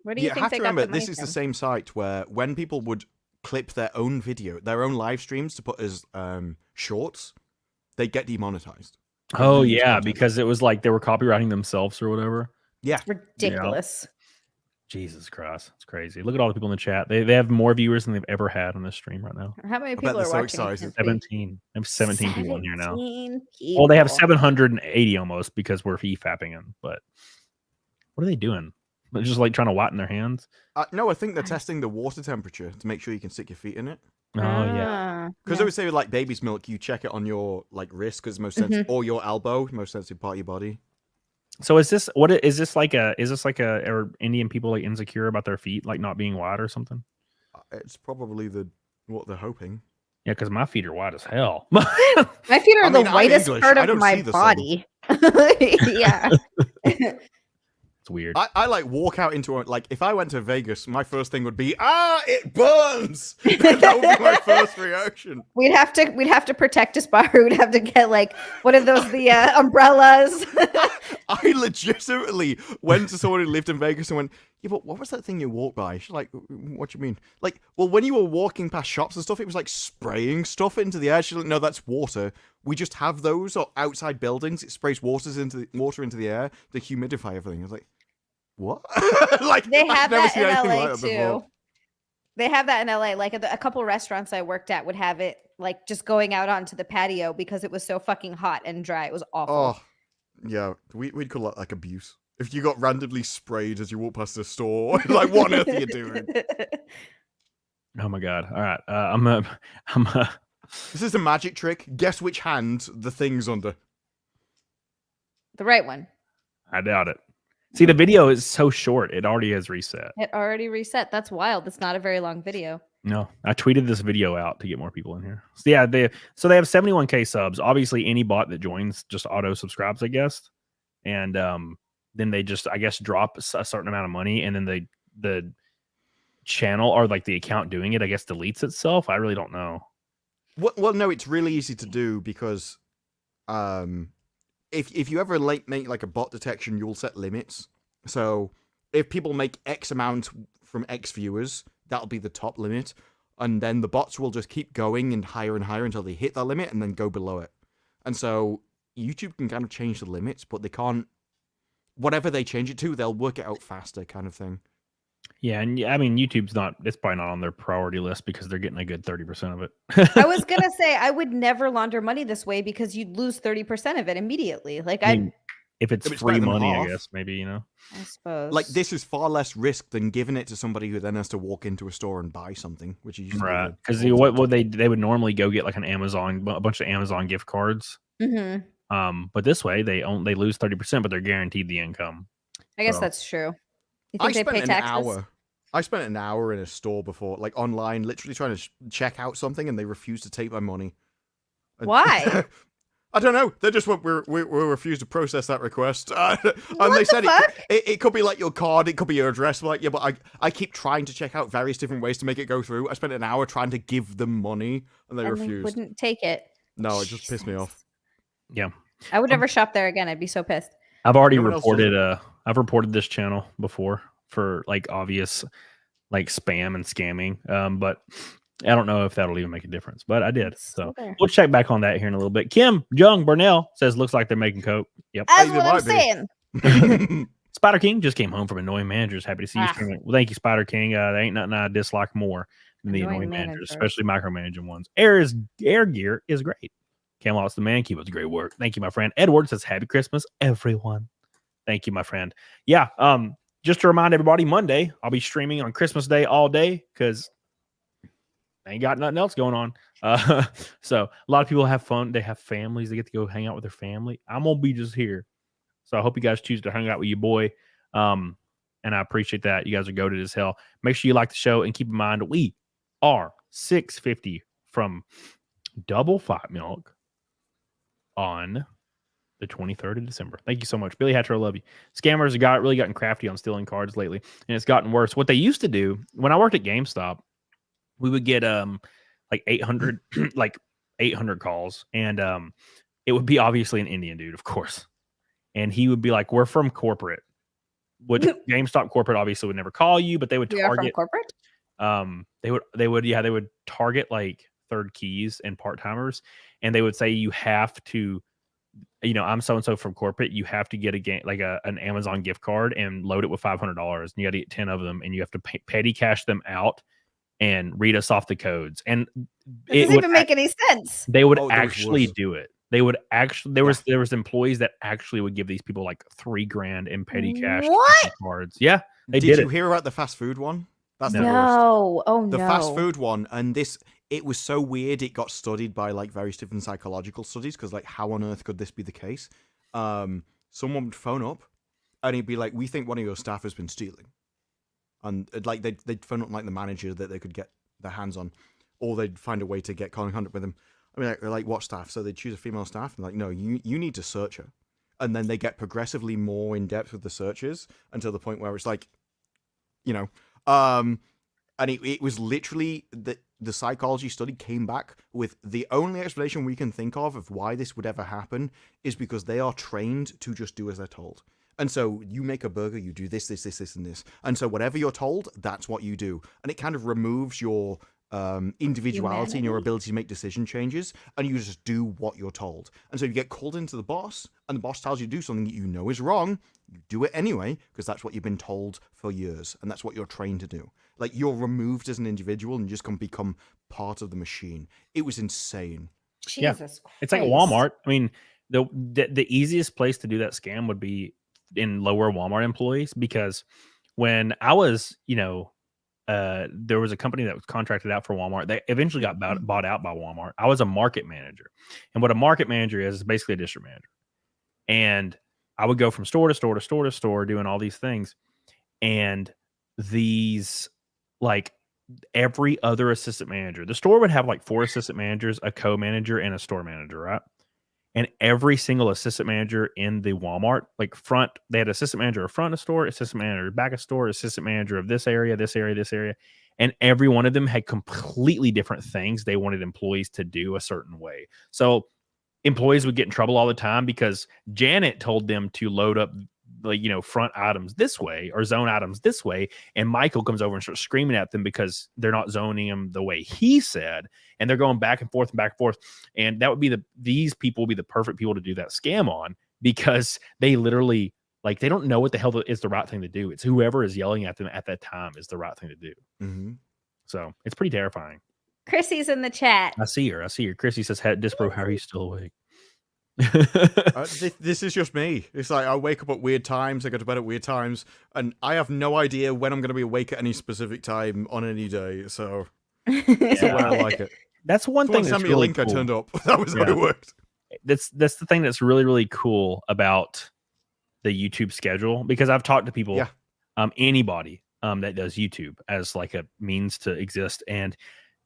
Where do you think have they to got remember the money this is the from? same site where when people would clip their own video, their own live streams to put as shorts, they get demonetized. Oh yeah, because it was like they were copywriting themselves or whatever. Yeah, It's ridiculous. Jesus Christ, it's crazy. Look at all the people in the chat. They have more viewers than they've ever had on this stream right now. How many bet people they're are so watching? excited. 17. I have 17 people in here now. 17 Well, they have people. 780 almost because we're e-fapping them. But what are they doing? They're just like trying to whiten their hands. no, I think they're testing the water temperature to make sure you can stick your feet in it. Oh yeah. Because I would say with like baby's milk, you check it on your like wrist because most sensitive, or your elbow, most sensitive part of your body. So is this like are Indian people like insecure about their feet like not being wide or something? It's probably what they're hoping. Yeah, because my feet are wide as hell. My feet are the I'm whitest English. part I of don't my see the sun. body. Yeah. It's weird. I like walk out into like if I went to Vegas, my first thing would be it burns. That would be my first reaction. We'd have to protect DISPARU. We'd have to get like one of those umbrellas. I legitimately went to someone who lived in Vegas and went, yeah, but what was that thing you walked by? She's like, what do you mean? Like, well, when you were walking past shops and stuff, it was like spraying stuff into the air. She's like, no, that's water. We just have those or outside buildings. It sprays water into the air to humidify everything. I was like, what? Like They have I've never that seen in anything LA like that before. too. They have that in LA. Like a couple restaurants I worked at would have it like just going out onto the patio because it was so fucking hot and dry. It was awful. Oh, yeah. We'd call that like abuse. If you got randomly sprayed as you walk past the store, like what on earth are you doing? Oh my god! All right, I'm This is a magic trick. Guess which hand the thing's under. The right one. I doubt it. See, the video is so short; it already has reset. It already reset. That's wild. It's not a very long video. No, I tweeted this video out to get more people in here. So yeah, they have 71K subs. Obviously, any bot that joins just auto subscribes, I guess, and then they just, I guess, drop a certain amount of money, and then the channel or like the account doing it, I guess, deletes itself. I really don't know. Well, no, it's really easy to do because, if you ever make like a bot detection, you'll set limits. So if people make X amount from X viewers, that'll be the top limit, and then the bots will just keep going and higher until they hit that limit and then go below it. And so YouTube can kind of change the limits, but they can't. Whatever they change it to, they'll work it out faster, kind of thing. Yeah, and I mean, it's probably not on their priority list because they're getting a good 30% of it. I was gonna say I would never launder money this way because you'd lose 30% of it immediately. Like I mean, if it's If it's free better than money, half. I guess maybe I suppose. Like this is far less risk than giving it to somebody who then has to walk into a store and buy something, which is usually right? Because what they would normally go get like a bunch of Amazon gift cards. Mm-hmm. But this way they lose 30%, but they're guaranteed the income. I guess So- that's true. You I think they pay spent an taxes? hour. I spent an hour in a store before, like online, literally trying to check out something, and they refused to take my money. Why? I don't know. They just went, we refused to process that request. And What they the said fuck? it could be like your card, it could be your address. I'm like, yeah, but I keep trying to check out various different ways to make it go through. I spent an hour trying to give them money, and they And refused. wouldn't take it. No, it just pissed me Jesus. off. Yeah, I would never shop there again. I'd be so pissed. I've already No one else does reported. I've reported this channel before for like obvious like spam and scamming. But I don't know if that'll even make a difference. But I did. It's So still there. we'll check back on that here in a little bit. Kim Jung Burnell says looks like they're making coke. Yep. That's Hey, what there I'm might be. saying. Spider King just came home from annoying managers. Happy to see you Ah. streaming. Well, thank you, Spider King. There ain't nothing I dislike more than the Annoying annoying managers, managers. especially micromanaging ones. Air gear is great. Camelot's the man. Keep up the great work. Thank you, my friend. Edward says happy Christmas, everyone. Thank you, my friend. Yeah. Just to remind everybody, Monday I'll be streaming on Christmas Day all day because I ain't got nothing else going on. So a lot of people have fun. They have families. They get to go hang out with their family. I'm gonna be just here. So I hope you guys choose to hang out with your boy. And I appreciate that. You guys are goated as hell. Make sure you like the show and keep in mind we are 650 from Double Five Milk on the 23rd of December. Thank you so much. Billy Hatcher, I love you. Scammers have really gotten crafty on stealing cards lately, and it's gotten worse. What they used to do when I worked at GameStop, we would get like 800 like 800 calls, and it would be obviously an Indian dude, of course. And he would be like, "We're from corporate," which GameStop corporate obviously would never call you, but they would target corporate. They would target like third keys and part-timers, and they would say you have to, I'm so and so from corporate, you have to get a game like an Amazon gift card and load it with $500, and you got to get 10 of them, and you have to petty cash them out and read us off the codes. And it doesn't even make any sense. They would actually do it. They would actually there was employees that actually would give these people like $3,000 in petty cash cards. Yeah, they did. Did you hear about the fast food one? That's the worst. The fast food one, and it was so weird. It got studied by like various different psychological studies because like how on earth could this be the case? Someone would phone up, and he'd be like, "We think one of your staff has been stealing," and like they'd phone up like the manager that they could get their hands on, or they'd find a way to get contact with them. I mean, like what staff? So they'd choose a female staff and like, no, you need to search her. And then they get progressively more in depth with the searches until the point where it's like, and it was literally the psychology study came back with the only explanation we can think of why this would ever happen is because they are trained to just do as they're told. And so you make a burger, you do this, this, this, this, and this. And so whatever you're told, that's what you do. And it kind of removes your individuality and your ability to make decision changes, and you just do what you're told. And so you get called into the boss, and the boss tells you to do something that you know is wrong. You do it anyway because that's what you've been told for years, and that's what you're trained to do. Like, you're removed as an individual and you just can become part of the machine. It was insane. Jesus Christ. It's like Walmart. I mean, the easiest place to do that scam would be in lower Walmart employees, because when I was, there was a company that was contracted out for Walmart. They eventually got bought out by Walmart. I was a market manager. And what a market manager is basically a district manager. And I would go from store to store to store to store doing all these things. And these, like, every other assistant manager, the store would have like 4 assistant managers, a co-manager, and a store manager, right? And every single assistant manager in the Walmart, like front, they had assistant manager of front of store, assistant manager back of store, assistant manager of this area, this area, this area. And every one of them had completely different things they wanted employees to do a certain way. So employees would get in trouble all the time because Janet told them to load up, like, front items this way or zone items this way. And Michael comes over and starts screaming at them because they're not zoning them the way he said. And they're going back and forth and back and forth. And that would be these people would be the perfect people to do that scam on, because they literally, like, they don't know what the hell is the right thing to do. It's whoever is yelling at them at that time is the right thing to do. Mm-hmm. So it's pretty terrifying. Chrissy's in the chat. I see her. Chrissy says, "Disparate, how are you still awake?" This is just me. It's like I wake up at weird times, I go to bed at weird times, and I have no idea when I'm going to be awake at any specific time on any day. So that's the way I like it. That's one thing. Send me a link. Cool. I turned up. That was how it worked. That's the thing that's really, really cool about the YouTube schedule, because I've talked to people, anybody that does YouTube as like a means to exist, and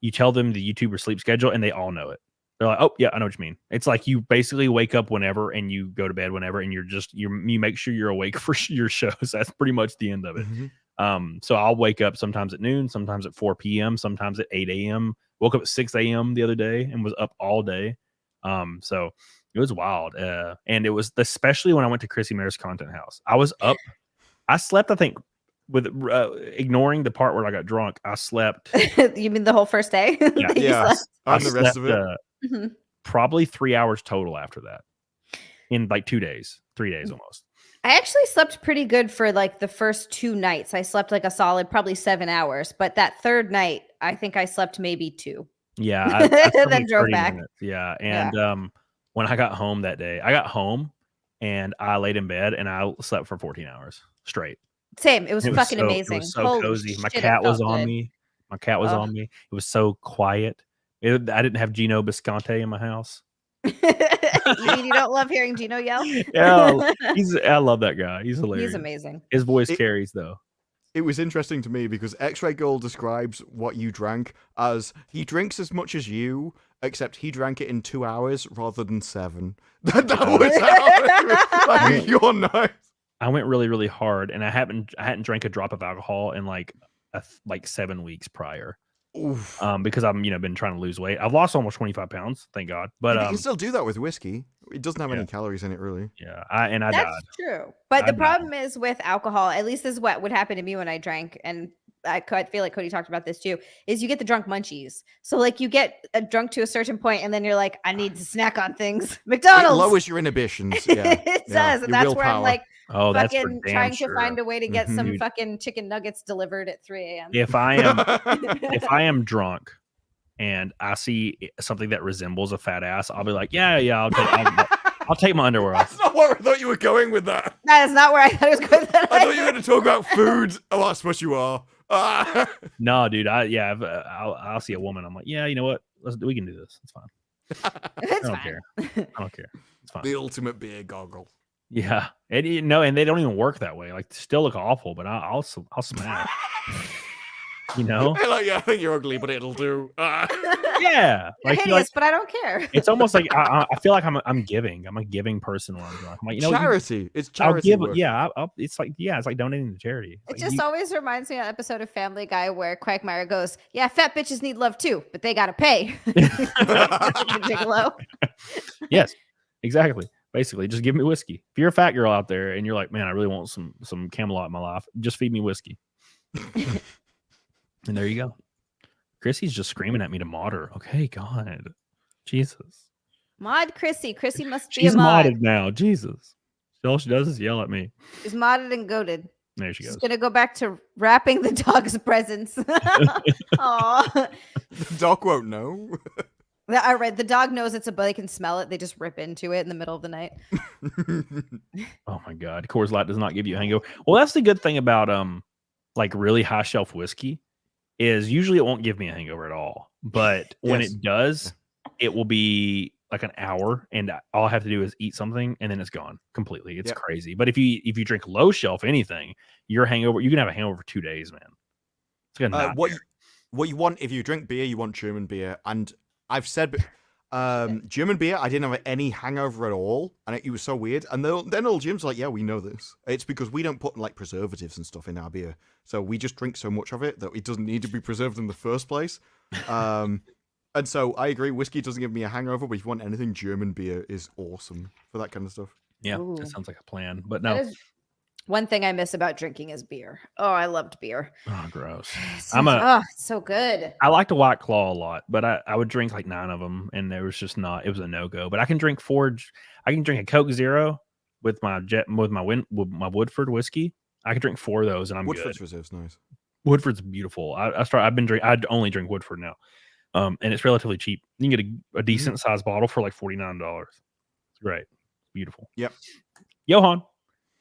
you tell them the YouTuber sleep schedule, and they all know it. They're like, "Oh yeah, I know what you mean." It's like you basically wake up whenever and you go to bed whenever, and you make sure you're awake for your shows. That's pretty much the end of it. Mm-hmm. So I'll wake up sometimes at noon, sometimes at 4 p.m., sometimes at 8 a.m. Woke up at 6 a.m. the other day and was up all day. So it was wild. And it was especially when I went to Chrissy Mare's content house. I was up. I slept, I think, with ignoring the part where I got drunk. I slept. You mean the whole first day? Yeah. And the rest of it. Probably 3 hours total after that, in like 3 days almost. I actually slept pretty good for like the first 2 nights. I slept like a solid probably 7 hours, but that third night, I think I slept maybe 2. Yeah, I then drove back. Minutes. Yeah, and when I got home that day, I got home and I laid in bed and I slept for 14 hours straight. Same. It was fucking amazing. It was so cozy. My cat was on me. It was so quiet. I didn't have Gino Bisconte in my house. You mean you don't love hearing Gino yell? Yeah, I love that guy. He's hilarious. He's amazing. His voice carries though. It was interesting to me because X-Ray Girl describes what you drank as he drinks as much as you, except he drank it in 2 hours rather than 7. That was how like, you're nice. I went really, really hard, and I hadn't drank a drop of alcohol in like 7 weeks prior. Oof. Because I've been trying to lose weight. I've lost almost 25 pounds, thank God. But you can still do that with whiskey. It doesn't have any calories in it, really. Yeah, I died. That's true. But the problem is with alcohol, at least this is what would happen to me when I drank, and I feel like Cody talked about this too, is you get the drunk munchies. So like you get drunk to a certain point, and then you're like, I need to snack on things. McDonald's. It lowers your inhibitions. Yeah. It does. And that's where I'm like, that's fucking trying to find a way to get some fucking chicken nuggets delivered at 3 a.m. If I am drunk and I see something that resembles a fat ass, I'll be like, yeah, I'll take my underwear off. That's not where I thought you were going with that. That is not where I thought it was going with that. I thought you were going to talk about food. Oh, that's what you are. No, dude. I'll see a woman. I'm like, yeah, you know what? We can do this. It's fine. I don't care. It's fine. The ultimate beer goggle. Yeah, and and they don't even work that way. Like, still look awful, but I'll smash. Like, yeah, I think you're ugly, but it'll do. Yeah, like, hideous, but I don't care. It's almost like I feel like I'm giving. I'm a giving person when I'm drunk. I'm like, charity. It's charity. It's like donating to charity. It just always reminds me of an episode of Family Guy where Quagmire goes, "Yeah, fat bitches need love too, but they gotta pay." Yes, exactly. Basically, just give me whiskey. If you're a fat girl out there and you're like, man, I really want some Camelot in my life, just feed me whiskey. And there you go. Chrissy's just screaming at me to mod her. Okay, God. Jesus. Mod Chrissy. Chrissy must be She's a mod. modded now. Jesus. All she does is yell at me. She's modded and goated. There she goes. She's gonna go back to wrapping the dog's presents. Aw. The dog won't know. I read the dog knows it's they can smell it. They just rip into it in the middle of the night. Oh my God. Coors Light does not give you a hangover. Well, that's the good thing about like really high shelf whiskey is usually it won't give me a hangover at all. But when it does, it will be like an hour and all I have to do is eat something and then it's gone completely. It's crazy. But if you drink low shelf anything, you can have a hangover for 2 days, man. It's gonna what you want if you drink beer, you want German beer. And I've said German beer, I didn't have any hangover at all, and it was so weird. And then all gyms are like, yeah, we know this. It's because we don't put like preservatives and stuff in our beer, so we just drink so much of it that it doesn't need to be preserved in the first place. And so I agree, whiskey doesn't give me a hangover, but if you want anything, German beer is awesome for that kind of stuff. Yeah, that sounds like a plan. But no. One thing I miss about drinking is beer. Oh, I loved beer. Oh, gross. It's so good. I like the White Claw a lot, but I would drink like 9 of them, and it was a no-go. But I can drink I can drink a Coke Zero with my Woodford whiskey. I can drink 4 of those, and I'm Woodford's good. Reserve's nice. Woodford's beautiful. I only drink Woodford now, and it's relatively cheap. You can get a decent sized bottle for like $49. It's great, beautiful. Yep. Johan.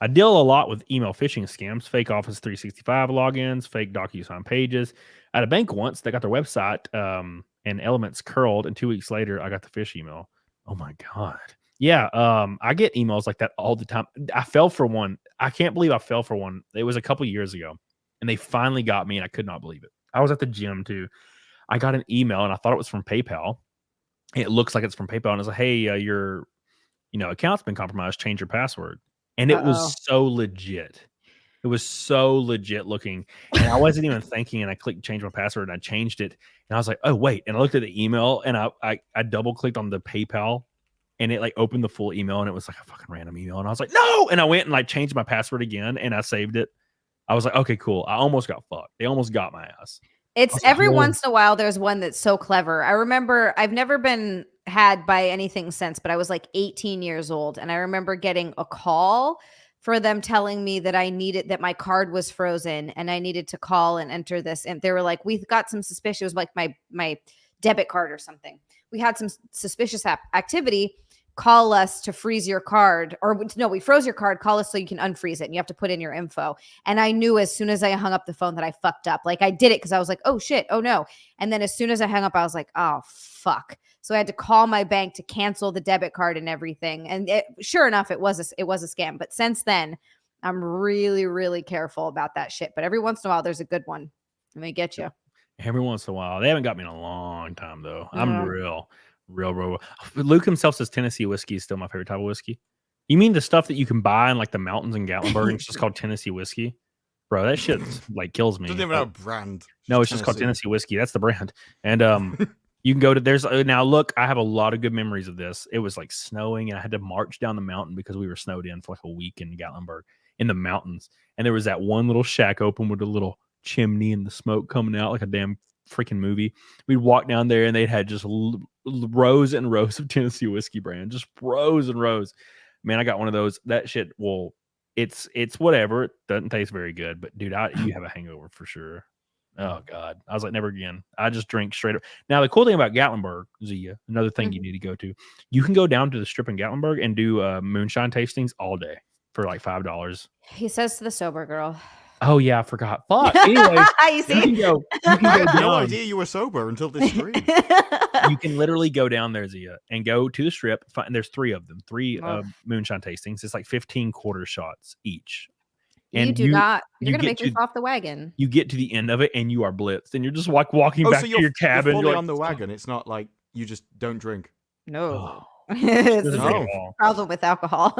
I deal a lot with email phishing scams, fake Office 365 logins, fake DocuSign pages. At a bank once, they got their website and elements curled, and 2 weeks later, I got the phish email. Oh my God. Yeah, I get emails like that all the time. I fell for one. I can't believe I fell for one. It was a couple years ago, and they finally got me, and I could not believe it. I was at the gym too. I got an email, and I thought it was from PayPal. It looks like it's from PayPal, and it's like, hey, your account's been compromised. Change your password. And it was so legit. It was so legit looking. And I wasn't even thinking. And I clicked change my password and I changed it. And I was like, oh, wait. And I looked at the email and I double clicked on the PayPal and it like opened the full email and it was like a fucking random email. And I was like, no. And I went and like changed my password again and I saved it. I was like, okay, cool. I almost got fucked. They almost got my ass. It's every once in a while there's one that's so clever. I remember I've never been had by anything since, but I was like 18 years old. And I remember getting a call for them telling me that that my card was frozen and I needed to call and enter this. And they were like, we've got some suspicious, like my debit card or something. We had some suspicious activity call us to freeze your card, or no, we froze your card, call us so you can unfreeze it, and you have to put in your info. And I knew as soon as I hung up the phone that I fucked up. Like I did it because I was like, oh shit, oh no. And then as soon as I hung up, I was like, oh fuck. So I had to call my bank to cancel the debit card and everything. And sure enough, it was a scam. But since then, I'm really, really careful about that shit. But every once in a while, there's a good one. Let me get you. Every once in a while. They haven't got me in a long time though. I'm real. Luke himself says Tennessee whiskey is still my favorite type of whiskey. You mean the stuff that you can buy in like the mountains in Gatlinburg and it's just called Tennessee whiskey? Bro, that shit like kills me. Doesn't even have a brand. No, it's just called Tennessee whiskey. That's the brand. And you can go to there's now look, I have a lot of good memories of this. It was like snowing and I had to march down the mountain because we were snowed in for like a week in Gatlinburg in the mountains. And there was that one little shack open with a little chimney and the smoke coming out like a damn freaking movie. We'd walk down there and they'd had just rows and rows of Tennessee whiskey brand, just rows and rows. Man, I got one of those. That shit, well, it's whatever. It doesn't taste very good, but dude, you have a hangover for sure. Oh God, I was like, never again. I just drink straight up. Now the cool thing about Gatlinburg, Zia, another thing you need to go to, you can go down to the strip in Gatlinburg and do moonshine tastings all day for like $5. He says to the sober girl. Oh yeah, I forgot. Fuck. Anyways, you see? you can go I had no down. idea you were sober until this stream. You can literally go down there, Zia, and go to the strip. And there's 3 of them, 3 moonshine tastings. It's like 15 quarter shots each. And you do not. You're you gonna make get me fall off the wagon. You get to the end of it, and you are blitzed, and you're just like walking back to your cabin. You're fully like, on the wagon. It's not like you just don't drink. No, It's it's no. a problem with alcohol.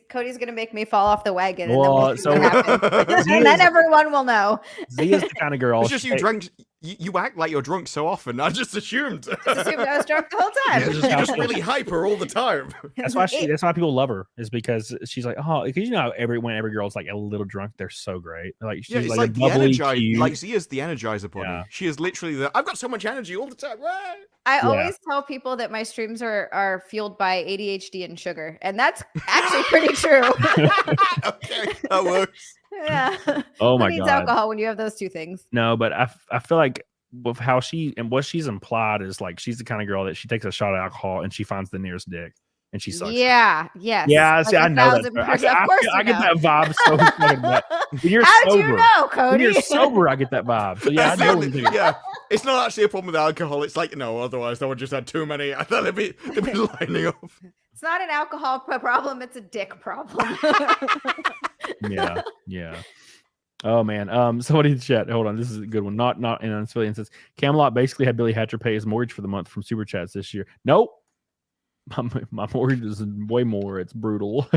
Cody's gonna make me fall off the wagon, and Well, then we'll see what happens. And then everyone will know. Zia's the kind of girl. It's just you drank. You act like you're drunk so often. I just assumed. Just assumed I was drunk the whole time. You're just really hyper all the time. That's why people love her, is because she's like, oh, because you know every girl's like a little drunk, they're so great. Like she's it's like the bubbly, energizer. cute. Like Zia's the energizer bunny. Yeah. She is literally I've got so much energy all the time. Right? I always tell people that my streams are fueled by ADHD and sugar, and that's actually pretty true. Okay, that works. Yeah. Oh Who my needs God. alcohol when you have those two things? No, but I feel like with how what she's implied is like she's the kind of girl that she takes a shot of alcohol and she finds the nearest dick and she sucks. Yeah. Yes. Yeah. See, I know that. 1,000%. Of course I get that vibe so fucking much. When you're How'd sober, you know, Cody? when you're sober, I get that vibe. So yeah, I know what you're Yeah, it's not actually a problem with alcohol. It's like otherwise they would just had too many. I thought they'd be lining up. It's not an alcohol problem. It's a dick problem. Yeah. Oh man. Somebody in the chat. Hold on. This is a good one. Not in uncivilian says Camelot basically had Billy Hatcher pay his mortgage for the month from Superchats this year. Nope. My mortgage is way more. It's brutal.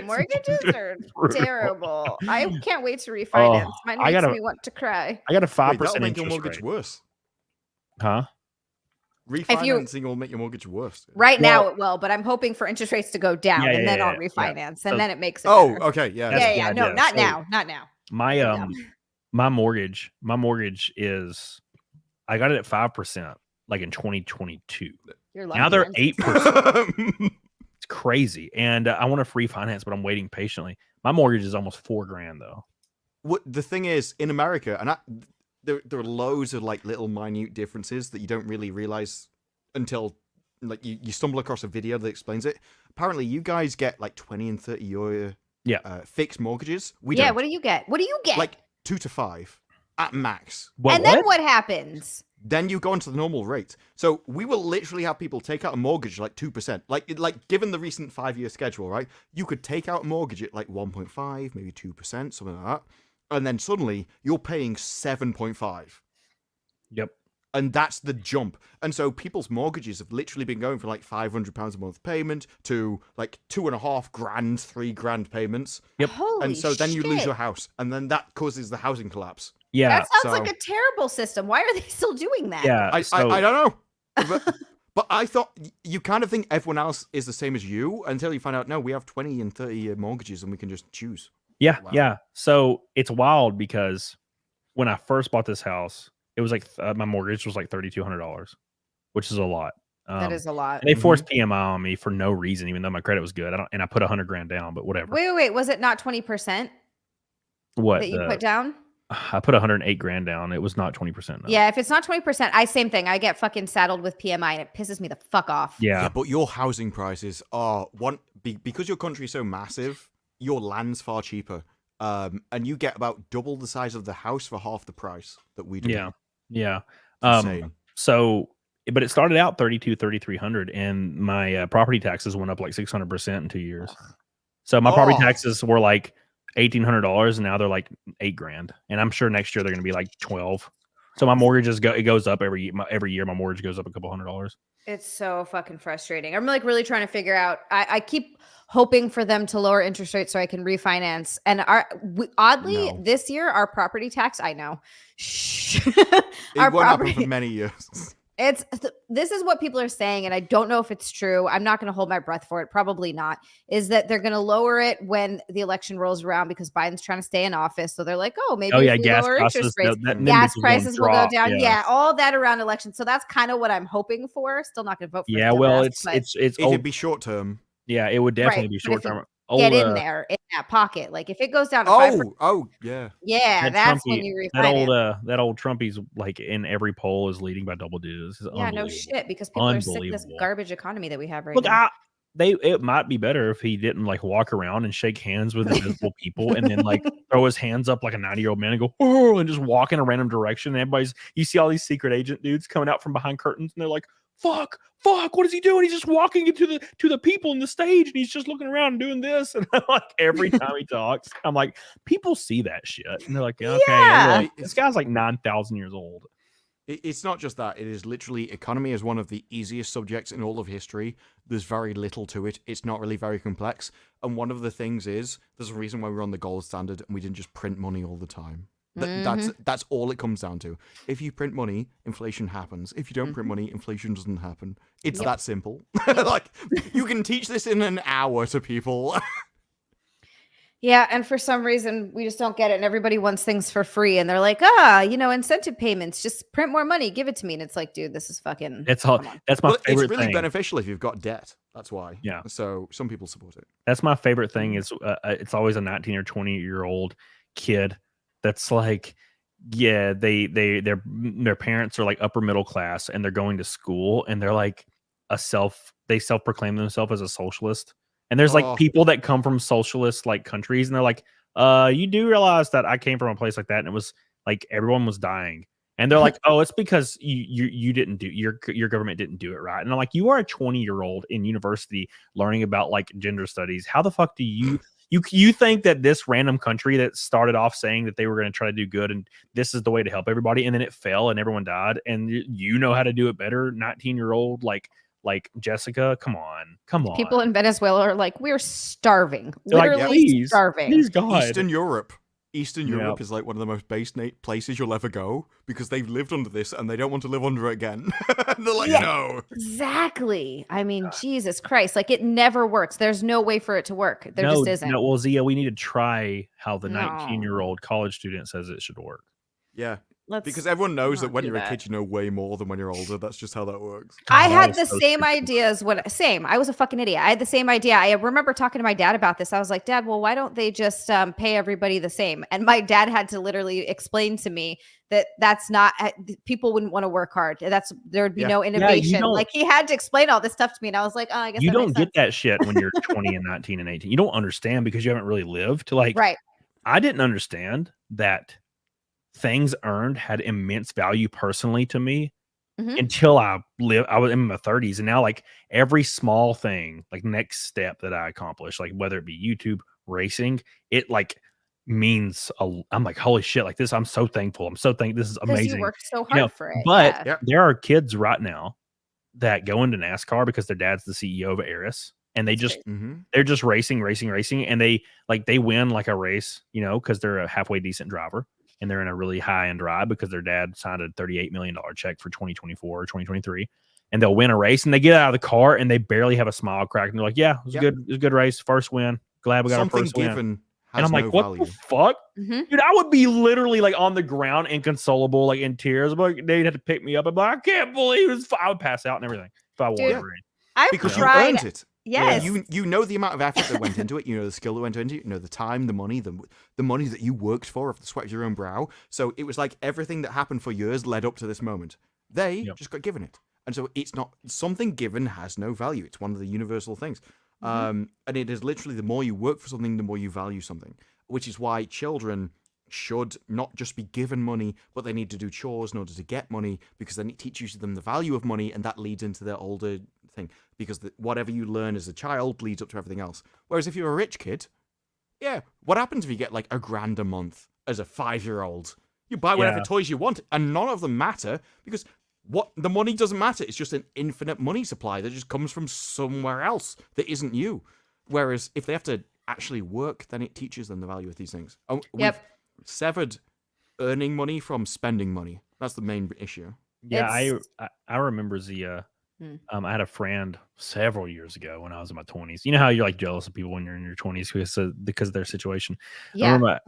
Mortgages are terrible. I can't wait to refinance. Mine makes me want to cry. I got a 5% That'll make your interest mortgage rate. worse. Huh? Refinancing will make your mortgage worse. Right now it will, but I'm hoping for interest rates to go down and then I'll refinance, and then it makes it better. Okay, yeah. Yeah. No, not now. Not now. My mortgage is, I got it at 5% like in 2022. You're lucky. Now they're 8%. It's crazy. And I want to refinance, but I'm waiting patiently. My mortgage is almost $4,000 though. What the thing is in America, and there are loads of like little minute differences that you don't really realize until like you stumble across a video that explains it. Apparently, you guys get like 20 and 30 year fixed mortgages. We don't. What do you get? What do you get? Like 2 to 5 at max. Then what happens? Then you go into the normal rate. So we will literally have people take out a mortgage like 2%. Like given the recent 5-year schedule, right? You could take out a mortgage at like 1.5, maybe 2%, something like that. And then suddenly you're paying 7.5. Yep. And that's the jump. And so people's mortgages have literally been going from like £500 a month payment to like $2,500, $3,000 payments. Yep. Holy and so then you lose shit. your house. And then that causes the housing collapse. Yeah. That sounds like a terrible system. Why are they still doing that? Yeah. I don't know. But I thought you kind of think everyone else is the same as you until you find out, no, we have 20 and 30-year mortgages and we can just choose. Yeah. Wow. Yeah. So it's wild because when I first bought this house, it was like my mortgage was like $3,200, which is a lot. That is a lot. And they forced PMI on me for no reason, even though my credit was good. I put $100,000 down, but whatever. Wait. Was it not 20% What that you put down? I put 108 grand down. It was not 20%. No. Yeah, if it's not 20%, same thing. I get fucking saddled with PMI and it pisses me the fuck off. Yeah. But your housing prices are because your country is so massive, your land's far cheaper. And you get about double the size of the house for half the price that we do. Yeah. Insane. So, but it started out 3,300, and my property taxes went up like 600% in 2 years. So my property taxes were like $1,800, and now they're like $8 grand. And I'm sure next year they're going to be like 12. So my mortgage it goes up every year. My mortgage goes up a couple $100. It's so fucking frustrating. I'm like really trying to figure out. I keep hoping for them to lower interest rates so I can refinance. And oddly, this year our property tax. I know. It won't happen for many years. This is what people are saying, and I don't know if it's true. I'm not going to hold my breath for it. Probably not. Is that they're going to lower it when the election rolls around because Biden's trying to stay in office. So they're like, oh, maybe if we lower interest rates, gas prices will go down. Yeah, all that around election. So that's kind of what I'm hoping for. Still not going to vote for. Yeah, well, it'd be short term. Yeah, it would definitely be short term. Get in there in that pocket. Like if it goes down to 5%, yeah, that's when you refinance. That old Trumpy's like in every poll is leading by double digits. Yeah, no shit, because people are sick of this garbage economy that we have right now. now. It might be better if he didn't like walk around and shake hands with invisible people and then like throw his hands up like a 90-year-old man and go, oh, and just walk in a random direction. And you see all these secret agent dudes coming out from behind curtains and they're like, fuck, what is he doing? He's just walking into the people in the stage and he's just looking around and doing this. And like every time he talks, I'm like, people see that shit. And they're like, okay, this guy's like 9,000 years old. It's not just that. It is literally, economy is one of the easiest subjects in all of history. There's very little to it. It's not really very complex. And one of the things is, there's a reason why we're on the gold standard and we didn't just print money all the time. That's all it comes down to. If you print money, inflation happens. If you don't print money, inflation doesn't happen. It's that simple. Like, you can teach this in an hour to people. Yeah, and for some reason, we just don't get it. And everybody wants things for free. And they're like, incentive payments, just print more money, give it to me. And it's like, dude, this is fucking... That's my favorite thing. It's really beneficial if you've got debt. That's why. Yeah. So some people support it. That's my favorite thing is it's always a 19 or 20-year-old kid that's like, yeah, their parents are like upper middle class and they're going to school and they're like they self-proclaim themselves as a socialist. And there's like people that come from socialist like countries and they're like, you do realize that I came from a place like that and it was like everyone was dying. And they're like, oh, it's because you didn't do your government didn't do it right. And I'm like, you are a 20-year-old in university learning about like gender studies. How the fuck do you think that this random country that started off saying that they were going to try to do good and this is the way to help everybody and then it fell and everyone died and you know how to do it better, 19-year-old like Jessica, come on. People in Venezuela are like, we're starving. They're literally starving. Please God. Eastern Europe is like one of the most base places you'll ever go because they've lived under this and they don't want to live under it again. And they're like, no. Exactly. I mean, Jesus Christ. Like, it never works. There's no way for it to work. There just isn't. No, well, Zia, we need to try how the 19-year-old college student says it should work. Yeah. Because everyone knows that when you're a kid, you know way more than when you're older. That's just how that works. I had the same ideas I was a fucking idiot. I had the same idea. I remember talking to my dad about this. I was like, Dad, well, why don't they just pay everybody the same? And my dad had to literally explain to me that that's not, people wouldn't want to work hard. There would be no innovation. Like he had to explain all this stuff to me. And I was like, oh, I guess you don't get that shit when you're 20 and 19 and 18. You don't understand because you haven't really lived. Right. I didn't understand that things earned had immense value personally to me until I was in my 30s. And now like every small thing, like next step that I accomplished, like whether it be YouTube, racing, it like means I'm like, holy shit, like this, I'm so thankful. This is amazing. You worked so hard for it. But there are kids right now that go into NASCAR because their dad's the CEO of Aris. And they just they're just racing, and they win like a race, because they're a halfway decent driver. And they're in a really high-end ride because their dad signed a $38 million check for 2024 or 2023. And they'll win a race, and they get out of the car, and they barely have a smile crack. And they're like, yeah, it was a good race. First win. Glad we got our first win. And I'm like, what the fuck? Dude, I would be literally like on the ground, inconsolable, like in tears. But they'd have to pick me up. I'd be like, I can't believe this. I would pass out and everything if I won. I've tried Yes. You know the amount of effort that went into it. You know the skill that went into it. You know the time, the money, the money that you worked for, of the sweat of your own brow. So it was like everything that happened for years led up to this moment. They just got given it, and so it's not something given has no value. It's one of the universal things, and it is literally the more you work for something, the more you value something. Which is why children should not just be given money, but they need to do chores in order to get money, because then it teaches them the value of money, and that leads into their older thing. Because whatever you learn as a child leads up to everything else. Whereas if you're a rich kid, what happens if you get like $1,000 a month as a 5-year-old? You buy whatever toys you want, and none of them matter because the money doesn't matter. It's just an infinite money supply that just comes from somewhere else that isn't you. Whereas if they have to actually work, then it teaches them the value of these things. We've severed earning money from spending money. That's the main issue. Yeah, I remember Zia. I had a friend several years ago when I was in my 20s. You know how you're like jealous of people when you're in your 20s because of their situation. Yeah. I remember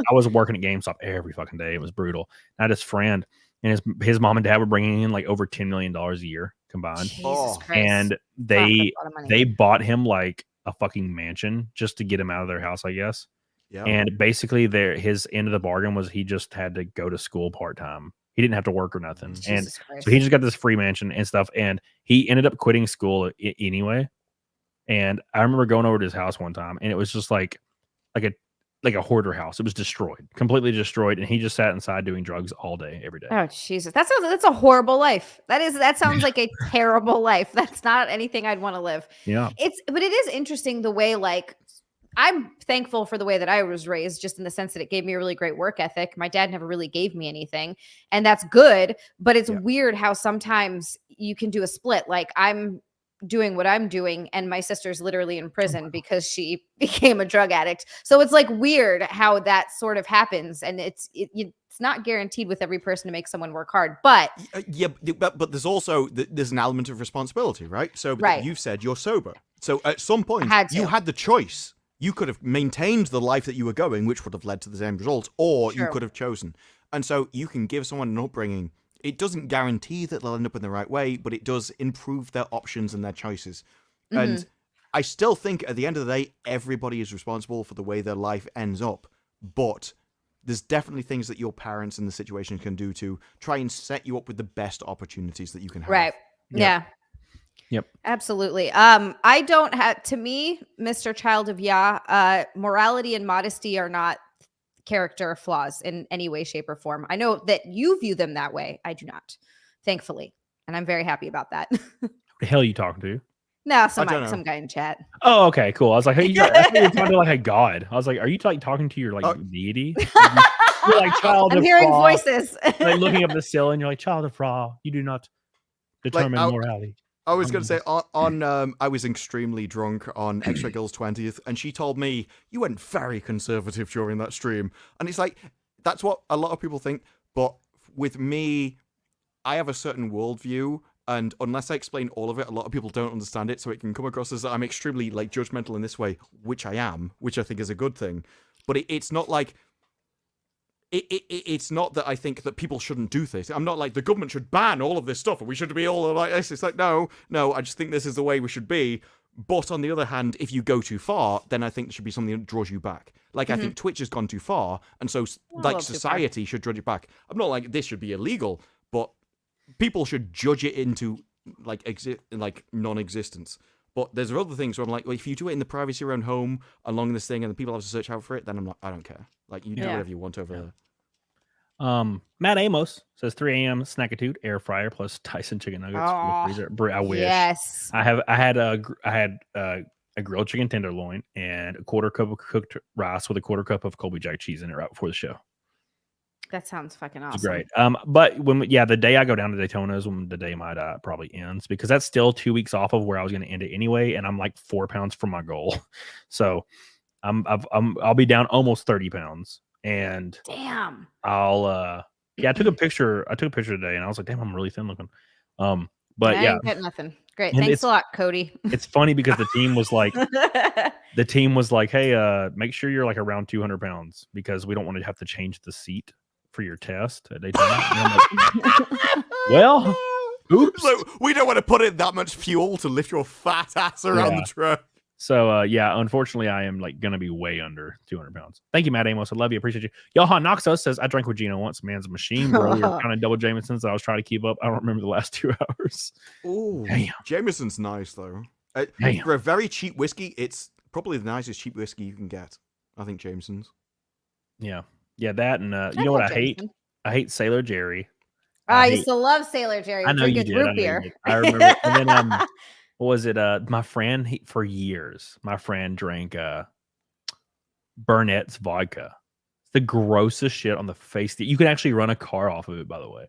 I was working at GameStop every fucking day. It was brutal. I had this friend, and his mom and dad were bringing in like over $10 million a year combined. Jesus Christ. And they bought him like a fucking mansion just to get him out of their house, I guess. Yeah. And basically his end of the bargain was he just had to go to school part-time. He didn't have to work or nothing. Jesus and Christ. so he just got this free mansion and stuff. And he ended up quitting school anyway. And I remember going over to his house one time, and it was just like a hoarder house. It was destroyed, completely destroyed. And he just sat inside doing drugs all day, every day. Oh, Jesus. That's a horrible life. That sounds like a terrible life. That's not anything I'd want to live. Yeah. But it is interesting the way, like, I'm thankful for the way that I was raised, just in the sense that it gave me a really great work ethic. My dad never really gave me anything, and that's good. But it's weird how sometimes you can do a split. Like, I'm doing what I'm doing, and my sister's literally in prison because she became a drug addict. So it's like weird how that sort of happens, and it's not guaranteed with every person to make someone work hard. But but there's also there's an element of responsibility, right? So you've said you're sober, so at some point you had the choice. You could have maintained the life that you were going, which would have led to the same result, or you could have chosen. And so you can give someone an upbringing. It doesn't guarantee that they'll end up in the right way, but it does improve their options and their choices. And I still think at the end of the day, everybody is responsible for the way their life ends up. But there's definitely things that your parents in the situation can do to try and set you up with the best opportunities that you can have. Right. Yeah. Yep. Absolutely. I don't have, to me, Mr. Child of morality and modesty are not character flaws in any way, shape, or form. I know that you view them that way. I do not, thankfully. And I'm very happy about that. Who the hell are you talking to? No, some guy in chat. Oh, okay, cool. I was like, hey, you're talking to like a god. I was like, are you like talking to your like deity? You're like child of I'm hearing Ra. voices. Like looking up the ceiling, and you're like, child of Ra, you do not determine morality. I was going to say, I was extremely drunk on X-Ray Girl's 20th, and she told me, you went very conservative during that stream. And it's like, that's what a lot of people think. But with me, I have a certain worldview, and unless I explain all of it, a lot of people don't understand it, so it can come across as I'm extremely like judgmental in this way, which I am, which I think is a good thing. But it's not like... It's not that I think that people shouldn't do this. I'm not like the government should ban all of this stuff and we should be all like this. It's like, no, I just think this is the way we should be. But on the other hand, if you go too far, then I think there should be something that draws you back. Like, I think Twitch has gone too far, and so like society should draw you back. I'm not like this should be illegal, but people should judge it into like non-existence. But there's other things where I'm like, well, if you do it in the privacy of your own home along this thing and the people have to search out for it, then I'm like, I don't care. Like, you do whatever you want over there. Matt Amos says 3 a.m. snackitude air fryer plus Tyson chicken nuggets. I wish. Yes. I had a grilled chicken tenderloin and a quarter cup of cooked rice with a quarter cup of Colby Jack cheese in it right before the show. That sounds fucking awesome. It's great. But the day I go down to Daytona is when the day my diet probably ends, because that's still 2 weeks off of where I was going to end it anyway, and I'm like 4 pounds from my goal. So I'll be down almost 30 pounds, and damn. I took a picture today, and I was like, damn, I'm really thin looking. But I ain't got nothing. Great. And thanks a lot, Cody. It's funny because the team was like, hey, make sure you're like around 200 pounds because we don't want to have to change the seat for your test at Daytona. Well, Oops. So we don't want to put in that much fuel to lift your fat ass around the truck. So yeah, unfortunately, I am like gonna be way under 200 pounds. Thank you, Matt Amos. I love you. Appreciate you. Johan Noxos says I drank with Gino once. Man's a machine, bro. We were kind of double Jamesons. I was trying to keep up. I don't remember the last 2 hours. Oh, Jameson's nice though. For a very cheap whiskey, it's probably the nicest cheap whiskey you can get. I think Jameson's. Yeah, that and you know what I hate? I hate Sailor Jerry. I used to love Sailor Jerry. I know you did. Root beer. I remember. And then what was it? My friend for years, my friend drank Burnett's vodka. It's the grossest shit on the face. You can actually run a car off of it, by the way.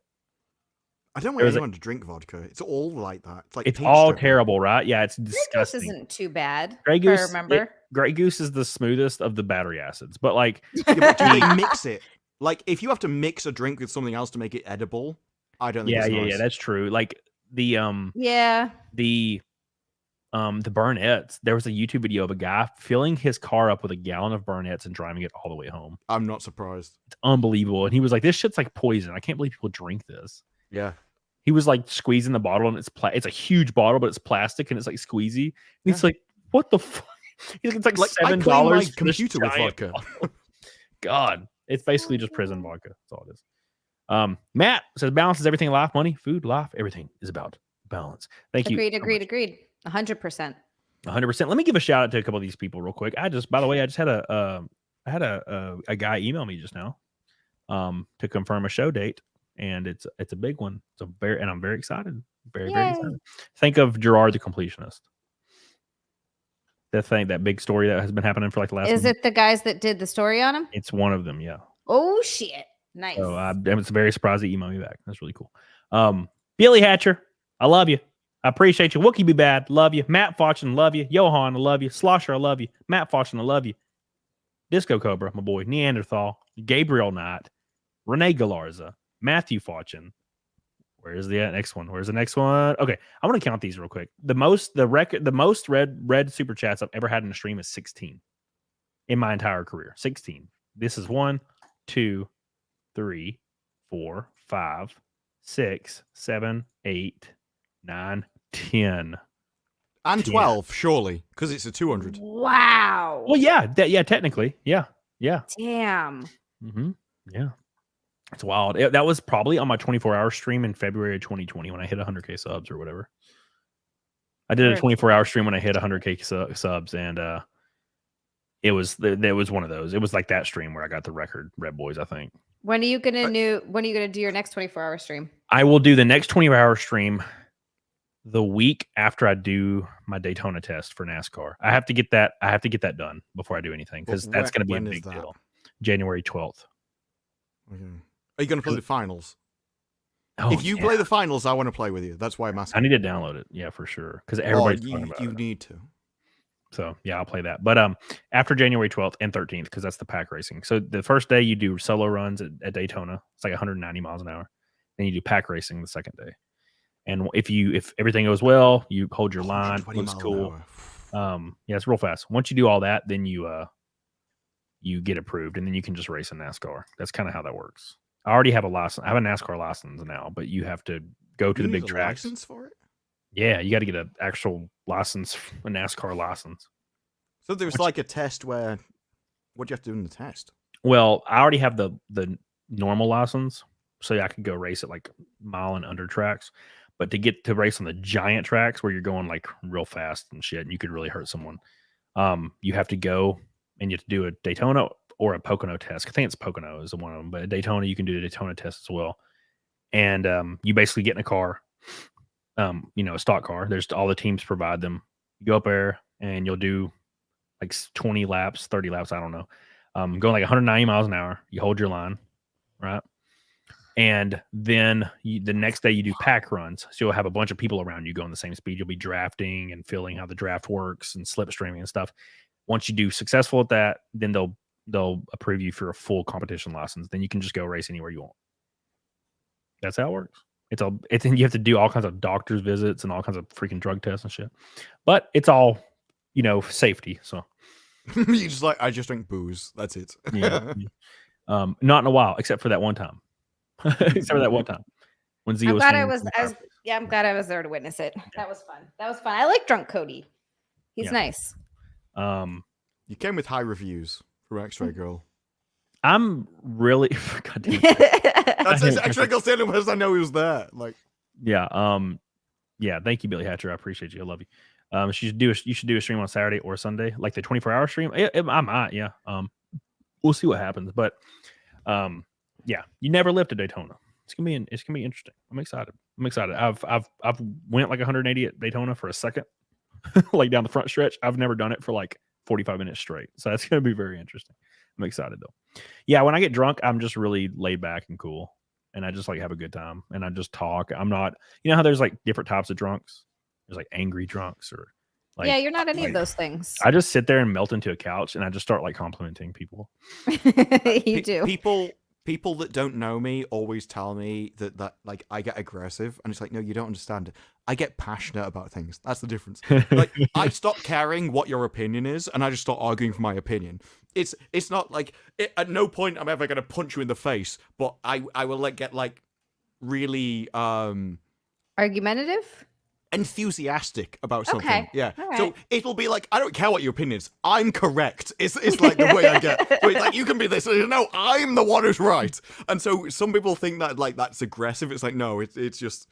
I don't want anyone to drink vodka. It's all like that. It's like it's all terrible, right? Yeah, it's disgusting. Grey Goose isn't too bad. Grey Goose, I remember. Grey Goose is the smoothest of the battery acids, but like, do they mix it? Like, if you have to mix a drink with something else to make it edible, I don't think it's nice. Yeah, that's true. Like the Burnett's, there was a YouTube video of a guy filling his car up with a gallon of Burnett's and driving it all the way home. I'm not surprised. It's unbelievable. And he was like, this shit's like poison. I can't believe people drink this. Yeah. He was like squeezing the bottle, and it's a huge bottle, but it's plastic and it's like squeezy. And he's like, what the fuck? He's like, it's like $7 for computer with vodka. God, it's basically just prison vodka. That's all it is. Matt says balance is everything in life, money, food, life, everything is about balance. Thank you. Agreed. 100%. 100%. Let me give a shout out to a couple of these people real quick. By the way, I just had a guy email me just now to confirm a show date, and it's a big one. And I'm very excited. Very excited. Think of Gerard the Completionist. That big story that has been happening for like the last. Is it the guys that did the story on him? It's one of them, yeah. Oh shit! Nice. So I'm very surprised he emailed me back. That's really cool. Billy Hatcher, I love you. I appreciate you. Wookie Be Bad, love you. Matt Fortune, love you. Johan, I love you. Slosher, I love you. Matt Fortune, I love you. Disco Cobra, my boy. Neanderthal, Gabriel Knight, Renee Galarza, Matthew Fortune. Where's the next one? Where's the next one? Okay, I want to count these real quick. The most red super chats I've ever had in a stream is 16 in my entire career. 16. This is 1, 2, 3, 4, 5, 6, 7, 8, 9, 10. And 12, surely, because it's a 200. Wow. Well, yeah, technically. Yeah. Damn. Mm-hmm. Yeah. It's wild. That was probably on my 24-hour stream in February of 2020 when I hit 100K subs or whatever. I did a 24-hour stream when I hit 100K subs, and it was one of those. It was like that stream where I got the record, Red Boys, I think. When are you gonna do your next 24-hour stream? I will do the next 24-hour stream the week after I do my Daytona test for NASCAR. I have to get that done before I do anything, because that's going to be a big deal. January 12th. Okay. Are you going to play the finals? Oh, if you play the finals, I want to play with you. That's why I'm asking. I need to download it. Yeah, for sure. Because everybody's talking about it. You need to. So yeah, I'll play that. But after January 12th and 13th, because that's the pack racing. So the first day you do solo runs at Daytona. It's like 190 miles an hour. Then you do pack racing the second day. And if everything goes well, you hold your line. Looks cool. Yeah, it's real fast. Once you do all that, then you get approved, and then you can just race in NASCAR. That's kind of how that works. I already have a license. I have a NASCAR license now, but you have to go to the big tracks. License for it? Yeah, you got to get an actual license, a NASCAR license. So there's like a test where, what do you have to do in the test? Well, I already have the normal license, so I could go race at like mile and under tracks. But to get to race on the giant tracks where you're going like real fast and shit, and you could really hurt someone, you have to go and you have to do a Daytona or a Pocono test. I think it's Pocono is one of them, but at Daytona, you can do the Daytona test as well. And you basically get in a car, a stock car. There's all the teams provide them. You go up there and you'll do like 20 laps, 30 laps. I don't know. Going like 190 miles an hour. You hold your line, right? And then the next day you do pack runs. So you'll have a bunch of people around you going the same speed. You'll be drafting and feeling how the draft works and slipstreaming and stuff. Once you do successful at that, then they'll approve you for a full competition license. Then you can just go race anywhere you want. That's how it works. You have to do all kinds of doctor's visits and all kinds of freaking drug tests and shit. But it's all, safety. So you just I just drink booze. That's it. Yeah. Not in a while, except for that one time. Except for that one time When Z I'm was glad singing I was. from I was. Fireplace. Yeah, I'm glad I was there to witness it. That was fun. That was fun. I like drunk Cody. He's Yeah. nice. You came with high reviews from X-Ray Girl. I'm really God damn it. That's X-Ray Girl saying it was I know he was there. Like, Yeah. Yeah. Thank you, Billy Hatcher. I appreciate you. I love you. You should do a stream on Saturday or Sunday, like the 24-hour stream. I might. Yeah. We'll see what happens. But yeah, you never lived to Daytona. It's gonna be interesting. I'm excited. I've went like 180 at Daytona for a second, like down the front stretch. I've never done it for like 45 minutes straight. So that's gonna be very interesting. I'm excited though. Yeah, when I get drunk, I'm just really laid back and cool. And I just like have a good time and I just talk. I'm not, you know how there's like different types of drunks? There's like angry drunks or like, yeah, you're not any of those things. I just sit there and melt into a couch and I just start like complimenting people. You do. People that don't know me always tell me that like I get aggressive, and it's like, no, you don't understand. I get passionate about things. That's the difference. Like I stop caring what your opinion is, and I just start arguing for my opinion. It's not like at no point I'm ever gonna punch you in the face, but I will like get like really Argumentative. enthusiastic about something. Okay. Yeah. All right. So it'll be like, I don't care what your opinion is. I'm correct. It's like the way I get. So it's like, you can be this. No, I'm the one who's right. And so some people think that like that's aggressive. It's like, no, it's just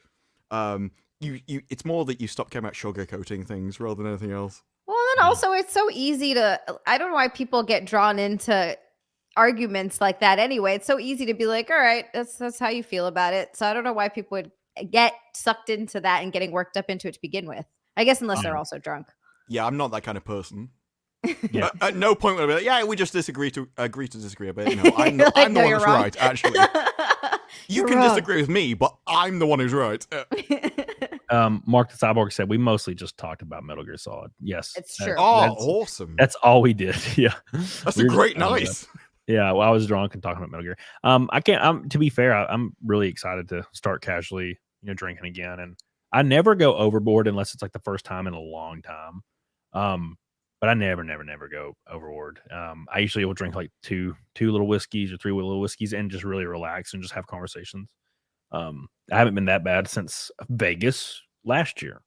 it's more that you stop caring about sugarcoating things rather than anything else. Well, then also it's so easy to. I don't know why people get drawn into arguments like that. Anyway, it's so easy to be like, all right, that's how you feel about it. So I don't know why people would get sucked into that and getting worked up into it to begin with. I guess unless they're also drunk. Yeah, I'm not that kind of person. Yeah. At no point would I be like, yeah, we just agree to disagree a bit. You know, I'm the Like, one no, who's you're wrong. right, actually. You You're can wrong. disagree with me, but I'm the one who's right. Mark the Cyborg said we mostly just talked about Metal Gear Solid. Yes. It's true. Oh, awesome. That's all we did. Yeah. That's We a were just great talking about- night. Yeah, well, I was drunk and talking about Metal Gear. I can't. To be fair, I'm really excited to start casually, drinking again. And I never go overboard unless it's like the first time in a long time. But I never go overboard. I usually will drink like two little whiskeys or three little whiskeys and just really relax and just have conversations. I haven't been that bad since Vegas last year.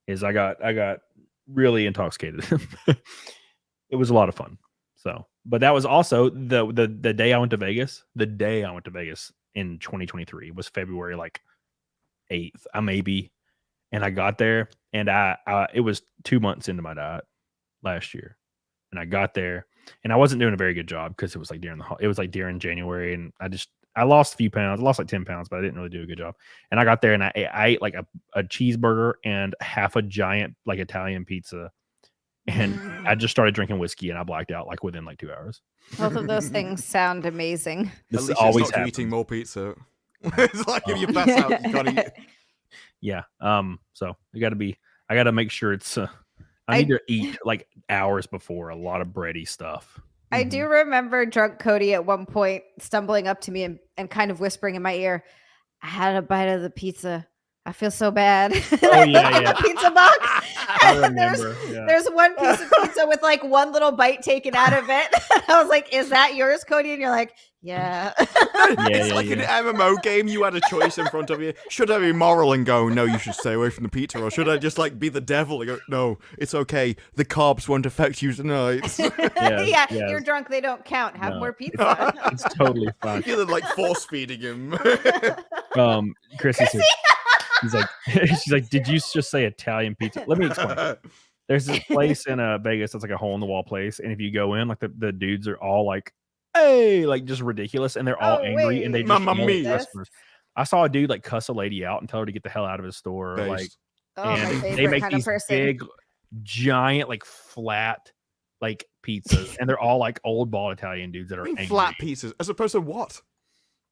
I got really intoxicated. It was a lot of fun. So, but that was also the day I went to Vegas. The day I went to Vegas in 2023 was February like 8th, maybe. And I got there, and it was 2 months into my diet last year, and I got there, and I wasn't doing a very good job because it was like during January, and I lost a few pounds. I lost like 10 pounds, but I didn't really do a good job. And I got there, and I ate like a cheeseburger and half a giant like Italian pizza. And I just started drinking whiskey, and I blacked out like within like 2 hours. Both of those things sound amazing. This At least always it's not you happens. eating more pizza. It's like if you pass out, you gotta eat. Yeah. So I gotta make sure it's. I need to eat like hours before a lot of bready stuff. I do remember drunk Cody at one point stumbling up to me and kind of whispering in my ear, I had a bite of the pizza. I feel so bad. Oh, yeah, The pizza box. I And remember. Yeah. There's one piece of pizza with like one little bite taken out of it. I was like, is that yours, Cody? And you're like, yeah. It's like an MMO game. You had a choice in front of you. Should I be moral and go, no, you should stay away from the pizza? Or should I just like be the devil and go, no, it's okay. The carbs won't affect you tonight. Yeah, you're drunk. They don't count. Have more pizza. It's totally fine. You're like force feeding him. Chrissy says, she's like, did you just say Italian pizza? Let me explain. There's this place in Vegas that's like a hole in the wall place, and if you go in, like the dudes are all like, hey, like just ridiculous, and they're all angry, and they just Mamma yell at mia. customers. I saw a dude like cuss a lady out and tell her to get the hell out of his store. Based. Like, Oh, my and favorite they make kind of these person. big, giant, like flat, like pizzas, and they're all like old bald Italian dudes that are angry. Flat pizzas, as opposed to what?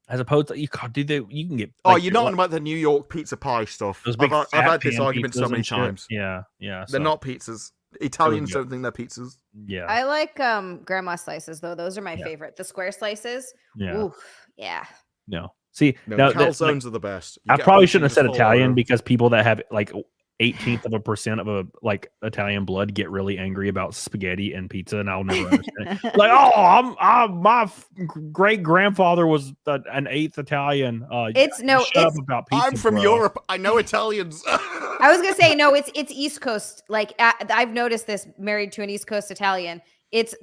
As opposed to you can get. Oh, like, you're not on about the New York pizza pie stuff. those big I've fat had this pan argument so pizzas many and shit. times. Yeah. They're so, not pizzas. Italians go. don't think they're pizzas. Yeah. I like grandma slices though. Those are my favorite. The square slices. Yeah. Oof, yeah. No. See, No, now, calzones are the best. You I get a probably bunch shouldn't have of said full Italian order. because people that have like 0.001% of a like Italian blood get really angry about spaghetti and pizza, and I'll never understand. Like, my great grandfather was an 8th Italian. Shut up about pizza. I'm from Europe. I know Italians. I was gonna say no. It's East Coast. Like I've noticed this. Married to an East Coast Italian.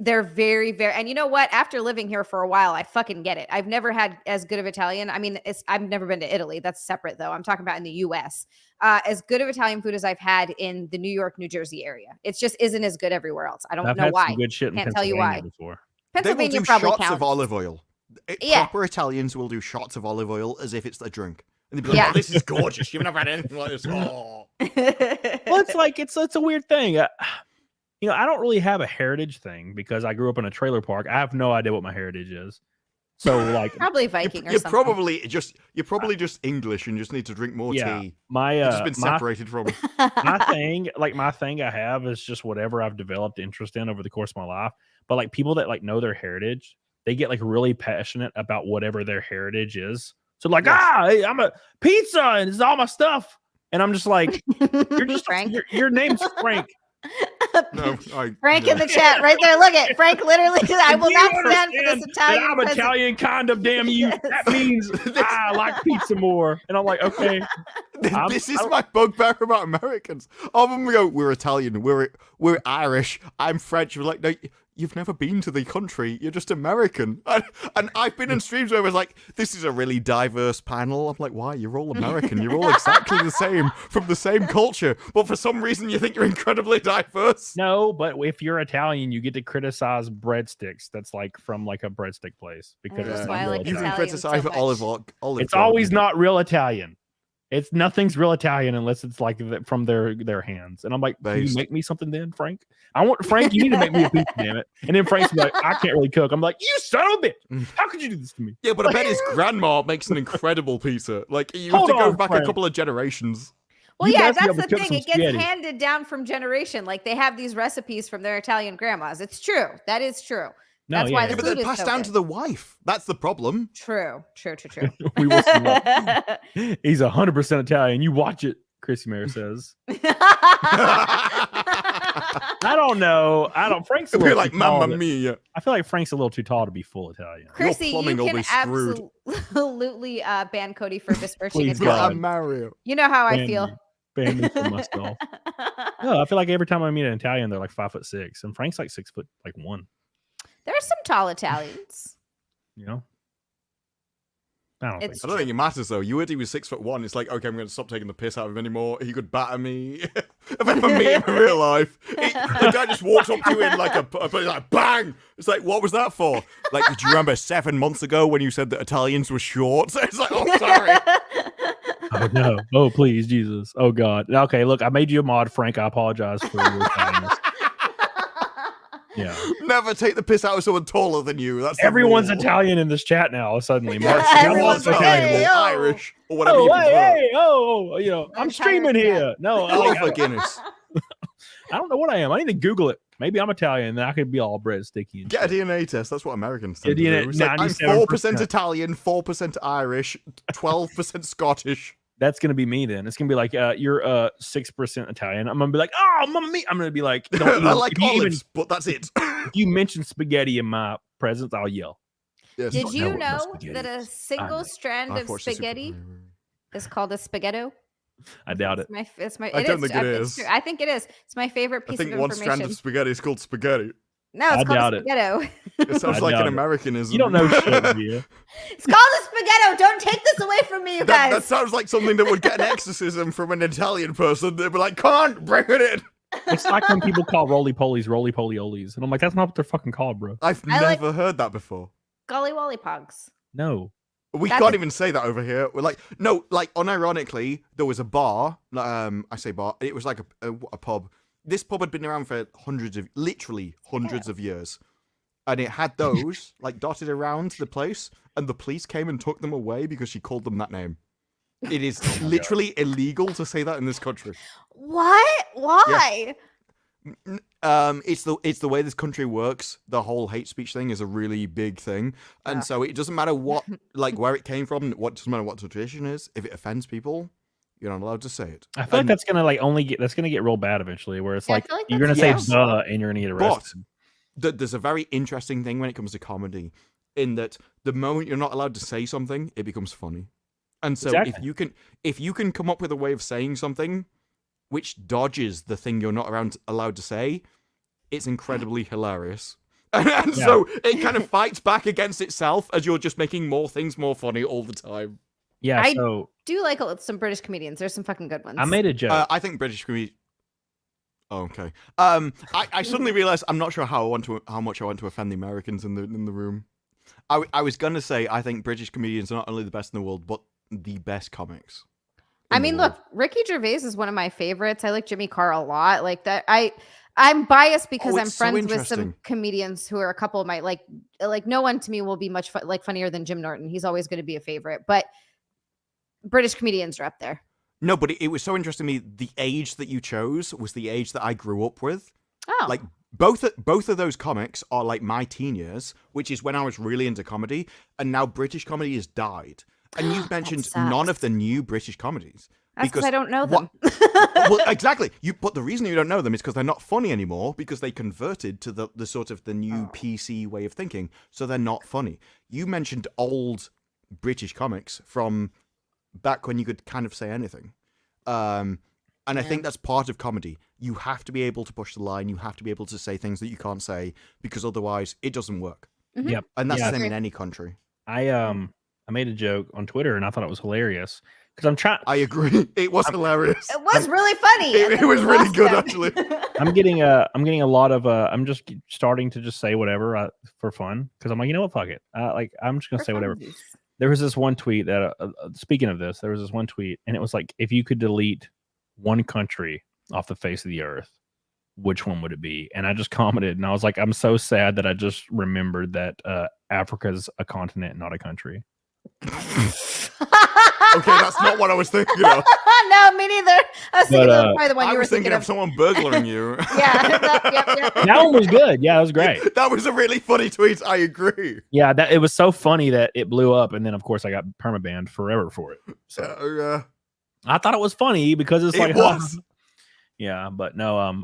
They're very, very, and you know what? After living here for a while, I fucking get it. I've never had as good of Italian. I mean, I've never been to Italy. That's separate though. I'm talking about in the U.S. As good of Italian food as I've had in the New York, New Jersey area. It just isn't as good everywhere else. I don't know had why. Some good shit in Can't tell you why. Before. Pennsylvania they will do probably shots counts. of olive oil. Yeah. Proper Italians will do shots of olive oil as if it's a drink. And they'd be like, Yeah. oh, this is gorgeous. You've never had anything like this. Oh. Well, it's like it's a weird thing. You know, I don't really have a heritage thing because I grew up in a trailer park. I have no idea what my heritage is. So, like, Probably Viking or You're something. probably just English and just need to drink more yeah, tea. my You've just been separated from. my thing I have is just whatever I've developed interest in over the course of my life. But like people that like know their heritage, they get like really passionate about whatever their heritage is. So like, hey, I'm a pizza and it's all my stuff, and I'm just like, you're just Frank. Your name's Frank. No, Frank in the chat right there. Look at Frank. Literally, I will Do not you stand for this understand Italian. that I'm peasant. Italian, kind of. Damn you. Yes. That means I like pizza more. And I'm like, okay. This is my bugbear about Americans. All of them go, we're Italian, we're Irish, I'm French. We're like, no, you've never been to the country. You're just American. And I've been in streams where it was like, this is a really diverse panel. I'm like, why? You're all American. You're all exactly the same, from the same culture. But for some reason, you think you're incredibly diverse. No, but if you're Italian, you get to criticize breadsticks. That's like from like a breadstick place because That's it's why not I real like You Italian. can Italian criticize so much. olive. It's always not real Italian. It's nothing's real Italian unless it's like from their hands. And I'm like, can you Based. make me something then, Frank? I want Frank. You need to make me a pizza, damn it. And then Frank's like, I can't really cook. I'm like, you son of a bitch! How could you do this to me? Yeah, but I bet his grandma makes an incredible pizza. Like, you have Hold to go on, back Frank. a couple of generations. Well, You yeah, guys be that's able the to cook thing. some It gets spaghetti. handed down from generation. Like they have these recipes from their Italian grandmas. It's true. That is true. No, That's why the But food they're is passed so down good. to the wife. That's the problem. True. We will see what- He's 100% Italian. You watch it, Chrissy Mayer says. I don't know. Frank's a It'd be little like, too tall. Mamma Mia. I feel like Frank's a little too tall to be full Italian. Chrissy, you plumbing will can be screwed. absolutely ban Cody for dispersing Please, his God. Italian. Mario. You know how I Ban feel. me. Ban me for myself. No, I feel like every time I meet an Italian, they're like 5'6", and Frank's like 6'1". There are some tall Italians. You know, I don't It's I don't think it matters though. You heard he was 6'1". It's like, okay, I'm going to stop taking the piss out of him anymore. He could batter me. If I ever meet him in real life, the guy just walks up to you in like like bang. It's like, what was that for? Like, did you remember 7 months ago when you said that Italians were short? It's like, oh, sorry. Oh no! Oh please, Jesus! Oh God! Okay, look, I made you a mod, Frank. I apologize for your Italianness. Yeah, Never take the piss out of someone taller than you. That's the everyone's rule. Italian in this chat now. Suddenly, Yeah, Mark. Everyone's everyone's Italian. Italian Hey, or yo. Irish or whatever you Oh, prefer. hey, you know, I'm I'm streaming tired of here. No, Oliver Guinness. I don't know what I am. I need to Google it. Maybe I'm Italian, then I could be all bread sticky. And Get a shit. DNA test. That's what Americans Get tend a to DNA do. It's like, I'm 97%. 4% Italian, 4% Irish, 12% Scottish. That's gonna be me then. It's gonna be like, you're 6% Italian. I'm gonna be like, oh, mamma mia. I'm gonna be like, don't I even- like if you even- olives, but that's it. if you mention spaghetti in my presence, I'll yell. Yes. Did don't you know what know spaghetti that a is. single know. strand I've of watched the spaghetti Super Mario. is called a spaghetto? I doubt it. It's my. I don't think it it's is. true. I think it is. It's my favorite I piece think of one information. strand of spaghetti is called spaghetti. No, I it's called doubt a it. spaghetto. It sounds I like doubt an it. Americanism. You don't know shit, Gia. It's called a spaghetto. Don't take this away from me, you That guys. sounds like something that would get an exorcism from an Italian person. They'd be like, come on, bring it in. It's like when people call roly-polies roly-poly-olies. And I'm like, that's not what they're fucking called, bro. I've I like- never heard that before. Golly Wally Pogs. No. We That's can't a- even say that over here. We're like, no, like unironically, there was a bar. I say bar. It was like a pub. This pub had been around for literally hundreds of years, and it had those like dotted around the place. And the police came and took them away because she called them that name. It is literally illegal to say that in this country. What? Why? It's the way this country works. The whole hate speech thing is a really big thing, and Yeah. so it doesn't matter what, like, where it came from. What doesn't matter what the tradition is. If it offends people, You're not allowed to say it. I feel like that's gonna that's gonna get real bad eventually, where it's Yeah, I like feel like you're gonna that's say true. and you're gonna get arrested. But there's a very interesting thing when it comes to comedy, in that the moment you're not allowed to say something, it becomes funny. And so Exactly. if you can come up with a way of saying something which dodges the thing you're not allowed to say, it's incredibly hilarious. And so it kind of fights back against itself as you're just making more things more funny all the time. Yeah, I so do like some British comedians. There's some fucking good ones. I made a joke. I think British comedians. Oh, okay. I suddenly realized I'm not sure how much I want to offend the Americans in the room. I was gonna say I think British comedians are not only the best in the world, but the best comics. I mean, look, Ricky Gervais is one of my favorites. I like Jimmy Carr a lot. Like that, I'm biased because I'm it's so friends with some interesting. comedians who are a couple of my like no one to me will be much funnier than Jim Norton. He's always going to be a favorite, but British comedians are up there. No, but it was so interesting to me. The age that you chose was the age that I grew up with. Oh, Like both of those comics are like my teen years, which is when I was really into comedy, and now British comedy has died. And you've mentioned none of the new British comedies. that's because I don't know them. Well, exactly. But the reason you don't know them is because they're not funny anymore, because they converted to the sort of the new PC way of thinking, so they're not funny. You mentioned old British comics from back when you could kind of say anything. And I think that's part of comedy. You have to be able to push the line. You have to be able to say things that you can't say, because otherwise it doesn't work. Yep. And that's the same in any country. I made a joke on Twitter and I thought it was hilarious because I'm trying. I agree. It was hilarious. It was really funny. It was really good, actually. I'm getting a lot of I'm just starting to just say whatever for fun because I'm like, you know what, fuck it. I'm just gonna say whatever. There was this one tweet that speaking of this, there was this one tweet and it was like, if you could delete one country off the face of the earth, which one would it be? And I just commented and I was like, I'm so sad that I just remembered that Africa's a continent, not a country. Okay, that's not what I was thinking of. No, me neither. I was thinking of probably the one I you were was thinking of someone burglaring you. Yeah, That one was good. Yeah, it was great. That was a really funny tweet. I agree. Yeah, it was so funny that it blew up, and then of course I got permabanned forever for it. So I thought it was funny because it's like, yeah, but no,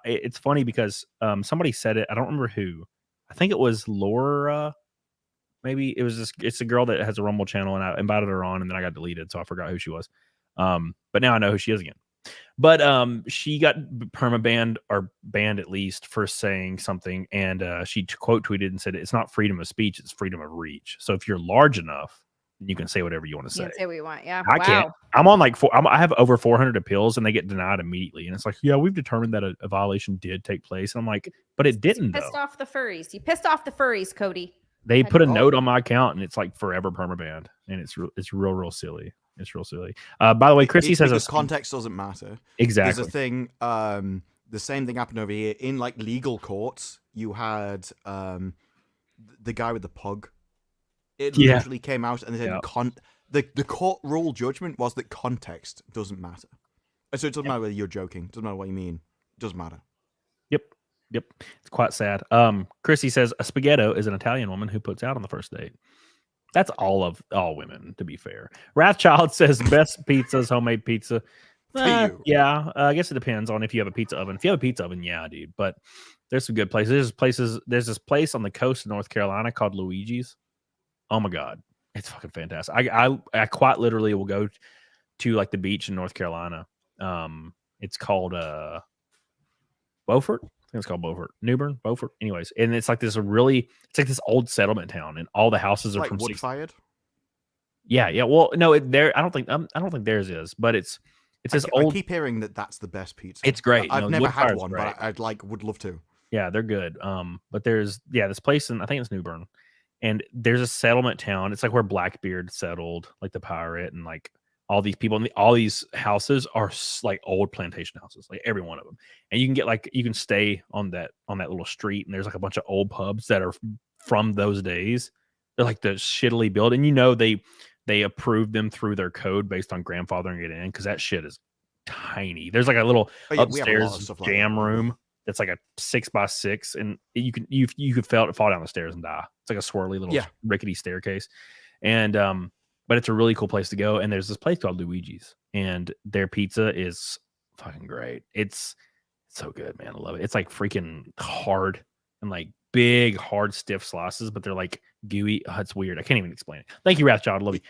it's funny because somebody said it. I don't remember who. I think it was Laura. Maybe it was this. It's a girl that has a Rumble channel, and I invited her on, and then I got deleted, so I forgot who she was. But now I know who she is again. But she got permabanned or banned at least for saying something, and she quote tweeted and said, "It's not freedom of speech; it's freedom of reach. So if you're large enough, then you can say whatever you want to say." You can say what you want. Yeah, I can't. I'm on like I have over 400 appeals, and they get denied immediately. And it's like, yeah, we've determined that a violation did take place, and I'm like, but it didn't. You pissed off the furries. You pissed off the furries, Cody. They put a note on my account, and it's like forever permabanned, and it's real silly. It's real silly. By the way, Chrissy says context doesn't matter. Exactly. There's a thing. The same thing happened over here in like legal courts. You had the guy with the pug. It literally came out and they said the court rule judgment was that context doesn't matter. So it doesn't matter whether you're joking. It doesn't matter what you mean. It doesn't matter. Yep. It's quite sad. Chrissy says a spaghetto is an Italian woman who puts out on the first date. That's all women, to be fair. Wrathchild says best pizzas, homemade pizza. Yeah, I guess it depends on if you have a pizza oven. If you have a pizza oven, yeah, dude. But there's some good places. There's this place on the coast of North Carolina called Luigi's. Oh my god, it's fucking fantastic. I quite literally will go to like the beach in North Carolina. It's called Beaufort. I think it's called Beaufort, Newbern, Beaufort. Anyways, and it's like this old settlement town, and all the houses are like from wood-fired. Yeah. Well, no, I don't think theirs is, but it's this old. I keep hearing that that's the best pizza. It's great. I've never had one, but I'd would love to. Yeah, they're good. But there's this place in I think it's Newbern, and there's a settlement town. It's like where Blackbeard settled, like the pirate, and like all these people, and all these houses are like old plantation houses, like every one of them. And you can stay on that little street, and there's like a bunch of old pubs that are from those days. They're like the shittily built, and they approved them through their code based on grandfathering it in, because that shit is tiny. There's like a little upstairs jam room that's like a 6x6, and you could fall down the stairs and die. It's like a swirly little rickety staircase, and but it's a really cool place to go. And there's this place called Luigi's, and their pizza is fucking great. It's so good, man. I love it. It's like freaking hard and like big, hard, stiff slices, but they're like gooey. Oh, it's weird. I can't even explain it. Thank you, Wrathchild. I love you.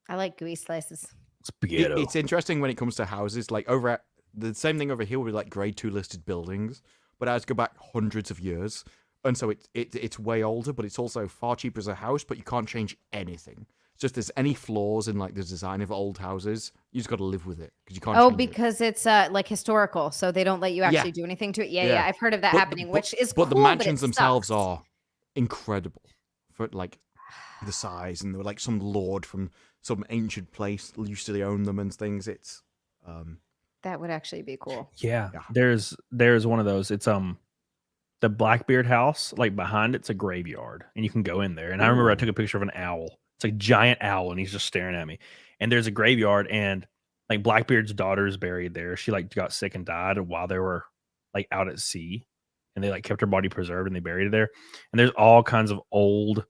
I like gooey slices. Spaghetti. It's interesting when it comes to houses. Like over at the same thing over here with like grade 2 listed buildings, but ours go back hundreds of years, and so it's way older, but it's also far cheaper as a house. But you can't change anything. It's just there's any flaws in like the design of old houses, you just got to live with it because you can't. Oh, change because it's like historical, so they don't let you actually do anything to it. Yeah, I've heard of that happening, which is but cool, the mansions but it themselves sucks. are incredible for like the size, and they were like some lord from some ancient place used to own them and things. It's That would actually be cool. Yeah. Yeah. There's one of those. It's the Blackbeard house, like behind it's a graveyard, and you can go in there. And I remember I took a picture of an owl. It's like a giant owl, and he's just staring at me. And there's a graveyard, and like Blackbeard's daughter is buried there. She like got sick and died while they were like out at sea, and they like kept her body preserved and they buried her there. And there's all kinds of old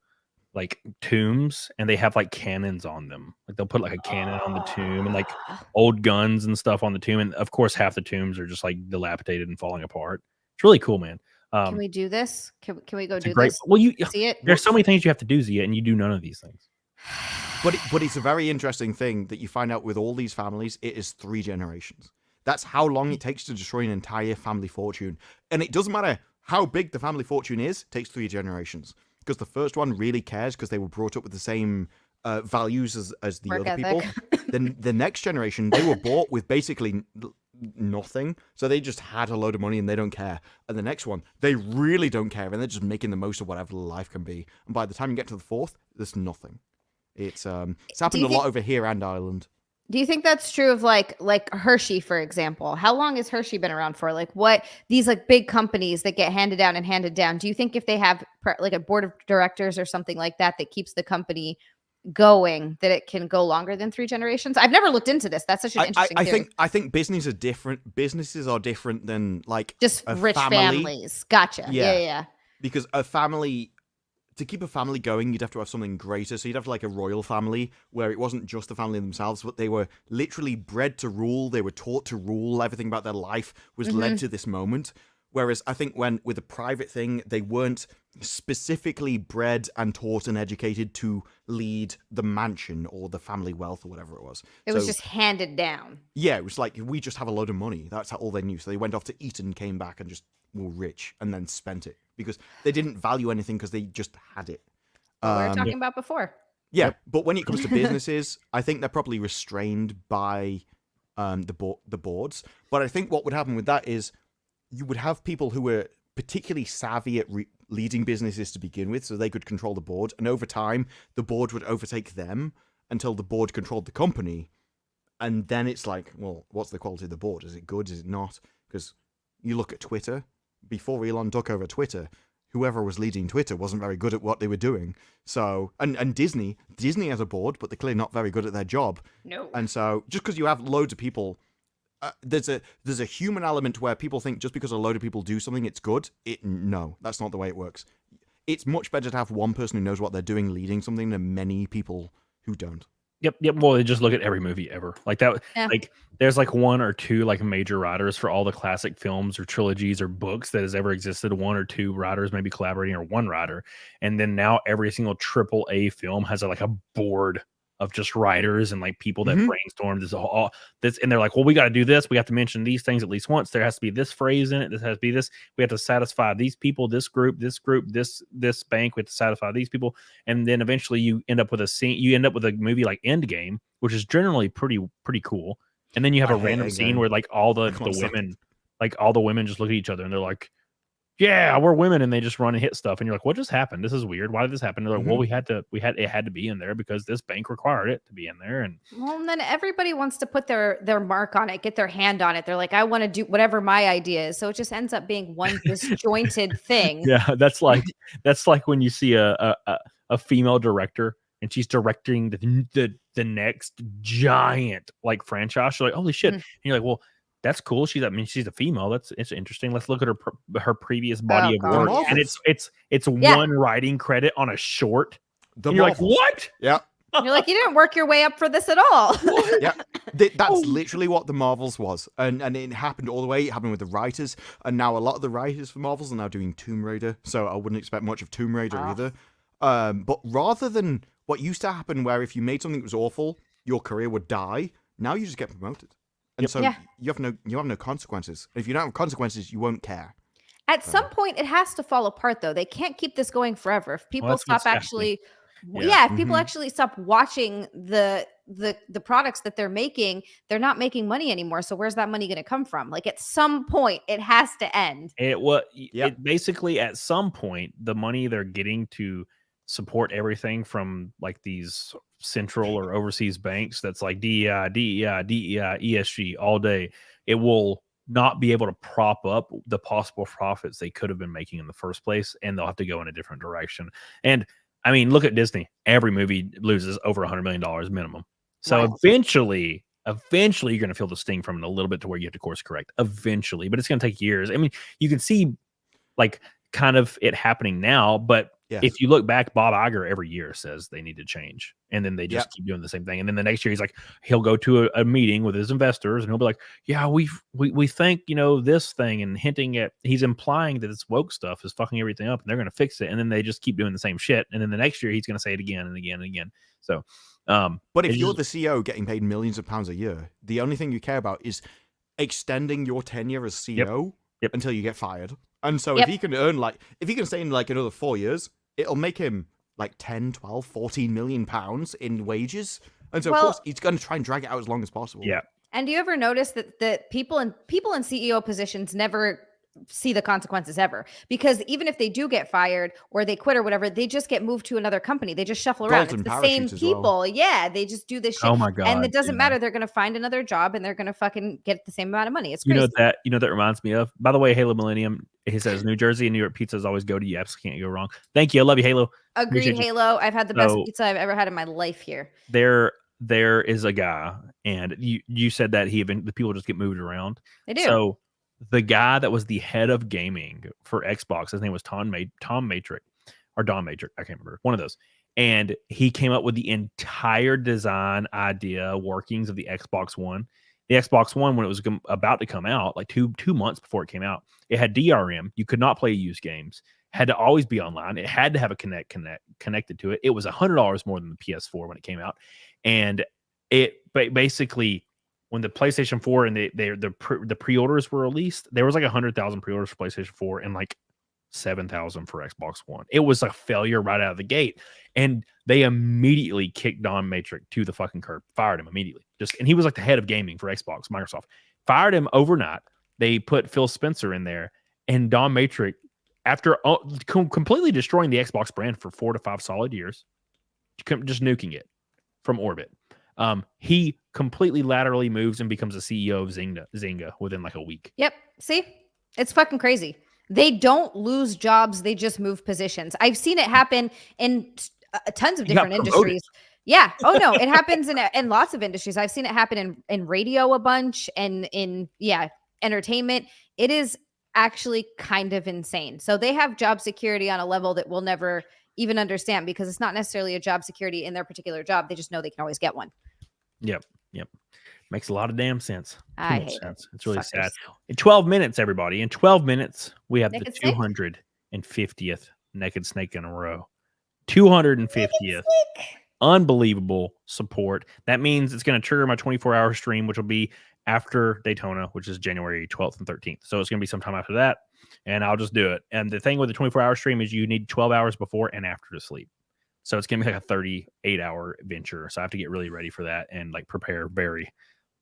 like tombs, and they have like cannons on them. Like they'll put like a cannon on the tomb and like old guns and stuff on the tomb. And of course, half the tombs are just like dilapidated and falling apart. It's really cool, man. Can we do this? Can we go do great, this? well, you See it? there's so many things you have to do, Zia, and you do none of these things. but it's a very interesting thing that you find out with all these families. It is 3 generations. That's how long it takes to destroy an entire family fortune, and it doesn't matter how big the family fortune is. It takes 3 generations. Because the first one really cares because they were brought up with the same values as the Work other people. Then the next generation, they were bought with basically nothing. So they just had a load of money and they don't care. And the next one, they really don't care and they're just making the most of whatever life can be. And by the time you get to the 4th, there's nothing. It's happened a lot over here and Ireland. Do you think that's true of like Hershey, for example? How long has Hershey been around for? Like what these like big companies that get handed down and handed down. Do you think if they have like a board of directors or something like that that keeps the company going, that it can go longer than 3 generations? I've never looked into this. That's such an interesting theory. I think businesses are different. Businesses are different than like just rich families. Gotcha. Yeah. Because a family, to keep a family going, you'd have to have something greater. So you'd have like a royal family where it wasn't just the family themselves, but they were literally bred to rule. They were taught to rule. Everything about their life was led to this moment. Whereas I think when with a private thing, they weren't specifically bred and taught and educated to lead the mansion or the family wealth or whatever it was. It was just handed down. Yeah, it was like, we just have a load of money. That's all they knew. So they went off to Eton, came back and just were rich and then spent it because they didn't value anything because they just had it. We were talking about before. Yeah, but when it comes to businesses, I think they're probably restrained by the boards. But I think what would happen with that is you would have people who were particularly savvy at leading businesses to begin with, so they could control the board. And over time, the board would overtake them until the board controlled the company. And then it's like, well, what's the quality of the board? Is it good? Is it not? Because you look at Twitter. Before Elon took over Twitter, whoever was leading Twitter wasn't very good at what they were doing. So, and Disney has a board, but they're clearly not very good at their job. No. And so, just because you have loads of people, there's a human element where people think just because a load of people do something, it's good. No, that's not the way it works. It's much better to have one person who knows what they're doing leading something than many people who don't. Yep. Well, they just look at every movie ever like that. Yeah. Like there's like 1 or 2 like major writers for all the classic films or trilogies or books that has ever existed. 1 or 2 writers maybe collaborating, or 1 writer. And then now every single AAA film has like a board of just writers and like people that brainstorm this, and they're like, well, we got to do this. We have to mention these things at least once. There has to be this phrase in it. This has to be this. We have to satisfy these people, this group, this bank. We have to satisfy these people, and then eventually you end up with a scene. You end up with a movie like Endgame, which is generally pretty cool. And then you have a random scene where like all the women, like all the women just look at each other and they're like, yeah, we're women, and they just run and hit stuff, and you're like, what just happened? This is weird. Why did this happen? They're like, well, it had to be in there because this bank required it to be in there. And well, and then everybody wants to put their mark on it, get their hand on it. They're like, I want to do whatever my idea is. So it just ends up being one disjointed thing. Yeah, that's like when you see a female director and she's directing the next giant like franchise. You're like, holy shit. And you're like, well, that's cool. She's a female. It's interesting. Let's look at her previous body of work, and it's one writing credit on a short. And you're like, what? Yeah. You're like, you didn't work your way up for this at all. Yeah. That's literally what the Marvels was, and it happened all the way. It happened with the writers, and now a lot of the writers for Marvels are now doing Tomb Raider. So I wouldn't expect much of Tomb Raider either. But rather than what used to happen, where if you made something that was awful, your career would die. Now you just get promoted, and so you have no consequences. If you don't have consequences, you won't care. At some point, it has to fall apart, though. They can't keep this going forever. If people stop actually, if people actually stop watching the products that they're making, they're not making money anymore. So where's that money going to come from? Like at some point, it has to end. It basically at some point, the money they're getting to support everything from like these central or overseas banks, that's like DEI, ESG all day. It will not be able to prop up the possible profits they could have been making in the first place, and they'll have to go in a different direction. And I mean, look at Disney. Every movie loses over $100 million minimum. So eventually you're going to feel the sting from it a little bit to where you have to course correct eventually, but it's going to take years. I mean, you can see like kind of it happening now, but if you look back, Bob Iger every year says they need to change, and then they just keep doing the same thing. And then the next year he's like, he'll go to a meeting with his investors and he'll be like, yeah, we think, this thing, and hinting at, he's implying that this woke stuff is fucking everything up and they're going to fix it. And then they just keep doing the same shit. And then the next year he's going to say it again and again and again. So, but if you're the CEO getting paid millions of pounds a year, the only thing you care about is extending your tenure as CEO until you get fired. And so if he can stay in like another 4 years, it'll make him like 10, 12, 14 million pounds in wages. And so, of course, he's going to try and drag it out as long as possible. Yeah. And do you ever notice that people in CEO positions never see the consequences ever? Because even if they do get fired or they quit or whatever, they just get moved to another company. They just shuffle around. It's the same people. Well. Yeah. They just do this shit. Oh my God. And it doesn't matter. They're going to find another job and they're going to fucking get the same amount of money. It's crazy. You know that reminds me of, by the way, Halo Millennium, he says New Jersey and New York pizzas always go to you. Can't go wrong. Thank you. I love you, Halo. Agreed, Halo. I've had the best pizza I've ever had in my life here. There is a guy, and you said that the people just get moved around. They do. So the guy that was the head of gaming for Xbox, his name was Tom Matrix or Don Matrix, I can't remember, one of those. And he came up with the entire design idea, workings of the Xbox One. The Xbox One, when it was about to come out, like two months before it came out, it had DRM. You could not play used games. Had to always be online. It had to have a connected to it. It was $100 more than the PS4 when it came out. And it basically, when the PlayStation 4 and the pre-orders were released, there was like 100,000 pre-orders for PlayStation 4 and like 7,000 for Xbox One. It was a failure right out of the gate. And they immediately kicked Don Matrix to the fucking curb, fired him immediately. And he was like the head of gaming for Xbox, Microsoft. Fired him overnight. They put Phil Spencer in there, and Don Matrix, after completely destroying the Xbox brand for 4 to 5 solid years, just nuking it from orbit, he completely laterally moves and becomes the CEO of Zynga within like a week. Yep. See? It's fucking crazy. They don't lose jobs. They just move positions. I've seen it happen in tons of different industries. Yeah. Oh, no. It happens in lots of industries. I've seen it happen in radio a bunch and in entertainment. It is actually kind of insane. So they have job security on a level that we'll never even understand, because it's not necessarily a job security in their particular job. They just know they can always get one. Yep. Makes a lot of damn sense. I hate it. It's really sad. In 12 minutes, everybody. In 12 minutes, we have Naked the 250th Naked Snake in a row. 250th. Unbelievable support. That means it's going to trigger my 24-hour stream, which will be after Daytona, which is January 12th and 13th. So it's going to be sometime after that, and I'll just do it. And the thing with the 24-hour stream is you need 12 hours before and after to sleep. So it's going to be like a 38-hour venture. So I have to get really ready for that and like prepare very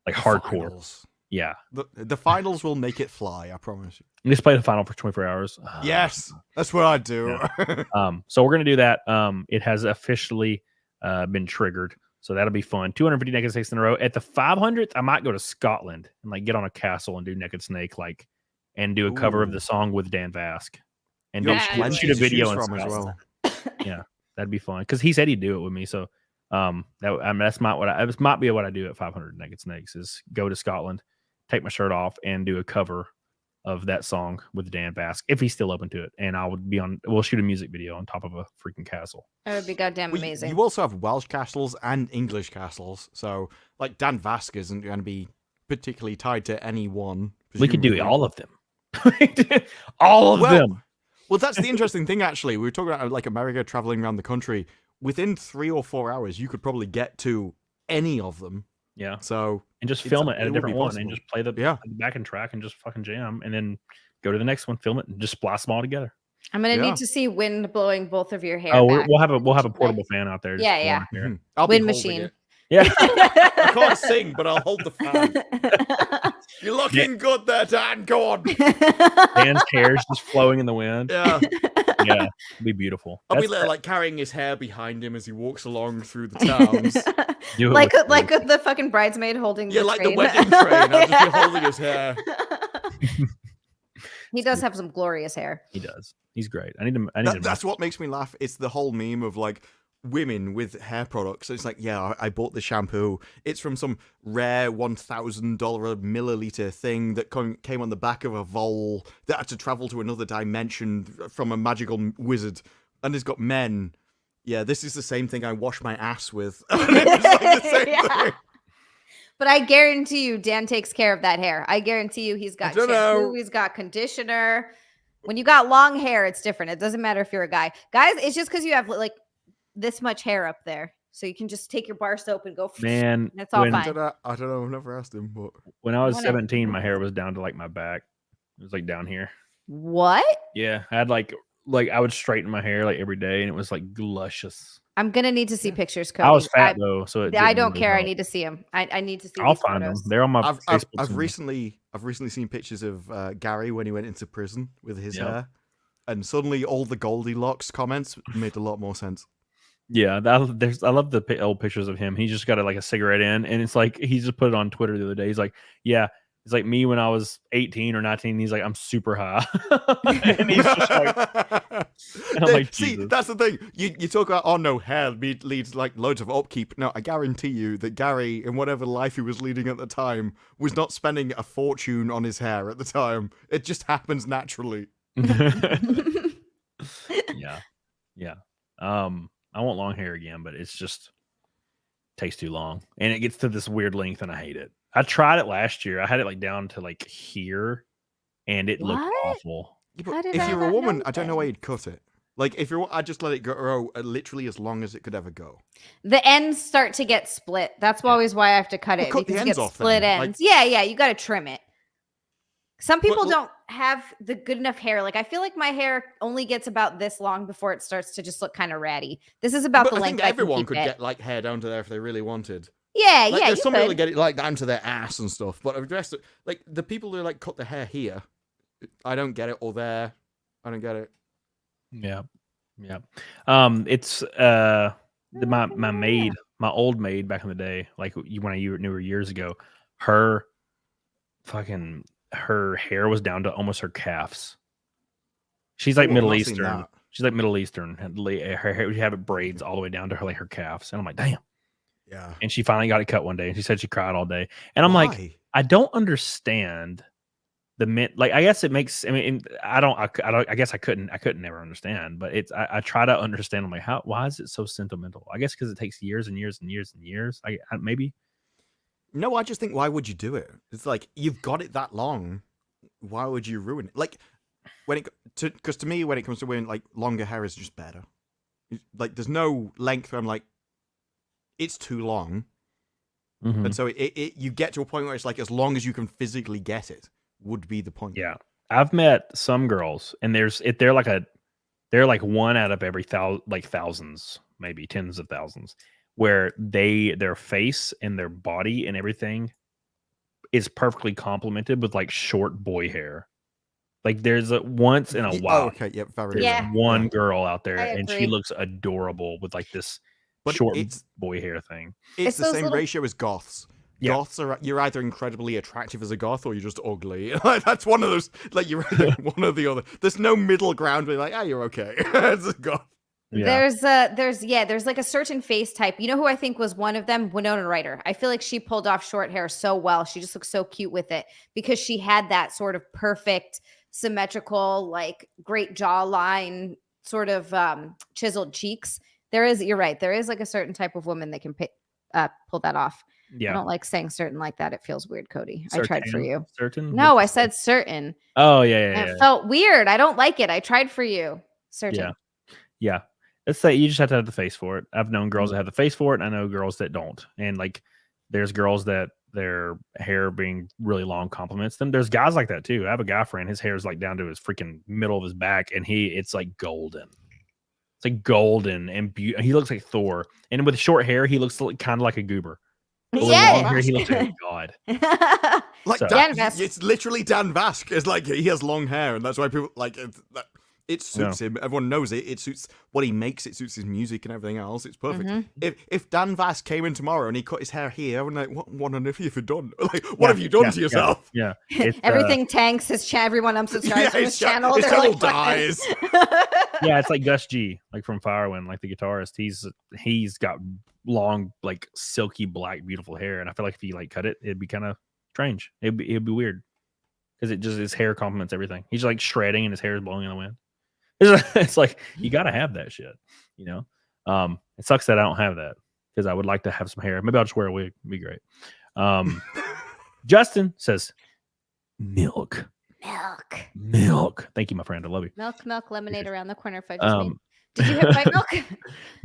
like hardcore. Finals. Yeah. The finals will make it fly, I promise you. And just play the final for 24 hours. Yes, that's what I do. Yeah. So we're going to do that. It has officially been triggered. So that'll be fun. 250 Naked Snakes in a row. At the 500th, I might go to Scotland and like get on a castle and do Naked Snake, like, and do a cover of the song with Dan Vask, and shoot a video in Scotland. As well. Yeah, that'd be fun because he said he'd do it with me. So that's not what this might be what I do at 500 Naked Snakes is go to Scotland, take my shirt off, and do a cover of that song with Dan Bask if he's still open to it, and I would be on. We'll shoot a music video on top of a freaking castle. That would be goddamn Well, amazing. You also have Welsh castles and English castles, so like Dan Vask isn't going to be particularly tied to any one. We could do all of them. All of them. Well, that's the interesting thing, actually. We were talking about like America traveling around the country. Within 3 or 4 hours, you could probably get to any of them. Yeah. So and just film it at a different one possible. and just play the backing track and just fucking jam and then go to the next one, film it, and just splice them all together. I'm gonna need to see wind blowing both of your hair. Oh, back. we'll have a portable fan out there. Yeah, yeah. Mm-hmm. I'll Wind be holding machine. it. Yeah. I can't sing, but I'll hold the fan. You're looking good there, Dan. Go on. Dan's hair's just flowing in the wind. Yeah. Yeah, it'd be beautiful. I'll be like carrying his hair behind him as he walks along through the towns. like the fucking bridesmaid holding the like train. the wedding train. I'll just be holding his hair. He does have some glorious hair. He does. He's great. I need to. That's what makes me laugh. It's the whole meme of like women with hair products. It's like, yeah, I bought the shampoo. It's from some rare $1,000 milliliter thing that came on the back of a vole that had to travel to another dimension from a magical wizard. And it's got men. Yeah, this is the same thing I wash my ass with. It's like the same thing. But I guarantee you, Dan takes care of that hair. I guarantee you, he's got shampoo, he's got conditioner. When you got long hair, it's different. It doesn't matter if you're a guy. Guys, it's just because you have like this much hair up there. So you can just take your bar soap and go. Man, that's all fine. I don't know. I've never asked him. But when I was 17, my hair was down to like my back. It was like down here. What? Yeah, I had like I would straighten my hair like every day, and it was like luscious. I'm gonna need to see pictures, Cody. I was fat though, so I don't care. I need to see them. I need to see. I'll find them. They're on my Facebook. I've recently seen pictures of Gary when he went into prison with his hair, and suddenly all the Goldilocks comments made a lot more sense. Yeah, I love the old pictures of him. He just got like a cigarette in, and it's like he just put it on Twitter the other day. He's like, yeah. It's like me when I was 18 or 19. He's like, I'm super high. And he's just like, and I'm like, see, that's the thing. You talk about, oh no, hair leads like loads of upkeep. No, I guarantee you that Gary, in whatever life he was leading at the time, was not spending a fortune on his hair at the time. It just happens naturally. Yeah. I want long hair again, but it's just takes too long. And it gets to this weird length and I hate it. I tried it last year. I had it like down to like here, and it looked awful. Yeah, if you're a woman, I don't know why you'd cut it. Like if you're, I just let it grow literally as long as it could ever go. The ends start to get split. That's always why I have to cut it. Cut the because ends you get off split then. ends. Yeah, you got to trim it. Some people don't have the good enough hair. Like I feel like my hair only gets about this long before it starts to just look kind of ratty. This is about the length. I think everyone could get like hair down to there if they really wanted. Yeah, like, yeah. There's some people that get it like down to their ass and stuff, but the rest, like the people who like cut the hair here, I don't get it, or there, I don't get it. Yeah. It's my maid, my old maid back in the day, like when you knew her years ago, her hair was down to almost her calves. She's like Middle Eastern. She's like Middle Eastern. Her hair, she have it braids all the way down to her calves, and I'm like, damn. Yeah. And she finally got it cut one day, and she said she cried all day. And I'm like, I don't understand the like. I guess it makes. I mean, I don't. I guess I couldn't never understand. But it's. I try to understand. I'm like, why is it so sentimental? I guess because it takes years and years and years and years. Maybe. No, I just think, why would you do it? It's like you've got it that long. Why would you ruin it? Like because to me, when it comes to wearing like longer hair is just better. Like there's no length where I'm like, it's too long. Mm-hmm. And so you get to a point where it's like, as long as you can physically get it would be the point. Yeah. I've met some girls and they're like one out of every thousands, maybe tens of thousands, where their face and their body and everything is perfectly complemented with like short boy hair. Like there's once in a while. Oh, okay. Yep. One girl out there and she looks adorable with like this short boy hair thing. It's the same ratio as goths. Yeah. Goths you're either incredibly attractive as a goth or you're just ugly. That's one of those. Like you're either one or the other. There's no middle ground where you're like, you're okay. It's a goth. Yeah. There's like a certain face type. You know who I think was one of them? Winona Ryder. I feel like she pulled off short hair so well. She just looks so cute with it because she had that sort of perfect, symmetrical, like great jawline, sort of chiseled cheeks. You're right. There is like a certain type of woman that can pull that off. I Yeah. don't like saying certain like that. It feels weird, Cody. I Certain? tried for you. Certain? No, I said certain. Oh, yeah. And it felt weird. I don't like it. I tried for you. Certain. Yeah. Let's say you just have to have the face for it. I've known girls that have the face for it, and I know girls that don't. And like, there's girls that their hair being really long compliments them. There's guys like that too. I have a guy friend. His hair is like down to his freaking middle of his back, and it's like golden. It's like golden and beautiful. He looks like Thor. And with short hair, he looks kind of like a goober. But with long hair, he looks like a god. Like So- Dan Vask. it's literally Dan Vask. It's like he has long hair, and that's why people like it suits him. Everyone knows it. It suits what he makes. It suits his music and everything else. It's perfect. If Dan Vask came in tomorrow and he cut his hair here, I'm like, what on earth have you done? Like, what have you done to yourself? Yeah. It's, Everything tanks. Everyone unsubscribes from his channel. His They're channel like, dies. yeah, it's like Gus G, like from Firewind, like the guitarist. He's got long, like silky black, beautiful hair, and I feel like if he like cut it, it'd be kind of strange. It'd be weird because his hair complements everything. He's like shredding, and his hair is blowing in the wind. It's like you got to have that shit, you know. It sucks that I don't have that because I would like to have some hair. Maybe I'll just wear a wig. It'd be great. Justin says, "Milk. Thank you, my friend. I love you. Milk, lemonade around the corner. Fudge is me. Did you hit white milk?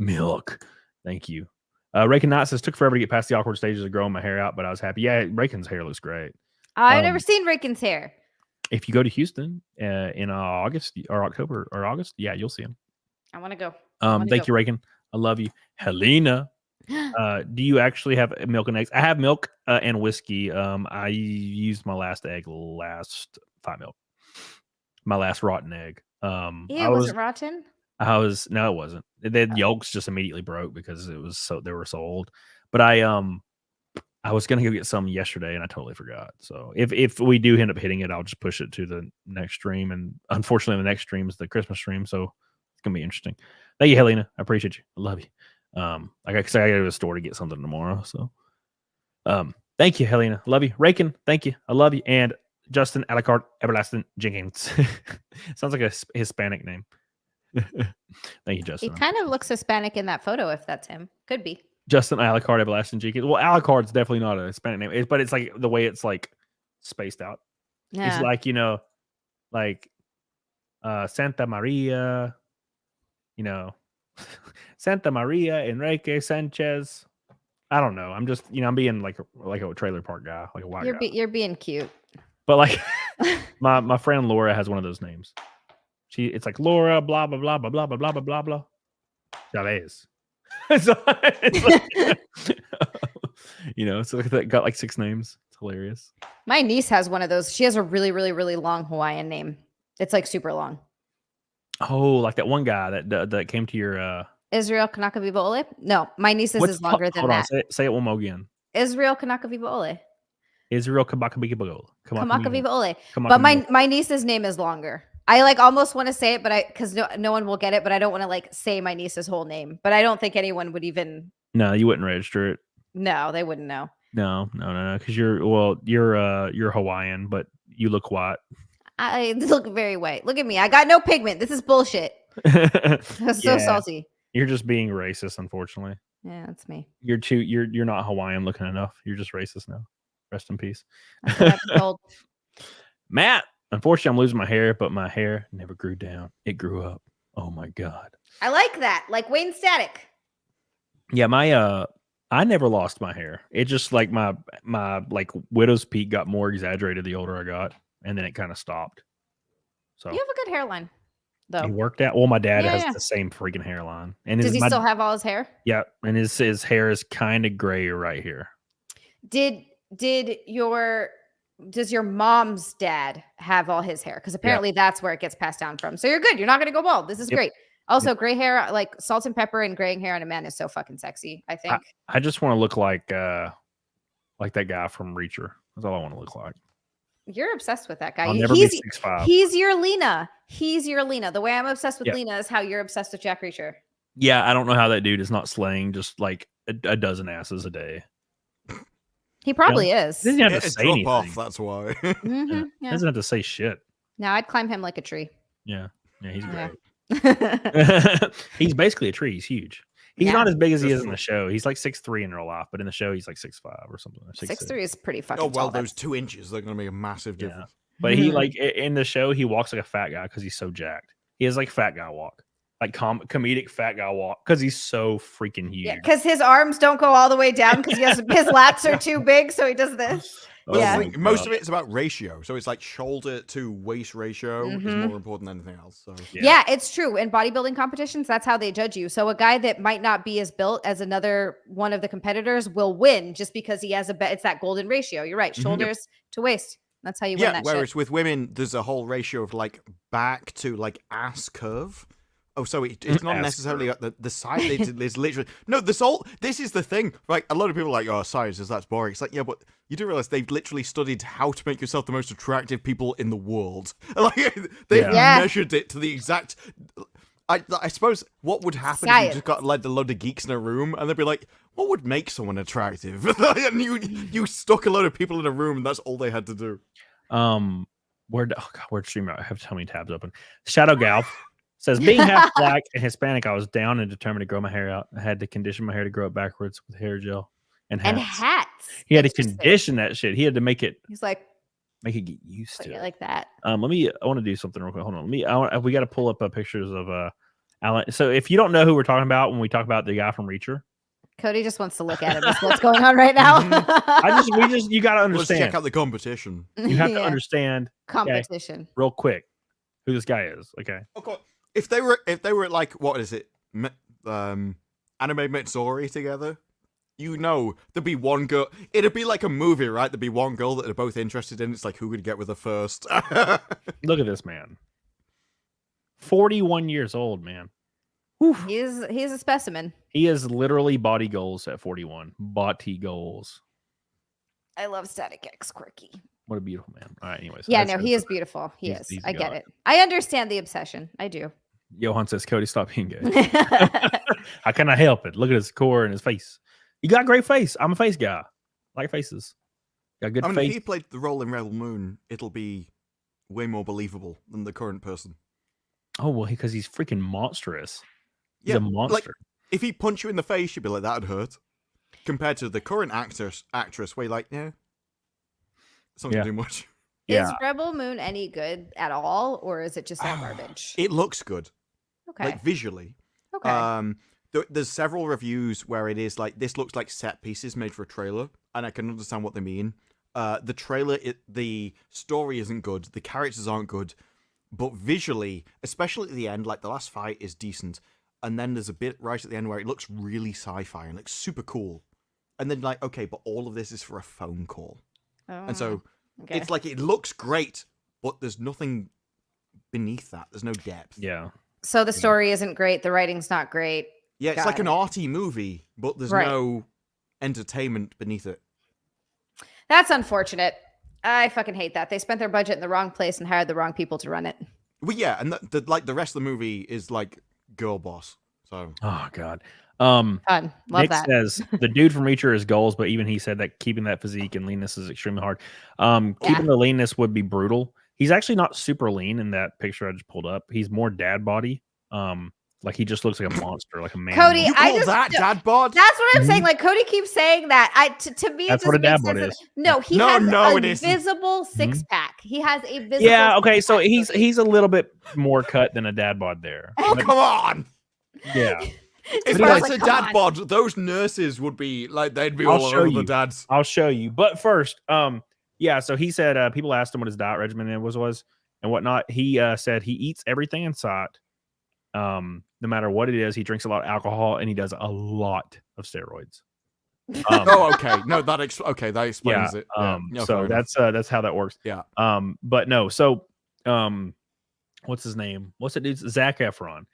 Milk. Thank you. Raycon Knott says, took forever to get past the awkward stages of growing my hair out, but I was happy. Yeah, Raycon's hair looks great. I've never seen Raycon's hair. If you go to Houston in August or October or August, yeah, you'll see him. I want to go. Thank you, Raycon. I love you. Helena, do you actually have milk and eggs? I have milk and whiskey. I used my last egg last 5 milk. My last rotten egg. Was it rotten? No, it wasn't. The yolks just immediately broke because they were so old. But I was gonna go get some yesterday and I totally forgot. So if we do end up hitting it, I'll just push it to the next stream. And unfortunately, the next stream is the Christmas stream, so it's gonna be interesting. Thank you, Helena. I appreciate you. I love you. I gotta go to the store to get something tomorrow. So thank you, Helena. Love you. Raycon, thank you. I love you. And Justin Alucard Everlasting Jenkins. Sounds like a Hispanic name. Thank you, Justin. He kind of looks Hispanic in that photo, if that's him. Could be. Justin Alucard Everlasting Jenkins. Well, Alucard's definitely not a Hispanic name, but it's like the way it's like spaced out. Yeah. It's like, like Santa Maria, Santa Maria Enrique Sanchez. I don't know. I'm just, I'm being like a trailer park guy, like a white guy. You're being cute. But like my friend Laura has one of those names. It's like Laura, blah blah blah blah blah blah blah blah blah. Chavez. So it's like, so that got like 6 names. It's hilarious. My niece has one of those. She has a really, really, really long Hawaiian name. It's like super long. Oh, like that one guy that came to your Israel Kanaka Viva Ole? No, my niece's is longer than that. Say it one more again. Israel Kanaka Viva Ole. Israel Kabaka Viva Ole. Kamaka Viva Ole. But my niece's name is longer. I like almost want to say it, but because no one will get it, but I don't want to like say my niece's whole name. But I don't think anyone would even. No, you wouldn't register it. No, they wouldn't know. No. Because you're Hawaiian, but you look white. I look very white. Look at me. I got no pigment. This is bullshit. I'm so salty. You're just being racist, unfortunately. Yeah, that's me. You're not Hawaiian looking enough. You're just racist now. Rest in peace. That's what I've been told. Matt, unfortunately, I'm losing my hair, but my hair never grew down. It grew up. Oh my God. I like that. Like Wayne Static. Yeah, I never lost my hair. It just like my like widow's peak got more exaggerated the older I got, and then it kind of stopped. So you have a good hairline, though. It worked out. Well, my dad has the same freaking hairline. And does he still have all his hair? Yeah, and his hair is kind of gray right here. Does your mom's dad have all his hair? Because apparently that's where it gets passed down from. So you're good. You're not going to go bald. This is great. Also, gray hair, like salt and pepper and graying hair on a man is so fucking sexy, I think. I just want to look like that guy from Reacher. That's all I want to look like. You're obsessed with that guy. I'll never be 6'5". He's your Lena. The way I'm obsessed with Lena is how you're obsessed with Jack Reacher. Yeah, I don't know how that dude is not slaying just like a dozen asses a day. He probably is. He doesn't have to It's say drop anything. off, that's why. Mhm, He yeah. doesn't have to say shit. No, I'd climb him like a tree. Yeah, he's Yeah. great. He's basically a tree. He's huge. He's Yeah. not as big as he That's is in the show. He's like 6'3" in real life, but in the show he's like 6'5" or something. 6'3" is pretty fucking Oh well, tall. those 2 inches, they're gonna make a massive Yeah. difference. But he like in the show he walks like a fat guy because he's so jacked. He has like fat guy walk, like comedic fat guy walk because he's so freaking huge. Yeah, because his arms don't go all the way down because his lats are too big, so he does this. Oh Yeah. my Most God. of it is about ratio, so it's like shoulder to waist ratio is more important than anything else. So Yeah, it's true. In bodybuilding competitions, that's how they judge you. So a guy that might not be as built as another one of the competitors will win just because he has it's that golden ratio. You're right. Shoulders to waist. That's how you win that whereas shit. with women, there's a whole ratio of like back to like ass curve. Oh, so it's not Ass necessarily at the side. It's literally no. This is the thing. Like a lot of people are like, oh, science that's boring. It's like, yeah, but you do realize they've literally studied how to make yourself the most attractive people in the world. Like they've Yeah. measured it to the exact. I suppose what would happen if Science. you just got like a load of geeks in a room and they'd be like, what would make someone attractive? And you stuck a load of people in a room and that's all they had to do. Where'd StreamYard? I have so many tabs open. Shadow Gal says, being half black and Hispanic, I was down and determined to grow my hair out. I had to condition my hair to grow it backwards with hair gel and hats. And hats. He had to Interesting. condition that shit. He had to make it He's like, get used put to it it. like that. I want to do something real quick. Hold on. We got to pull up pictures of Alan. So if you don't know who we're talking about when we talk about the guy from Reacher, Cody just wants to look at it. That's what's going on right now. you got to Let's understand. check out the competition. You have to Yeah. understand Competition. real quick who this guy is. Okay. Okay. If they were like, what is it, Anime Mitsuri together, you know, there'd be one girl. It'd be like a movie, right? There'd be one girl that they're both interested in. It's like who would get with her first. Look at this man. 41 years old, man. Whew. He's a specimen. He is literally body goals at 41. Body goals. I love Static X Quirky. What a beautiful man. All right, anyways. Yeah, no, he is beautiful. He he's- is. he's I get God. it. I understand the obsession. I do. Johan says, Cody, stop being gay. How can I help it? Look at his core and his face. You got a great face. I'm a face guy. I like faces. Got good I mean, face. if he played the role in Rebel Moon, it'll be way more believable than the current person. Oh, well, because he's freaking monstrous. He's Yeah, a monster. like if he punched you in the face, you'd be like, that'd hurt. Compared to the current actress, where you're like, yeah, it's not gonna Yeah. do much. Yeah. Is Rebel Moon any good at all, or is it just all garbage? It looks good, Okay. like visually. Okay. There's several reviews where it is like this looks like set pieces made for a trailer, and I can understand what they mean. The trailer, the story isn't good, the characters aren't good, but visually, especially at the end, like the last fight is decent, and then there's a bit right at the end where it looks really sci-fi and looks super cool, and then like, okay, but all of this is for a phone call, and so okay. it's like it looks great, but there's nothing beneath that. There's no depth. Yeah. So the story isn't great. The writing's not great. Yeah, it's Got like an it. arty movie, but there's Right. no entertainment beneath it. That's unfortunate. I fucking hate that. They spent their budget in the wrong place and hired the wrong people to run it. Well, yeah, and like the rest of the movie is like girl boss. So Oh, God. Fun. Love Nick that. says the dude from Reacher is goals, but even he said that keeping that physique and leanness is extremely hard. Keeping the leanness would be brutal. He's actually not super lean in that picture I just pulled up. He's more dad body. Like he just looks like a monster, like a man. Cody, you I call just that dad bod? That's what I'm saying. Like Cody keeps saying that. To me, That's it what a doesn't dad make bod sense. is. No, he No, has no, a it isn't. visible six pack. He has a visible. Yeah, okay, so six-pack, Cody. he's a little bit more cut than a dad bod there. Oh, come on! Yeah. If Just I was that's like, a come dad on. bod, those nurses would be like they'd be I'll all show over you. the dads. I'll show you. But first, yeah, so he said people asked him what his diet regimen was and whatnot. He said he eats everything in sight. No matter what it is, he drinks a lot of alcohol and he does a lot of steroids. Oh, okay. No, that explains it. Yeah. Yeah, So fair enough. that's how that works. Yeah. But no, so what's his name? What's it dude's Zac Efron.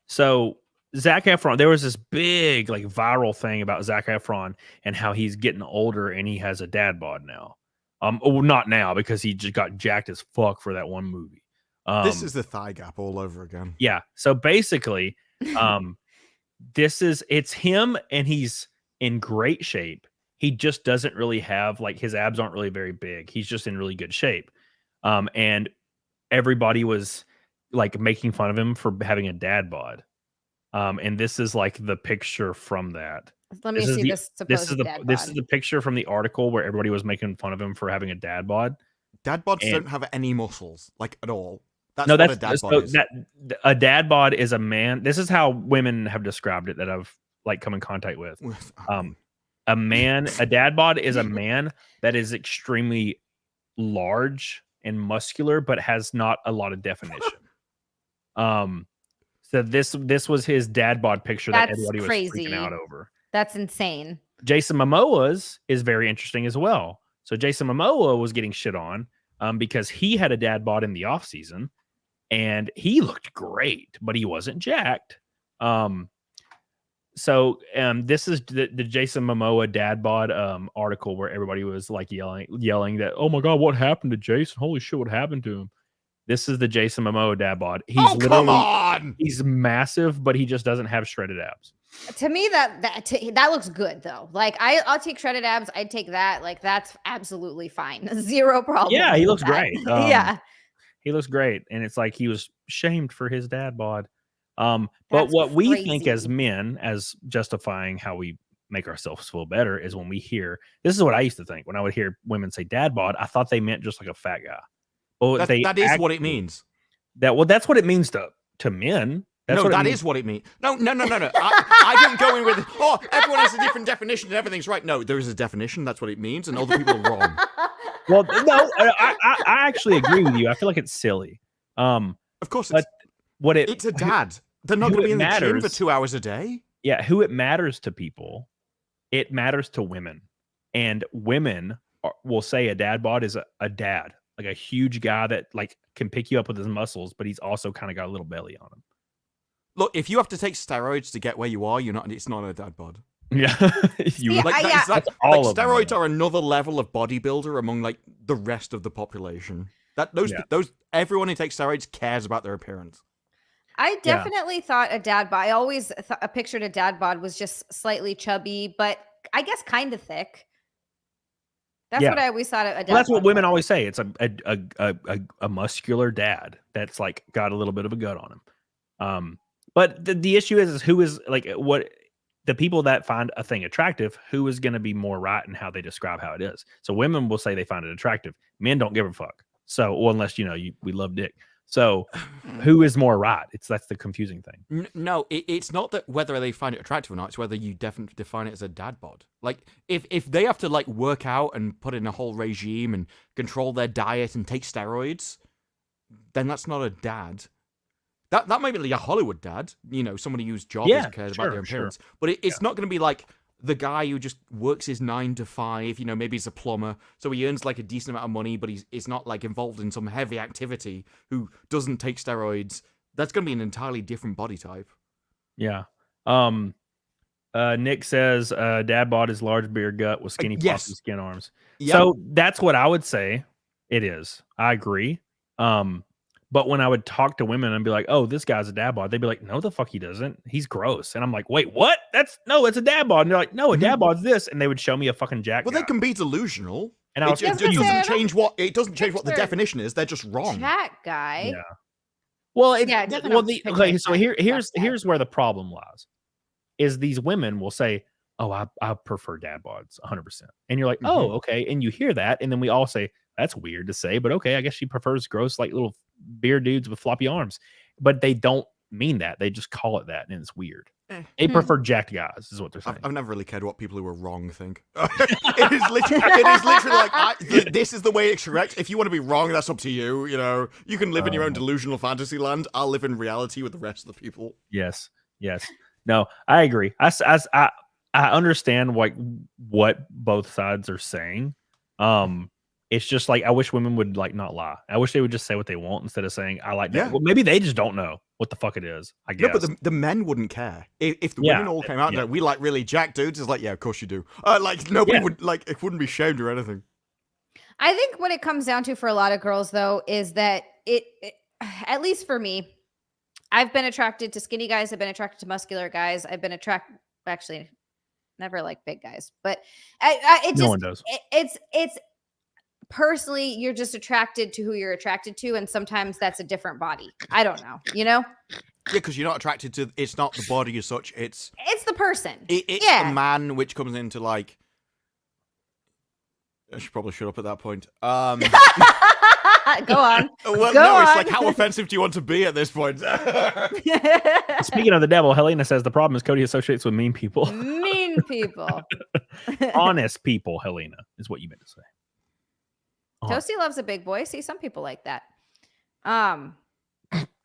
So Zac Efron, there was this big like viral thing about Zac Efron and how he's getting older and he has a dad bod now. Not now because he just got jacked as fuck for that one movie. This is the thigh gap all over again. Yeah. So basically, it's him, and he's in great shape. He just doesn't really have, like, his abs aren't really very big. He's just in really good shape. And everybody was like making fun of him for having a dad bod. And this is like the picture from that. Let me see this supposed dad bod. This is the picture from the article where everybody was making fun of him for having a dad bod. Dad bods don't have any muscles, like, at all. That's no, what a dad bod is. A dad bod is a man. This is how women have described it that I've like come in contact with. A dad bod is a man that is extremely large and muscular, but has not a lot of definition. So this was his dad bod picture that everybody was freaking out over. That's insane. Jason Momoa's is very interesting as well. So Jason Momoa was getting shit on because he had a dad bod in the off season, and he looked great, but he wasn't jacked. So this is the Jason Momoa dad bod article where everybody was like yelling that, oh my God, what happened to Jason? Holy shit, what happened to him? This is the Jason Momoa dad bod. He's come on! He's massive, but he just doesn't have shredded abs. To me, that looks good though. Like I'll take shredded abs. I'd take that. Like that's absolutely fine. Zero problem. Yeah, he looks great. Yeah, he looks great, and it's like he was shamed for his dad bod. But what we think as men, as justifying how we make ourselves feel better, is when we hear, this is what I used to think when I would hear women say dad bod, I thought they meant just like a fat guy. Well, that is what it means. That's what it means to men. That is what it means. No. I didn't go in with, oh, everyone has a different definition and everything's right. No, there is a definition. That's what it means, and other people are wrong. Well, no, I actually agree with you. I feel like it's silly. Of course, it's a dad. They're not going to be in the gym for 2 hours a day. Yeah, who it matters to people, it matters to women, and women will say a dad bod is a dad, like a huge guy that like can pick you up with his muscles, but he's also kind of got a little belly on him. Look, if you have to take steroids to get where you are, it's not a dad bod. Yeah, steroids are another level of bodybuilder among like the rest of the population. Everyone who takes steroids cares about their appearance. I definitely thought a dad bod. I always pictured a dad bod was just slightly chubby, but I guess kind of thick. That's what I always thought a dad. Well, that's what women always say. It's a muscular dad that's like got a little bit of a gut on him. But the issue is who is like what the people that find a thing attractive, who is going to be more right in how they describe how it is. So women will say they find it attractive. Men don't give a fuck. So, well, unless we love dick. So who is more right? That's the confusing thing. No, it's not that whether they find it attractive or not. It's whether you definitely define it as a dad bod. Like if they have to like work out and put in a whole regime and control their diet and take steroids, then that's not a dad. That might be like a Hollywood dad, somebody whose job cares about their appearance. Sure. But it's not going to be like the guy who just works his 9 to 5, maybe he's a plumber, so he earns like a decent amount of money, but he's not like involved in some heavy activity, who doesn't take steroids. That's going to be an entirely different body type. Yeah. Nick says dad bod is large beer gut with skinny pops and skin arms. Yep. So that's what I would say it is. I agree. But when I would talk to women and be like, oh, this guy's a dad bod, they'd be like, no, the fuck he doesn't. He's gross. And I'm like, wait, what? It's a dad bod. And they're like, no, a dad bod's this. And they would show me a fucking jack. Well, they can be delusional. And it doesn't change what the definition is. They're just wrong. Jack guy. Yeah. Well, so here's where the problem lies. Is these women will say, oh, I prefer dad bods 100%. And you're like, oh, okay. And you hear that. And then we all say, that's weird to say, but okay, I guess she prefers gross, like little beer dudes with floppy arms. But they don't mean that. They just call it that, and it's weird. They prefer jacked guys, is what they're saying. I've never really cared what people who are wrong think. It is literally like, this is the way it's correct. If you want to be wrong, that's up to you. You can live in your own delusional fantasy land. I'll live in reality with the rest of the people. Yes. No, I agree. I understand what both sides are saying. It's just like I wish women would like not lie. I wish they would just say what they want instead of saying I like that. Yeah. Well, maybe they just don't know what the fuck it is. I guess. No, but the men wouldn't care if the women all came out and like, we like really jacked dudes. It's like, yeah, of course you do. Like nobody would like it wouldn't be shamed or anything. I think what it comes down to for a lot of girls though is that it at least for me, I've been attracted to skinny guys. I've been attracted to muscular guys. I've been actually never like big guys, but No one does. It's personally, you're just attracted to who you're attracted to, and sometimes that's a different body. I don't know, Yeah, because you're not attracted to. It's not the body as such. It's the person. It's the man, which comes into like. I should probably shut up at that point. Go on. Well, Go no, on. it's like, how offensive do you want to be at this point? Speaking of the devil, Helena says the problem is Cody associates with mean people. Mean people. Honest people, Helena, is what you meant to say. Toasty loves a big boy. See, some people like that. No,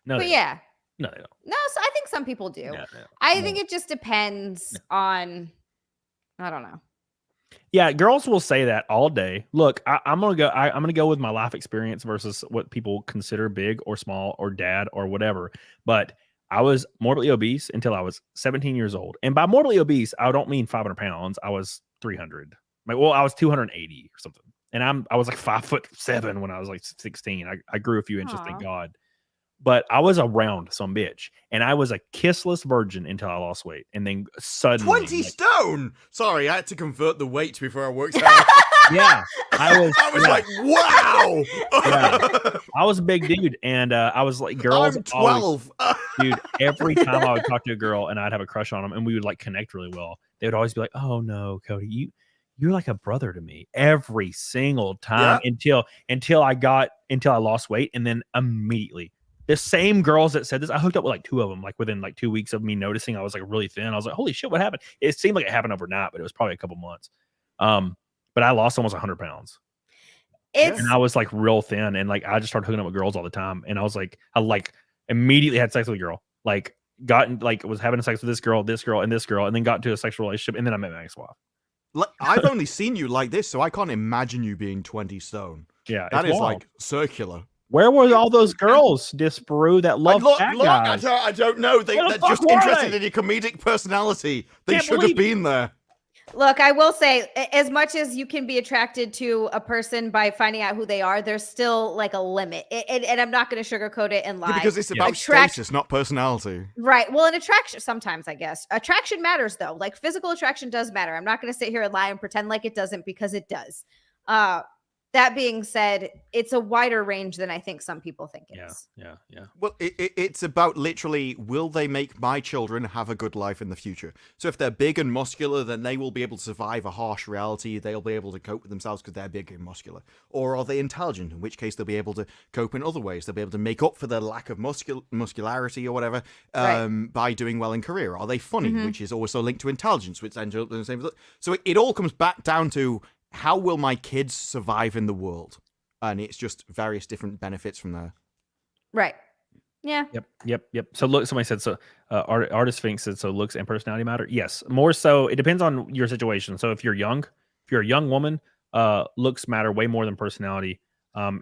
but yeah. No, they don't. No, so I think some people do. No. I think it just depends on, I don't know. Yeah, girls will say that all day. Look, I'm gonna go with my life experience versus what people consider big or small or dad or whatever. But I was morbidly obese until I was 17 years old, and by morbidly obese, I don't mean 500 pounds. I was 300. I was 280 or something, and I was like 5'7" when I was like 16. I grew a few inches, thank God. But I was around some bitch, and I was a kissless virgin until I lost weight, and then suddenly 20 stone. Sorry, I had to convert the weight before I worked out. Yeah, I was like, wow. Yeah. I was a big dude, and I was like, girls. I'm 12. Dude, every time I would talk to a girl and I'd have a crush on them, and we would like connect really well, they would always be like, "Oh no, Cody, you're like a brother to me." Every single time until I lost weight, and then immediately. The same girls that said this, I hooked up with like 2 of them, like within like 2 weeks of me noticing I was like really thin. I was like, holy shit, what happened? It seemed like it happened overnight, but it was probably a couple months. But I lost almost 100 pounds. And I was like real thin, and like I just started hooking up with girls all the time. And I was like, I like immediately had sex with a girl, like was having sex with this girl, and this girl, and then got into a sexual relationship, and then I met my ex-wife. I've only seen you like this, so I can't imagine you being 20 stone. Yeah, that is wild. Like circular. Where were all those girls, DISPARU, that love fat guys? I don't know. They're just interested in your comedic personality. They should have been there. Look, I will say, as much as you can be attracted to a person by finding out who they are, there's still like a limit. And I'm not going to sugarcoat it and lie. Because it's about status, not personality. Right. Well, an attraction, sometimes, I guess. Attraction matters, though. Like, physical attraction does matter. I'm not going to sit here and lie and pretend like it doesn't, because it does. That being said, it's a wider range than I think some people think it is. Yeah. Well, it's about literally, will they make my children have a good life in the future? So if they're big and muscular, then they will be able to survive a harsh reality. They'll be able to cope with themselves because they're big and muscular. Or are they intelligent, in which case they'll be able to cope in other ways. They'll be able to make up for their lack of muscularity or whatever by doing well in career. Are they funny, which is also linked to intelligence, which ends up in the same. So it all comes back down to, how will my kids survive in the world? And it's just various different benefits from there. Right. Yeah. Yep. So look, somebody said, so Artist Sphinx said, so looks and personality matter. Yes, more so. It depends on your situation. So if you're a young woman, looks matter way more than personality.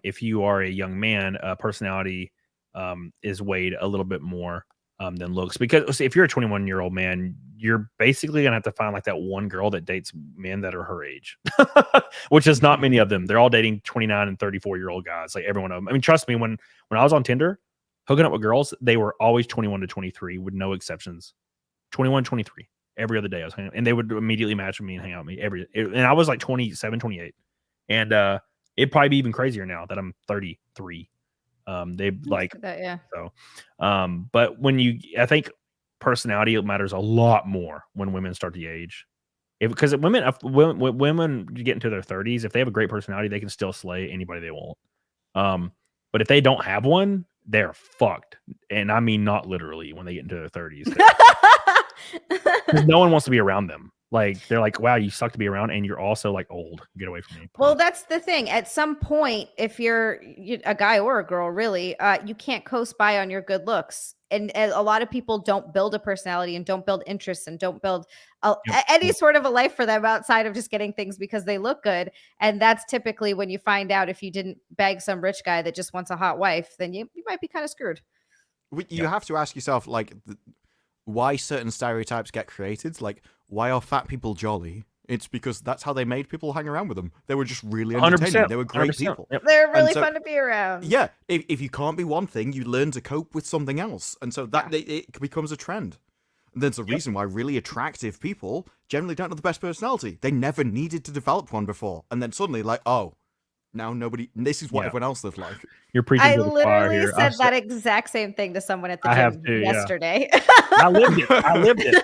If you are a young man, personality is weighed a little bit more than looks, because if you're a 21-year-old man, you're basically gonna have to find like that one girl that dates men that are her age, which is not many of them. They're all dating 29 and 34-year-old guys, like every one of them. I mean, trust me, when I was on Tinder hooking up with girls, they were always 21 to 23 with no exceptions. 21, 23 every other day I was hanging out, and they would immediately match with me and hang out with me and I was like 27, 28, and it'd probably be even crazier now that I'm 33. They like that, yeah. So, but I think personality matters a lot more when women start to age, because women get into their 30s, if they have a great personality, they can still slay anybody they want. But if they don't have one, they're fucked, and I mean not literally when they get into their 30s. No one wants to be around them. Like, they're like, wow, you suck to be around, and you're also like old. Get away from me. Well, that's the thing. At some point, if you're a guy or a girl, really, you can't coast by on your good looks. And a lot of people don't build a personality and don't build interests and don't build any sort of a life for them outside of just getting things because they look good. And that's typically when you find out, if you didn't bag some rich guy that just wants a hot wife, then you might be kind of screwed. You have to ask yourself, like, why certain stereotypes get created. Like, why are fat people jolly? It's because that's how they made people hang around with them. They were just really 100%, entertaining. They were great 100%. people. Yep. They're really so- fun to be around. Yeah, if you can't be one thing, you learn to cope with something else, and so that it becomes a trend. And there's a reason why really attractive people generally don't have the best personality. They never needed to develop one before, and then suddenly, like, oh, now nobody. This is what everyone else lived like. You're preaching I to the choir literally here. said that exact same thing to someone at the I have gym too, yeah. yesterday. I lived it. I lived it.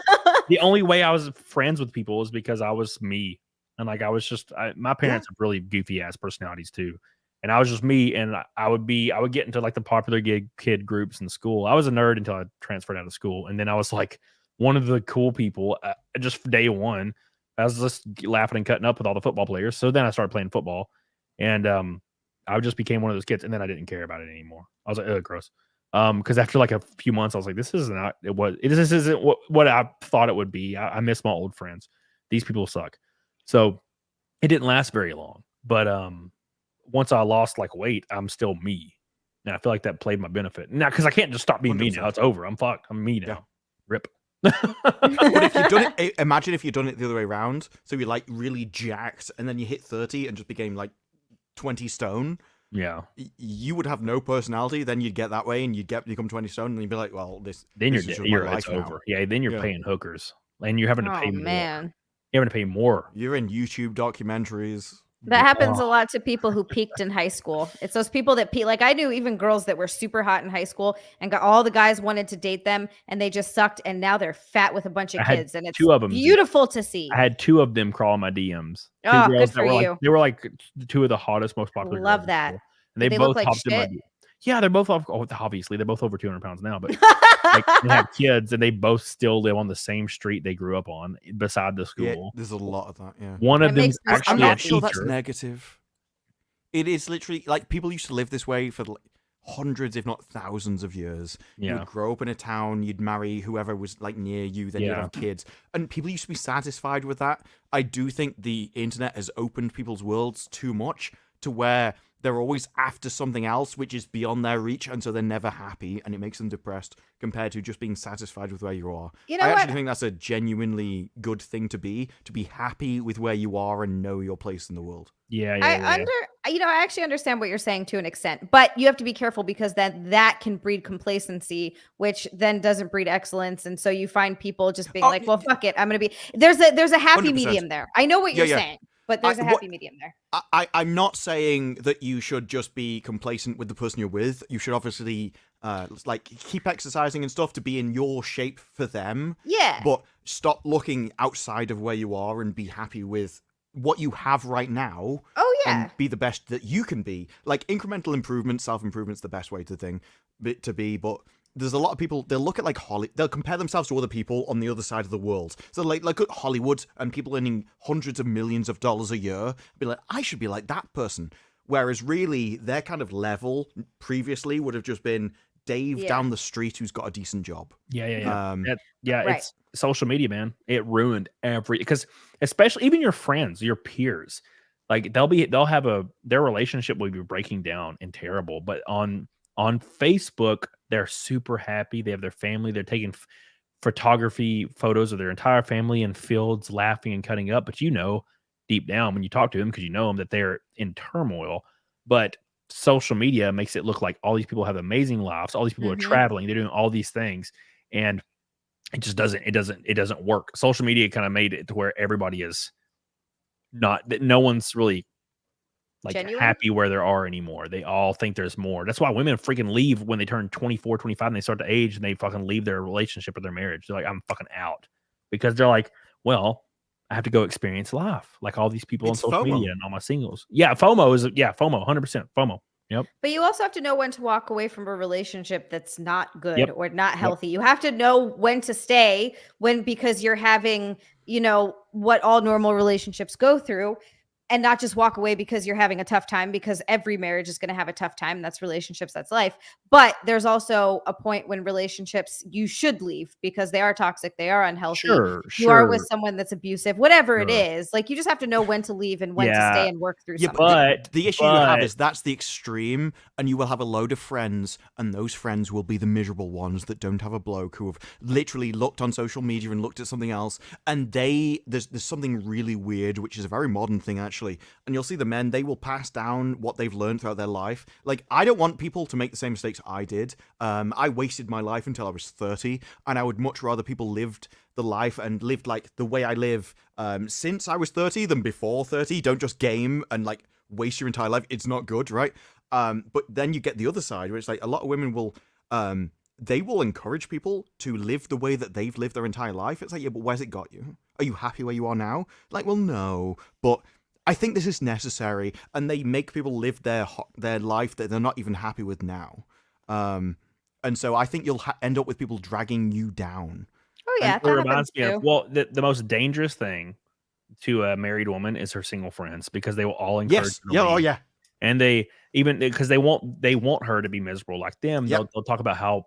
The only way I was friends with people was because I was me, and like I was just. My parents have really goofy ass personalities too, and I was just me. And I would get into like the popular kid groups in school. I was a nerd until I transferred out of school, and then I was like one of the cool people. Just day one, I was just laughing and cutting up with all the football players. So then I started playing football, and I just became one of those kids, and then I didn't care about it anymore. I was like, ugh, gross. Because after like a few months, I was like, this isn't what I thought it would be. I miss my old friends. These people suck. So it didn't last very long. But once I lost like weight, I'm still me. And I feel like that played my benefit. Now, because I can't just stop being 100%. Me now. It's over. I'm fucked. I'm me now. Yeah. Rip. But if you've done it, imagine if you'd done it the other way around. So you're like really jacked, and then you hit 30 and just became like 20 stone. Yeah, you would have no personality. Then you'd get that way, and you'd become 20 stone, and you'd be like, "Well, this." Then this you're it's over. Yeah, then you're paying hookers, and you're having to pay more. Man. You're having to pay more. You're in YouTube documentaries. That happens a lot to people who peaked in high school. It's those people that peak. Like I knew even girls that were super hot in high school, and got all the guys wanted to date them, and they just sucked. And now they're fat with a bunch of kids, and it's two of them beautiful to see. I had two of them crawl my DMs. Oh, good for you. Like, they were like two of the hottest, most popular. Love that. And they both hopped in my DMs. Yeah, they're both obviously they're both over 200 pounds now, but like, they have kids, and they both still live on the same street they grew up on beside the school. Yeah, there's a lot of that. Yeah, one of them actually. I'm not sure that's negative. It is literally like people used to live this way for like hundreds, if not thousands of years. Yeah. You would grow up in a town, you'd marry whoever was like near you, then you'd have kids. And people used to be satisfied with that. I do think the internet has opened people's worlds too much to where they're always after something else which is beyond their reach, and so they're never happy, and it makes them depressed compared to just being satisfied with where you are. You know I actually think that's a genuinely good thing to be happy with where you are and know your place in the world. I actually understand what you're saying to an extent, but you have to be careful because then that can breed complacency, which then doesn't breed excellence. And so you find people just being like, well, fuck it. I'm going to be, there's a happy 100%. medium there. I know what you're saying, but there's a happy medium there. I'm not saying that you should just be complacent with the person you're with. You should obviously like keep exercising and stuff to be in your shape for them. Yeah. But stop looking outside of where you are and be happy with what you have right now. Oh yeah. And be the best that you can be. Like incremental improvement, self-improvement's the best way to be, but there's a lot of people, they'll look at like they'll compare themselves to other people on the other side of the world. So like look at Hollywood and people earning hundreds of millions of dollars a year, be like, I should be like that person. Whereas really their kind of level previously would have just been Dave down the street who's got a decent job. Yeah. It's social media, man. It ruined because especially even your friends, your peers, like their relationship will be breaking down and terrible. But on Facebook, they're super happy. They have their family. They're taking photography photos of their entire family in fields, laughing and cutting up. But deep down when you talk to them, because you know them, that they're in turmoil. But social media makes it look like all these people have amazing lives. All these people are traveling. They're doing all these things, and it just doesn't. It doesn't work. Social media kind of made it to where everybody is not. That no one's really like genuine? Happy where they are anymore. They all think there's more. That's why women freaking leave when they turn 24, 25 and they start to age, and they fucking leave their relationship or their marriage. They're like, I'm fucking out, because they're like, well, I have to go experience life like all these people on social media and all my singles. Yeah, FOMO is FOMO, 100% FOMO. Yep. But you also have to know when to walk away from a relationship that's not good or not healthy. You have to know when to stay because you're having, what all normal relationships go through. and not just walk away because you're having a tough time, because every marriage is going to have a tough time. That's relationships, that's life. But there's also a point when relationships, you should leave because they are toxic, they are unhealthy. You are with someone that's abusive, whatever it is. Like, you just have to know when to leave and when to stay and work through something. But the issue you have is that's the extreme, and you will have a load of friends, and those friends will be the miserable ones that don't have a bloke, who have literally looked on social media and looked at something else, and there's something really weird, which is a very modern thing actually, and you'll see the men, they will pass down what they've learned throughout their life. Like, I don't want people to make the same mistakes I did. I wasted my life until I was 30, and I would much rather people lived the life and lived like the way I live since I was 30 than before 30. Don't just game and like waste your entire life. It's not good, right? But then you get the other side, where it's like a lot of women will they will encourage people to live the way that they've lived their entire life. It's like, yeah, but where's it got you? Are you happy where you are now? Like, well, no, but I think this is necessary, and they make people live their life that they're not even happy with now. And so I think you'll end up with people dragging you down. Oh yeah, it reminds me of, well, the most dangerous thing to a married woman is her single friends, because they will all encourage her to oh leave. yeah. And they, even because they want her to be miserable like them. They'll talk about how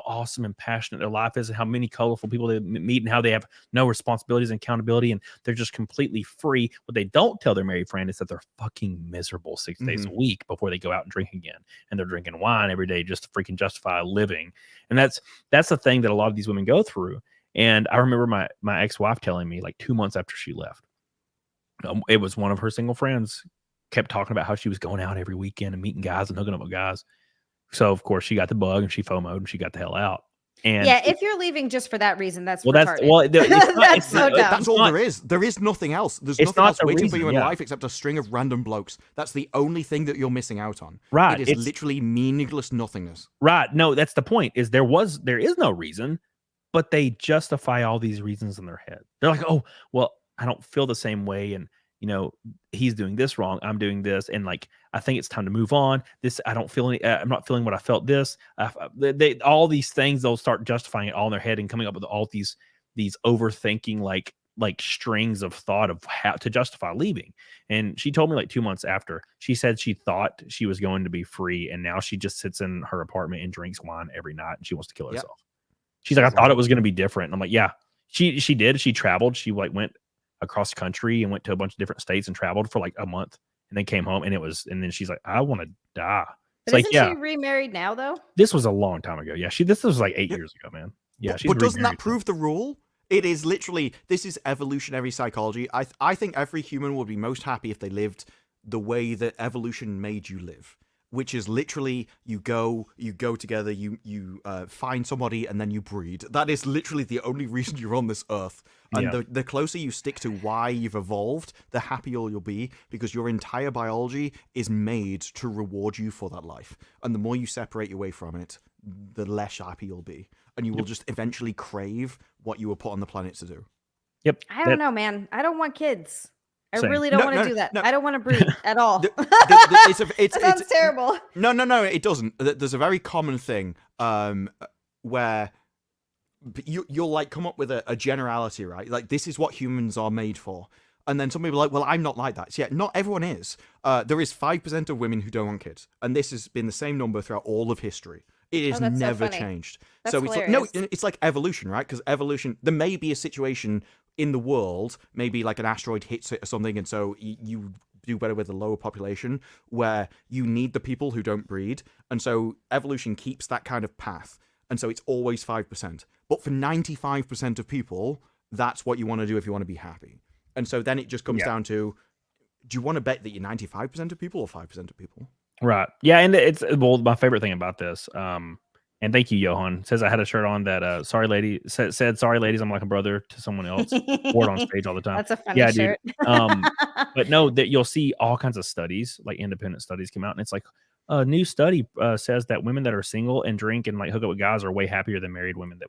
awesome and passionate their life is, and how many colorful people they meet, and how they have no responsibilities and accountability, and they're just completely free. What they don't tell their married friend is that they're fucking miserable 6 days a week before they go out and drink again, and they're drinking wine every day just to freaking justify living. And that's the thing that a lot of these women go through. And I remember my ex-wife telling me, like 2 months after she left, it was one of her single friends kept talking about how she was going out every weekend and meeting guys and hooking up with guys. So of course she got the bug and she FOMO'd and she got the hell out. And yeah, if you're leaving just for that reason, that's retarded. That's all there is. There is nothing else. There's nothing else waiting for you in life except a string of random blokes. That's the only thing that you're missing out on. Right. It is literally meaningless nothingness. Right. No, that's the point. Is there is no reason, but they justify all these reasons in their head. They're like, oh, well, I don't feel the same way, and he's doing this wrong, I'm doing this, and like I think it's time to move on. This, I don't feel any, I'm not feeling what I felt this. They all these things, they'll start justifying it all in their head and coming up with all these overthinking like strings of thought of how to justify leaving. And she told me like 2 months after, she said she thought she was going to be free, and now she just sits in her apartment and drinks wine every night, and she wants to kill herself. She's like, I thought it was going to be different. And I'm like, yeah, she did. She traveled. She like went across the country and went to a bunch of different states and traveled for like a month, and then came home, and then she's like, I want to die. But isn't she remarried now though? This was a long time ago. Yeah, this was like 8 years ago, man. Yeah, but doesn't that prove the rule? It is literally, this is evolutionary psychology. I think every human would be most happy if they lived the way that evolution made you live, which is literally you go together, you find somebody, and then you breed. That is literally the only reason you're on this earth. And the closer you stick to why you've evolved, the happier you'll be, because your entire biology is made to reward you for that life. And the more you separate your way from it, the less happy you'll be. And you will just eventually crave what you were put on the planet to do. Yep. I don't know, man. I don't want kids. I really don't want to do that. No. I don't want to breed at all. It sounds terrible. No, it doesn't. There's a very common thing where you'll like come up with a generality, right? Like, this is what humans are made for. And then some people are like, well, I'm not like that. So yeah, not everyone is. There is 5% of women who don't want kids. And this has been the same number throughout all of history. It has never changed. That's so hilarious. it's like evolution, right? Because evolution, there may be a situation in the world, maybe like an asteroid hits it or something, and so you do better with a lower population, where you need the people who don't breed. And so evolution keeps that kind of path. And so it's always 5%. But for 95% of people, that's what you want to do if you want to be happy. And so then it just comes down to, do you want to bet that you're 95% of people or 5% of people? Right. Yeah. And it's, well, my favorite thing about this, and thank you, Johan, says I had a shirt on that sorry lady said sorry ladies, I'm like a brother to someone else. Wore it on stage all the time. That's a funny shirt. Dude. But no, that you'll see all kinds of studies, like independent studies come out, and it's like a new study says that women that are single and drink and like hook up with guys are way happier than married women that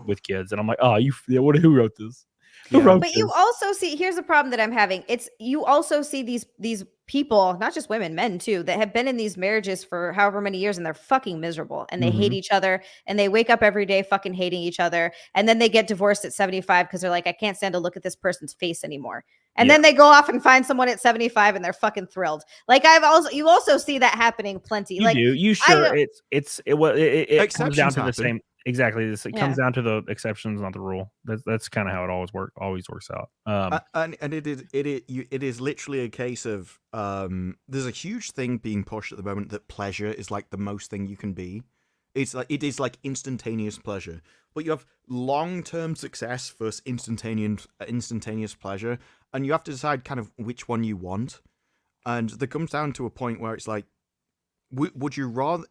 with kids. And I'm like, oh, who wrote this? But you also see, here's the problem that I'm having. It's, you also see these people, not just women, men too, that have been in these marriages for however many years, and they're fucking miserable, and they hate each other, and they wake up every day fucking hating each other. And then they get divorced at 75 because they're like, I can't stand to look at this person's face anymore. And then they go off and find someone at 75 and they're fucking thrilled. Like you also see that happening plenty. You like do. You sure it comes down to the happen. same. Exactly. It comes down to the exceptions, not the rule. That's kind of how it always works out. And it is literally a case of there's a huge thing being pushed at the moment that pleasure is like the most thing you can be. It is like instantaneous pleasure, but you have long-term success versus instantaneous pleasure, and you have to decide kind of which one you want. And there comes down to a point where it's like, would you rather?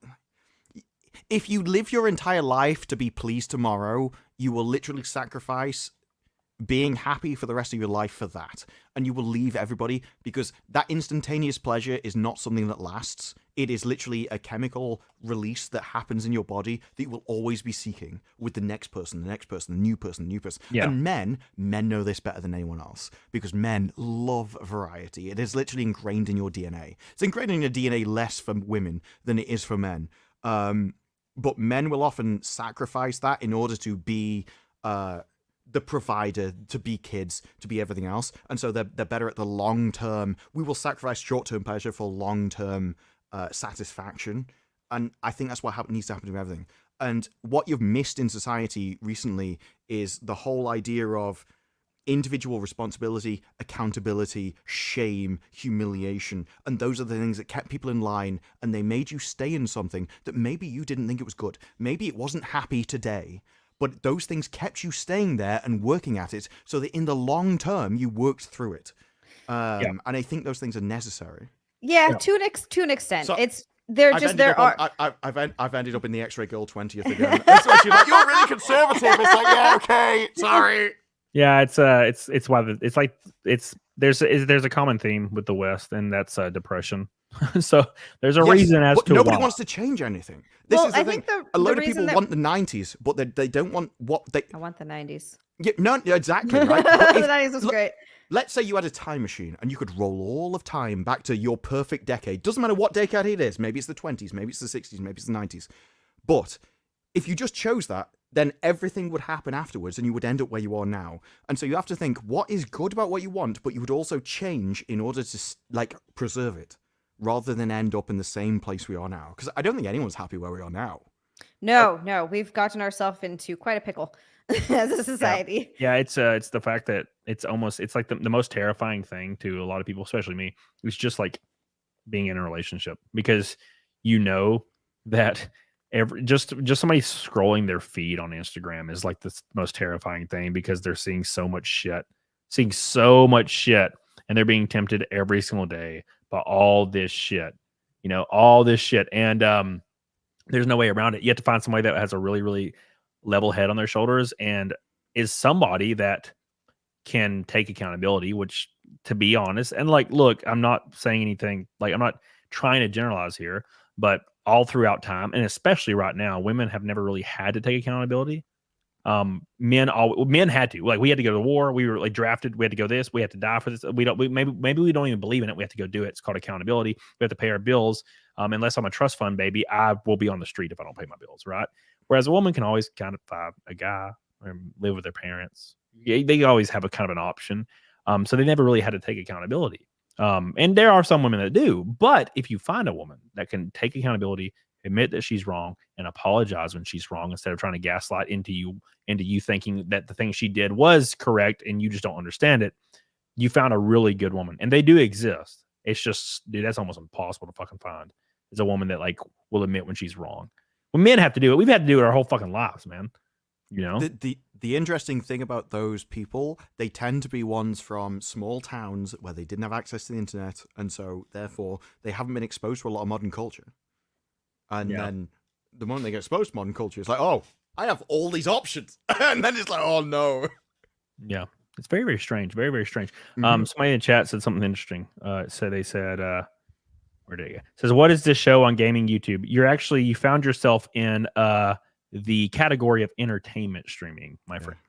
If you live your entire life to be pleased tomorrow, you will literally sacrifice being happy for the rest of your life for that. And you will leave everybody, because that instantaneous pleasure is not something that lasts. It is literally a chemical release that happens in your body that you will always be seeking with the next person, the new person. Yeah. And men know this better than anyone else, because men love variety. It is literally ingrained in your DNA. It's ingrained in your DNA less for women than it is for men. But men will often sacrifice that in order to be the provider, to be kids, to be everything else. And so they're better at the long term. We will sacrifice short-term pleasure for long-term satisfaction. And I think that's what needs to happen to everything. And what you've missed in society recently is the whole idea of individual responsibility, accountability, shame, humiliation. And those are the things that kept people in line, and they made you stay in something that maybe you didn't think it was good. Maybe it wasn't happy today, but those things kept you staying there and working at it, so that in the long term you worked through it. And I think those things are necessary. Yeah, to an extent. So, I've ended up in the X-ray girl 20th again. That's why she's like, you're really conservative. It's like, yeah, okay, sorry. Yeah, it's why there's a common theme with the West, and that's depression. So there's a reason as to nobody why. wants to change anything. This is the thing. A lot of people want the 90s, but they don't want what they. I want the 90s. Yeah, no, exactly. Right? The 90s was great. Let's say you had a time machine and you could roll all of time back to your perfect decade. Doesn't matter what decade it is. Maybe it's the 20s, maybe it's the 60s, maybe it's the 90s. But if you just chose that, then everything would happen afterwards and you would end up where you are now. And so you have to think what is good about what you want, but you would also change in order to like preserve it, rather than end up in the same place we are now. Because I don't think anyone's happy where we are now. No, we've gotten ourselves into quite a pickle as a society. Yeah, it's the fact that it's like the most terrifying thing to a lot of people, especially me. It's just like being in a relationship, because you know that just somebody scrolling their feed on Instagram is like the most terrifying thing, because they're seeing so much shit, and they're being tempted every single day by all this shit, and there's no way around it. You have to find somebody that has a really, really level head on their shoulders and is somebody that can take accountability, which, to be honest, and like, look, I'm not saying anything, like, I'm not trying to generalize here, but all throughout time, and especially right now, women have never really had to take accountability. Men had to, like, we had to go to war. We were like drafted. We had to go this. We had to die for this. Maybe we don't even believe in it. We have to go do it. It's called accountability. We have to pay our bills. Unless I'm a trust fund baby, I will be on the street if I don't pay my bills, right? Whereas a woman can always kind of find a guy or live with their parents. They always have a kind of an option. So they never really had to take accountability. And there are some women that do, but if you find a woman that can take accountability, admit that she's wrong, and apologize when she's wrong, instead of trying to gaslight into you thinking that the thing she did was correct and you just don't understand it, you found a really good woman. And they do exist. It's just, dude, that's almost impossible to fucking find. Is a woman that like will admit when she's wrong. When men have to do it, we've had to do it our whole fucking lives, man. You know, the interesting thing about those people, they tend to be ones from small towns where they didn't have access to the internet, and so therefore they haven't been exposed to a lot of modern culture. And then the moment they get exposed to modern culture, it's like, oh, I have all these options, and then it's like, oh no. Yeah, it's very, very strange. Very, very strange. Mm-hmm. Somebody in chat said something interesting. They said, where did it go? It says, what is this show on gaming YouTube? You found yourself in the category of entertainment streaming, my friend.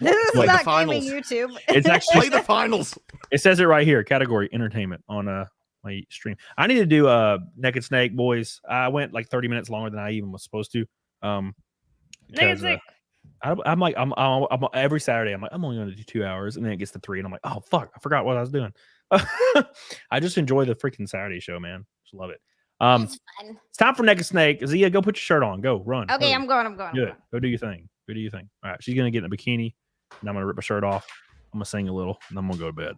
This is Play not the gaming finals. YouTube. It's actually Play the finals. It says it right here, category entertainment on my stream. I need to do Naked Snake, boys. I went like 30 minutes longer than I even was supposed to. Naked Snake. I'm like, I'm every Saturday. I'm like, I'm only going to do 2 hours, and then it gets to 3, and I'm like, oh fuck, I forgot what I was doing. I just enjoy the freaking Saturday show, man. Just love it. It's fun. It's time for Naked Snake. Zia, go put your shirt on. Go run. Okay, hurry. I'm going. Do it. Go do your thing. Go do your thing. All right, she's gonna get in a bikini, and I'm gonna rip my shirt off. I'm gonna sing a little, and I'm gonna go to bed.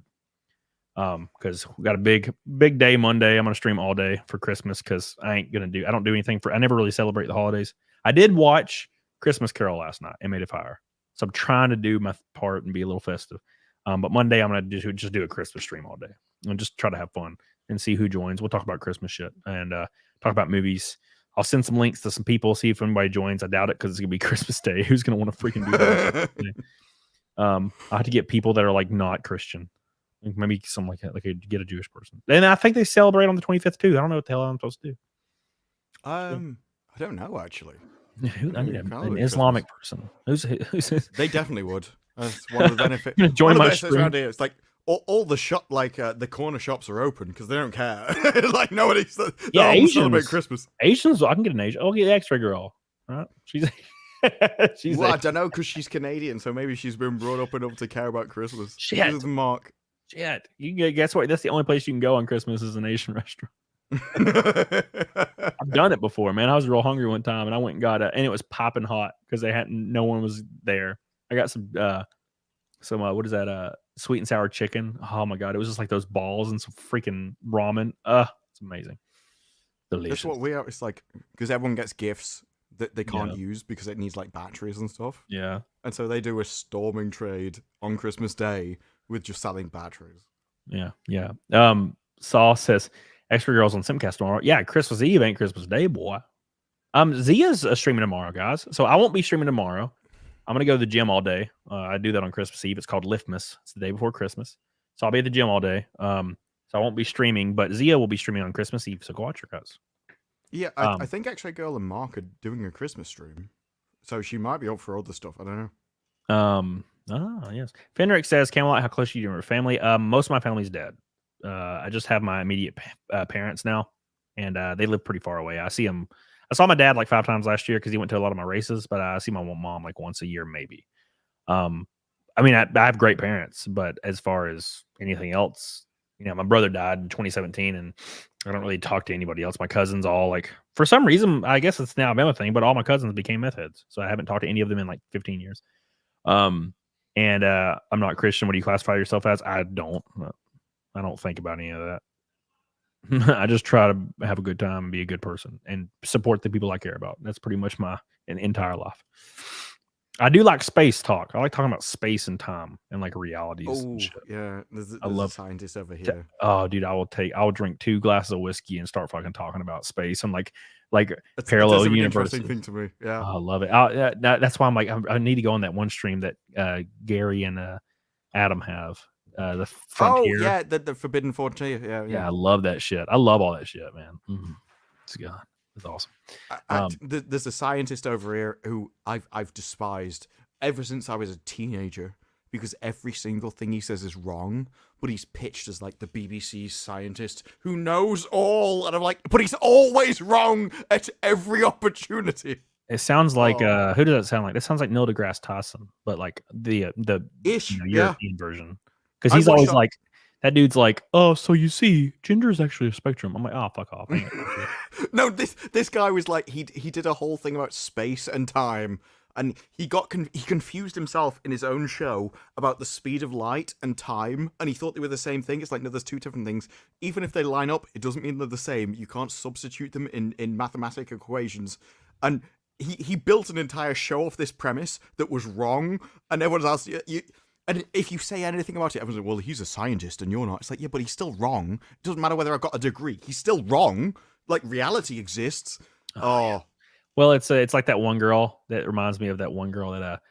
Because we got a big day Monday. I'm gonna stream all day for Christmas because I don't do anything I never really celebrate the holidays. I did watch Christmas Carol last night and made it fire. So I'm trying to do my part and be a little festive. But Monday I'm gonna just do a Christmas stream all day and just try to have fun and see who joins. We'll talk about Christmas shit and talk about movies. I'll send some links to some people, see if anybody joins. I doubt it because it's gonna be Christmas Day. Who's gonna want to freaking do that? I have to get people that are like not Christian. Maybe some like get a Jewish person. And I think they celebrate on the 25th too. I don't know what the hell I'm supposed to do. I don't know actually. I need an Islamic person. Who's They definitely would. That's one of the benefits. Join my stream. Around here. It's like all the shop, like the corner shops are open because they don't care. Like nobody's. Yeah, Asians celebrate Christmas. Asians, I can get an Asian. I'll get the X-ray girl. Right? She's. Well, I don't know because she's Canadian, so maybe she's been brought up enough to care about Christmas. Shit. This is Mark. Shit. You can guess what? That's the only place you can go on Christmas is an Asian restaurant. I've done it before, man. I was real hungry one time, and I went and got it, and it was popping hot because no one was there. I got some what is that? Sweet and sour chicken. Oh my god, it was just like those balls and some freaking ramen. It's amazing. Delicious. That's what we are. It's like because everyone gets gifts that they can't use because it needs like batteries and stuff. Yeah. And so they do a storming trade on Christmas Day with just selling batteries. Yeah. Saul says extra girls on Simcast tomorrow. Yeah, Christmas Eve ain't Christmas Day, boy. Zia's streaming tomorrow, guys. So I won't be streaming tomorrow. I'm gonna go to the gym all day. I do that on Christmas Eve. It's called Lymphedemas. It's the day before Christmas. So I'll be at the gym all day. So I won't be streaming, but Zia will be streaming on Christmas Eve. So go watch her, guys. Yeah, I think X-Ray Girl and Mark are doing a Christmas stream. So she might be up for other stuff. I don't know. Yes. Fenric says, Camelot, how close are you to your family? Most of my family's dead. I just have my immediate parents now, and they live pretty far away. I see them. I saw my dad like 5 times last year because he went to a lot of my races, but I see my mom like once a year, maybe. I mean, I have great parents, but as far as anything else, my brother died in 2017, and I don't really talk to anybody else. My cousins all like, for some reason, I guess it's now been a thing, but all my cousins became meth heads, so I haven't talked to any of them in like 15 years. And I'm not Christian. What do you classify yourself as? I don't think about any of that. I just try to have a good time and be a good person and support the people I care about. That's pretty much my entire life. I do like space talk. I like talking about space and time and like realities. Oh, and shit. Yeah. There's I love scientists over here. Oh, dude, I'll drink 2 glasses of whiskey and start fucking talking about space and like That's parallel an universes. interesting thing to me. Yeah. Oh, I love it. That's why I'm like, I need to go on that one stream that Gary and Adam have. The Frontier. Oh, yeah, the Forbidden Frontier. Yeah. I love that shit. I love all that shit, man. It's good. It's awesome. There's a scientist over here who I've despised ever since I was a teenager because every single thing he says is wrong, but he's pitched as like the BBC's scientist who knows all, and I'm like, but he's always wrong at every opportunity. It sounds like who does that sound like? That sounds like Neil deGrasse Tyson, but like the European version. Because he's always like, that dude's like, oh, so you see, gender is actually a spectrum. I'm like, oh, fuck off. No, this guy was like, he did a whole thing about space and time, and he confused himself in his own show about the speed of light and time, and he thought they were the same thing. It's like, no, there's 2 different things. Even if they line up, it doesn't mean they're the same. You can't substitute them in mathematical equations. And he built an entire show off this premise that was wrong, and everyone else, and if you say anything about it, everyone's like, well, he's a scientist and you're not. It's like, yeah, but he's still wrong. It doesn't matter whether I've got a degree. He's still wrong. Like, reality exists. Yeah. Well, it's like that one girl that reminds me of that one girl that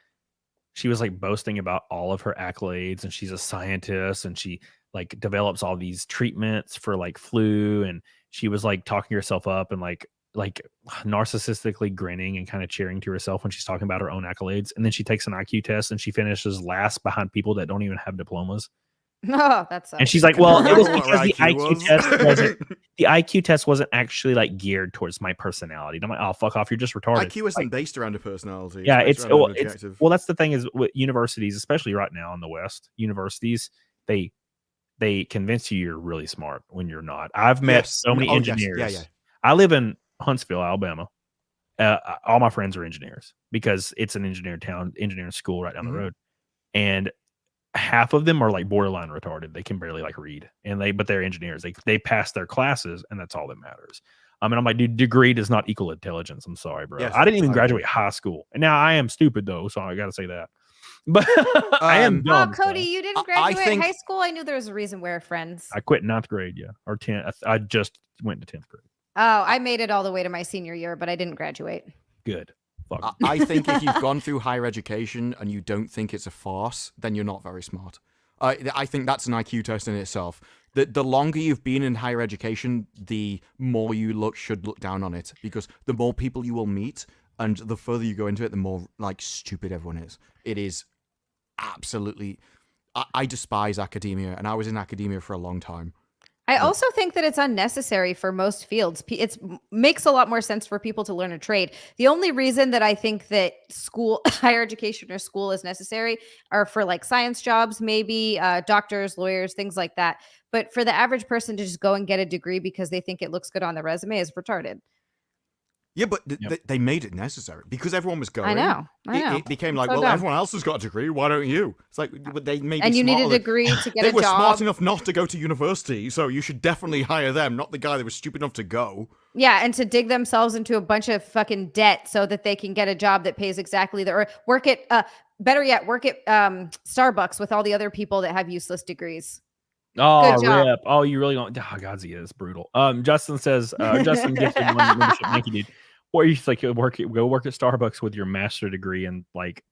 she was like boasting about all of her accolades, and she's a scientist, and she like develops all these treatments for like flu, and she was like talking herself up and like narcissistically grinning and kind of cheering to herself when she's talking about her own accolades. And then she takes an IQ test and she finishes last behind people that don't even have diplomas. Oh, that's so. And she's like, well, it was What because the IQ IQ was. test wasn't the IQ test wasn't actually like geared towards my personality. And I'm like, oh, fuck off, you're just retarded. IQ isn't based around a personality. Yeah, based it's around well, an objective. that's the thing is with universities, especially right now in the West, universities they convince you you're really smart when you're not. I've met so many engineers. Yes. Yeah. I live in Huntsville, Alabama. All my friends are engineers because it's an engineering town, engineering school right down the road, and half of them are like borderline retarded. They can barely like read, but they're engineers. They pass their classes, and that's all that matters. And I'm like, dude, degree does not equal intelligence. I'm sorry, bro. Yes, I didn't even I graduate high school, and now I am stupid though, so I got to say that. But I am Oh, dumb. Cody, so. you didn't I graduate think- high school. I knew there was a reason we're friends. I quit 9th grade, or 10th. I just went to 10th grade. Oh, I made it all the way to my senior year, but I didn't graduate. Good. Fuck. I think if you've gone through higher education and you don't think it's a farce, then you're not very smart. I think that's an IQ test in itself. The longer you've been in higher education, the more you should look down on it, because the more people you will meet and the further you go into it, the more like stupid everyone is. It is absolutely. I despise academia, and I was in academia for a long time. I also think that it's unnecessary for most fields. It makes a lot more sense for people to learn a trade. The only reason that I think that higher education or school is necessary are for like science jobs, maybe doctors, lawyers, things like that. But for the average person to just go and get a degree because they think it looks good on their resume is retarded. Yeah, but they made it necessary because everyone was going. I know. It became like, So well, dumb. everyone else has got a degree. Why don't you? It's like they made. And you need a degree to get They a were job. smart enough not to go to university, so you should definitely hire them, not the guy that was stupid enough to go. Yeah, and to dig themselves into a bunch of fucking debt so that they can get a job that pays exactly or work at better yet, work at Starbucks with all the other people that have useless degrees. Oh, Good job. rip. Oh, you really don't. Oh, God, yeah, it's brutal. Justin says, Justin gets one membership. Thank you, dude. Or you like go work at Starbucks with your master degree in like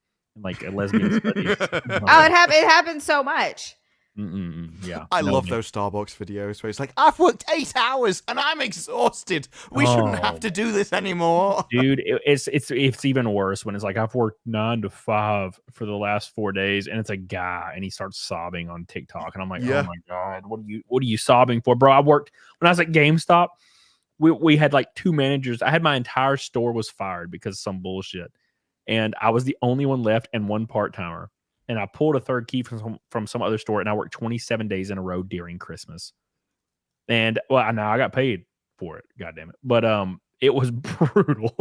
a lesbian studies. Oh, it happens so much. Yeah, I love those Starbucks videos where it's like, I've worked 8 hours and I'm exhausted. We shouldn't have to do this anymore. Dude, it's even worse when it's like I've worked 9 to 5 for the last 4 days, and it's a guy and he starts sobbing on TikTok, and I'm like, oh my God, what are you sobbing for, bro? I worked when I was at GameStop. We had like 2 managers. I had my entire store was fired because of some bullshit, and I was the only one left and 1 part-timer. And I pulled a third key from some other store, and I worked 27 days in a row during Christmas. And well, now I got paid for it. God damn it! But it was brutal.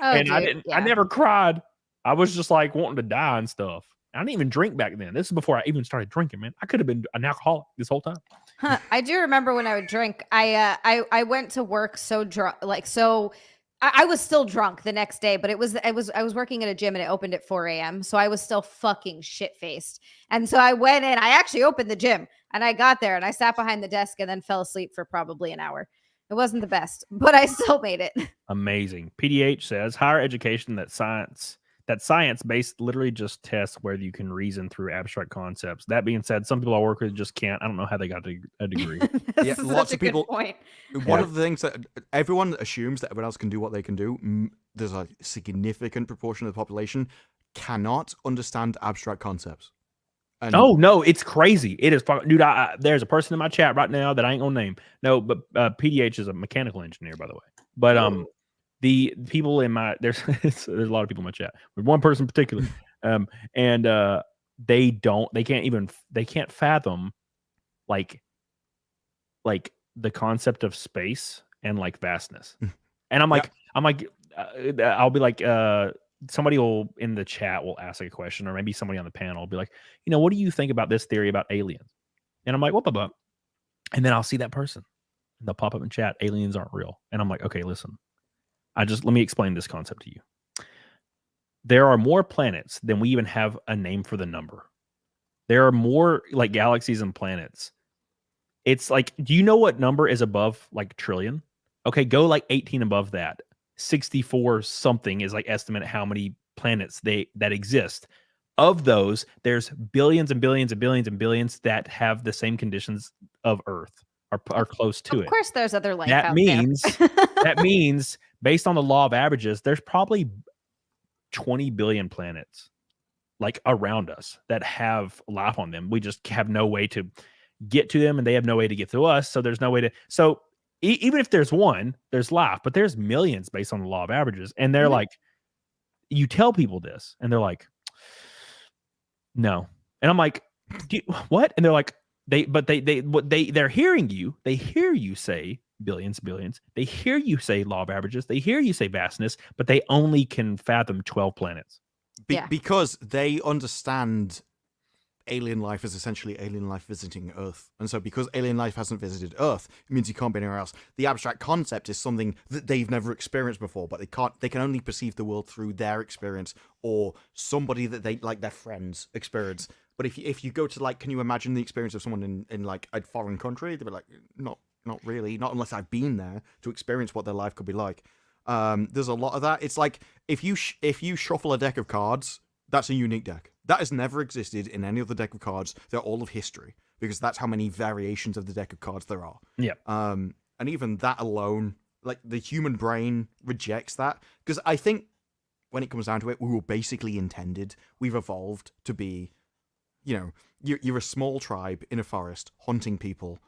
I never cried. I was just like wanting to die and stuff. I didn't even drink back then. This is before I even started drinking, man. I could have been an alcoholic this whole time. I do remember when I would drink. I went to work so drunk, I was still drunk the next day, but I was working at a gym and it opened at 4 a.m. So I was still fucking shit faced. And so I went in, I actually opened the gym and I got there and I sat behind the desk and then fell asleep for probably an hour. It wasn't the best, but I still made it. Amazing. PDH says higher education that science based literally just tests whether you can reason through abstract concepts. That being said, some people I work with just can't. I don't know how they got a degree. Yeah, lots of people. Point. One of the things that everyone assumes that everyone else can do what they can do. There's a significant proportion of the population cannot understand abstract concepts. And oh no, it's crazy. It is, dude. There's a person in my chat right now that I ain't gonna name. No, but PDH is a mechanical engineer, by the way. But the people in my there's a lot of people in my chat. But one person in particular, they can't fathom like the concept of space and like vastness. And I'm like, I'll be like, somebody will in the chat will ask a question, or maybe somebody on the panel will be like, what do you think about this theory about aliens? And I'm like, what? And then I'll see that person and they'll pop up in chat, aliens aren't real. And I'm like, okay, listen, let me explain this concept to you. There are more planets than we even have a name for the number. There are more like galaxies and planets. It's like, do you know what number is above like trillion? Okay, go like 18 above that. 64 something is like estimate how many planets that exist. Of those, there's billions and billions and billions and billions that have the same conditions of Earth, are close to it. Of course, there's other life That out means there. that means based on the law of averages, there's probably 20 billion planets. like around us that have life on them. We just have no way to get to them, and they have no way to get to us. So there's no way to. So even if there's one, there's life, but there's millions based on the law of averages, and they're like, you tell people this, and they're like, no, and I'm like, what? And they're like, they're hearing you. They hear you say billions. They hear you say law of averages. They hear you say vastness, but they only can fathom 12 planets. Because they understand alien life is essentially alien life visiting Earth. And so because alien life hasn't visited Earth, it means you can't be anywhere else. The abstract concept is something that they've never experienced before, but they can only perceive the world through their experience or somebody that they like their friends experience. But if you go to like, can you imagine the experience of someone in like a foreign country? They'd be like, not really, not unless I've been there to experience what their life could be like. There's a lot of that. It's like if you shuffle a deck of cards, that's a unique deck. That has never existed in any other deck of cards. They're all of history because that's how many variations of the deck of cards there are. Yeah. And even that alone, like the human brain rejects that because I think when it comes down to it, we were basically intended. We've evolved to be, you're a small tribe in a forest hunting people.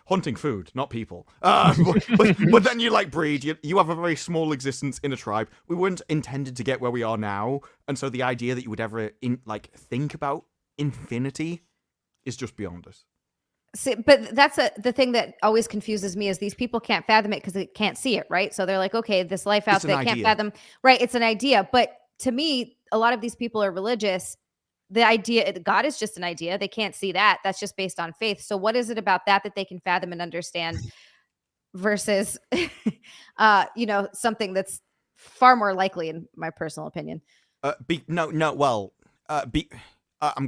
Hunting food, not people. But then you like breed. You have a very small existence in a tribe. We weren't intended to get where we are now, and so the idea that you would ever think about infinity is just beyond us. See, but that's the thing that always confuses me is these people can't fathom it because they can't see it, right? So they're like, okay, this life out there can't fathom, right? It's an idea, but to me, a lot of these people are religious. The idea, God is just an idea. They can't see that. That's just based on faith. So what is it about that they can fathom and understand versus, something that's far more likely, in my personal opinion? I'm going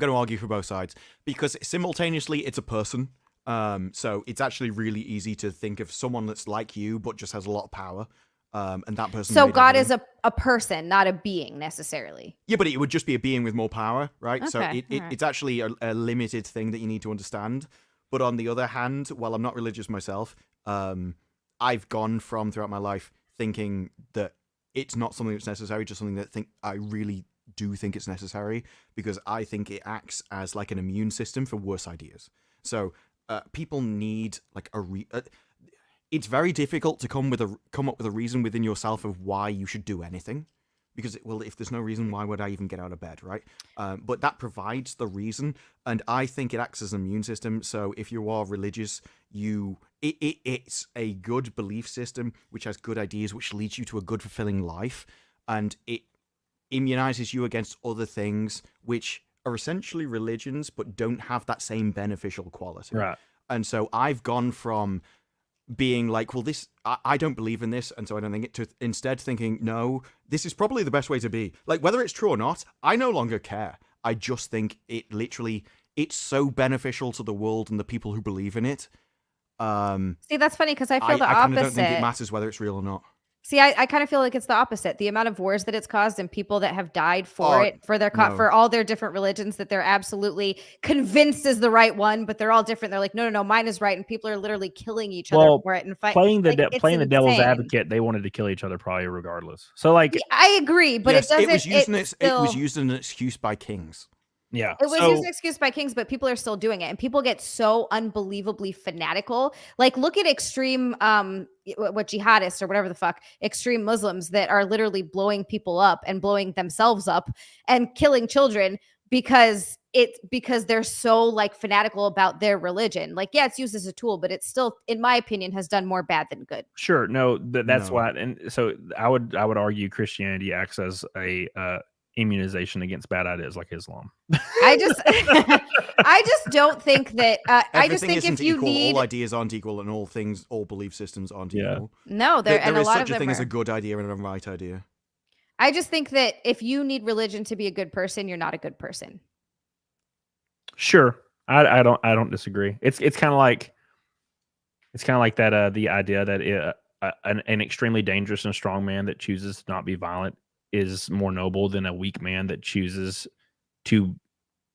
to argue for both sides because simultaneously it's a person. So it's actually really easy to think of someone that's like you, but just has a lot of power. And that person. So God is a person, not a being necessarily. Yeah, but it would just be a being with more power, right? Okay, so it's actually a limited thing that you need to understand. But on the other hand, while I'm not religious myself, I've gone from throughout my life thinking that it's not something that's necessary, just something that I really do think it's necessary because I think it acts as like an immune system for worse ideas. So people need like it's very difficult to come up with a reason within yourself of why you should do anything, because if there's no reason, why would I even get out of bed, right? But that provides the reason, and I think it acts as an immune system. So if you are religious, it's a good belief system which has good ideas, which leads you to a good, fulfilling life, and it immunizes you against other things which are essentially religions but don't have that same beneficial quality. Right. And so I've gone from being like, well, I don't believe in this, and so I don't think it, to instead thinking, no, this is probably the best way to be. Like, whether it's true or not, I no longer care. I just think it's so beneficial to the world and the people who believe in it. See, that's funny because I feel the I opposite. don't think it matters whether it's real or not. See, I kind of feel like it's the opposite. The amount of wars that it's caused and people that have died for it, for all their different religions that they're absolutely convinced is the right one, but they're all different. They're like, no, mine is right, and people are literally killing each other for it and playing the devil's advocate. They wanted to kill each other probably regardless. So like, I agree, but yes, it was used as an excuse by kings. Yeah, it was used as an excuse by kings, but people are still doing it, and people get so unbelievably fanatical. Like, look at extreme, jihadists or whatever the fuck, extreme Muslims that are literally blowing people up and blowing themselves up and killing children because they're so like fanatical about their religion. Like, yeah, it's used as a tool, but it's still, in my opinion, has done more bad than good. Sure, that's why, and so I would argue Christianity acts as a immunization against bad ideas like Islam. I just don't think that I just think if you need, all ideas aren't equal and all belief systems aren't equal. No, there and is a lot such of a them thing are. as a good idea and a right idea. I just think that if you need religion to be a good person, you're not a good person. Sure. I don't disagree. It's kind of like that the idea that an extremely dangerous and strong man that chooses to not be violent is more noble than a weak man that chooses to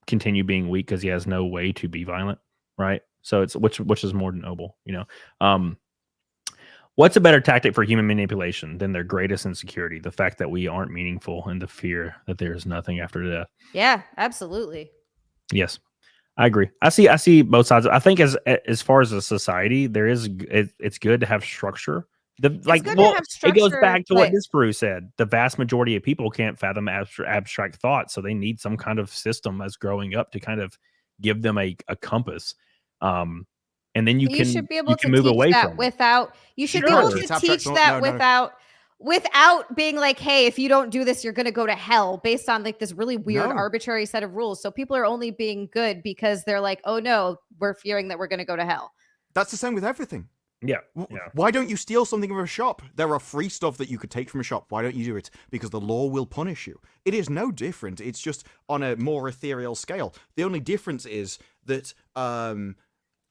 continue being weak because he has no way to be violent, right? So it's which is more noble, What's a better tactic for human manipulation than their greatest insecurity? The fact that we aren't meaningful and the fear that there is nothing after death. Yeah, absolutely. Yes, I agree. I see both sides. I think as far as a society, it's good to have structure. It goes back to what DISPARU said. The vast majority of people can't fathom abstract thoughts, so they need some kind of system as growing up to kind of give them a compass. And then you should be able to move away from without. You should be able to teach that without being like, hey, if you don't do this, you're going to go to hell, based on like this really weird arbitrary set of rules. So people are only being good because they're like, oh no, we're fearing that we're going to go to hell. That's the same with everything. Yeah. Why don't you steal something from a shop? There are free stuff that you could take from a shop. Why don't you do it? Because the law will punish you. It is no different. It's just on a more ethereal scale. The only difference is that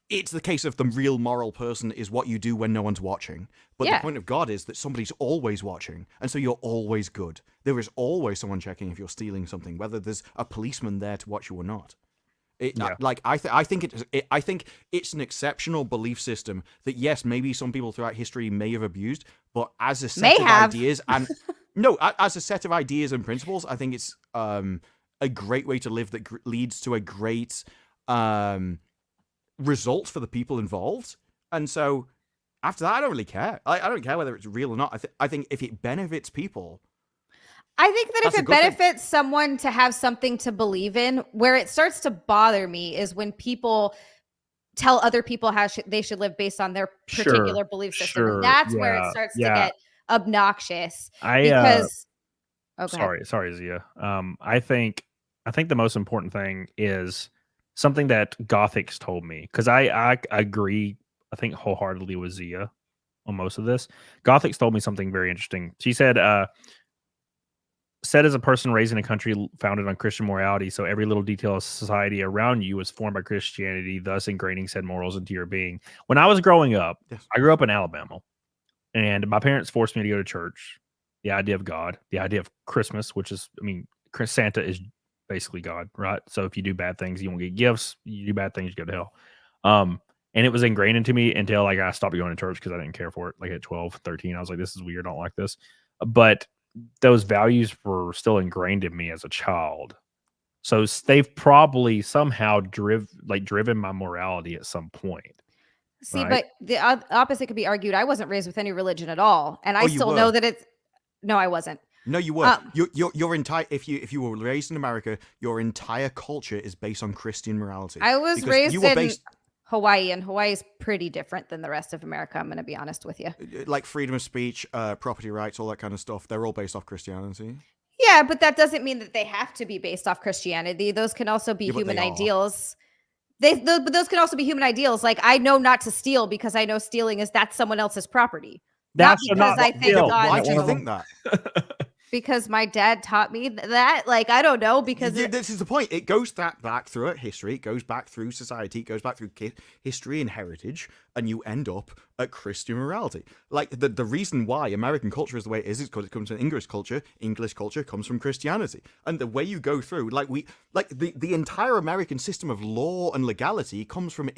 it's the case of the real moral person is what you do when no one's watching. But the point of God is that somebody's always watching, and so you're always good. There is always someone checking if you're stealing something, whether there's a policeman there to watch you or not. I think it's an exceptional belief system that, yes, maybe some people throughout history may have abused, but as a set of ideas and as a set of ideas and principles, I think it's a great way to live that leads to a great result for the people involved. And so after that, I don't really care. I don't care whether it's real or not. I think if it benefits people. I think that if it benefits someone to have something to believe in, where it starts to bother me is when people tell other people how they should live based on their particular belief system. And that's where it starts to get obnoxious. Sorry, Zia. I think the most important thing is something that Gothics told me, because I agree, I think wholeheartedly with Zia on most of this. Gothics told me something very interesting. She said, said as a person raised in a country founded on Christian morality, so every little detail of society around you was formed by Christianity, thus ingraining said morals into your being. When I was growing up, I grew up in Alabama, and my parents forced me to go to church. The idea of God, the idea of Christmas, which is, Santa is basically God, right? So if you do bad things, you won't get gifts. You do bad things, you go to hell. And it was ingrained into me until I stopped going to church because I didn't care for it. Like at 12, 13, I was like, this is weird. I don't like this. But those values were still ingrained in me as a child. So they've probably somehow driven my morality at some point. See, right? But the opposite could be argued. I wasn't raised with any religion at all. And I still know that it's... No, I wasn't. No, you were. Your entire if you were raised in America, your entire culture is based on Christian morality. I was raised in Hawaii, and Hawaii is pretty different than the rest of America. I'm going to be honest with you. Like freedom of speech, property rights, all that kind of stuff. They're all based off Christianity. Yeah, but that doesn't mean that they have to be based off Christianity. Those can also be human ideals. But those can also be human ideals. Like, I know not to steal because I know stealing that's someone else's property. That's not because I think God. Why do you think that? Because my dad taught me that. Like, I don't know, because this is the point. It goes back through history. It goes back through society. It goes back through history and heritage, and you end up at Christian morality. Like, the reason why American culture is the way it is because it comes from English culture. English culture comes from Christianity, and the way you go through, the entire American system of law and legality comes from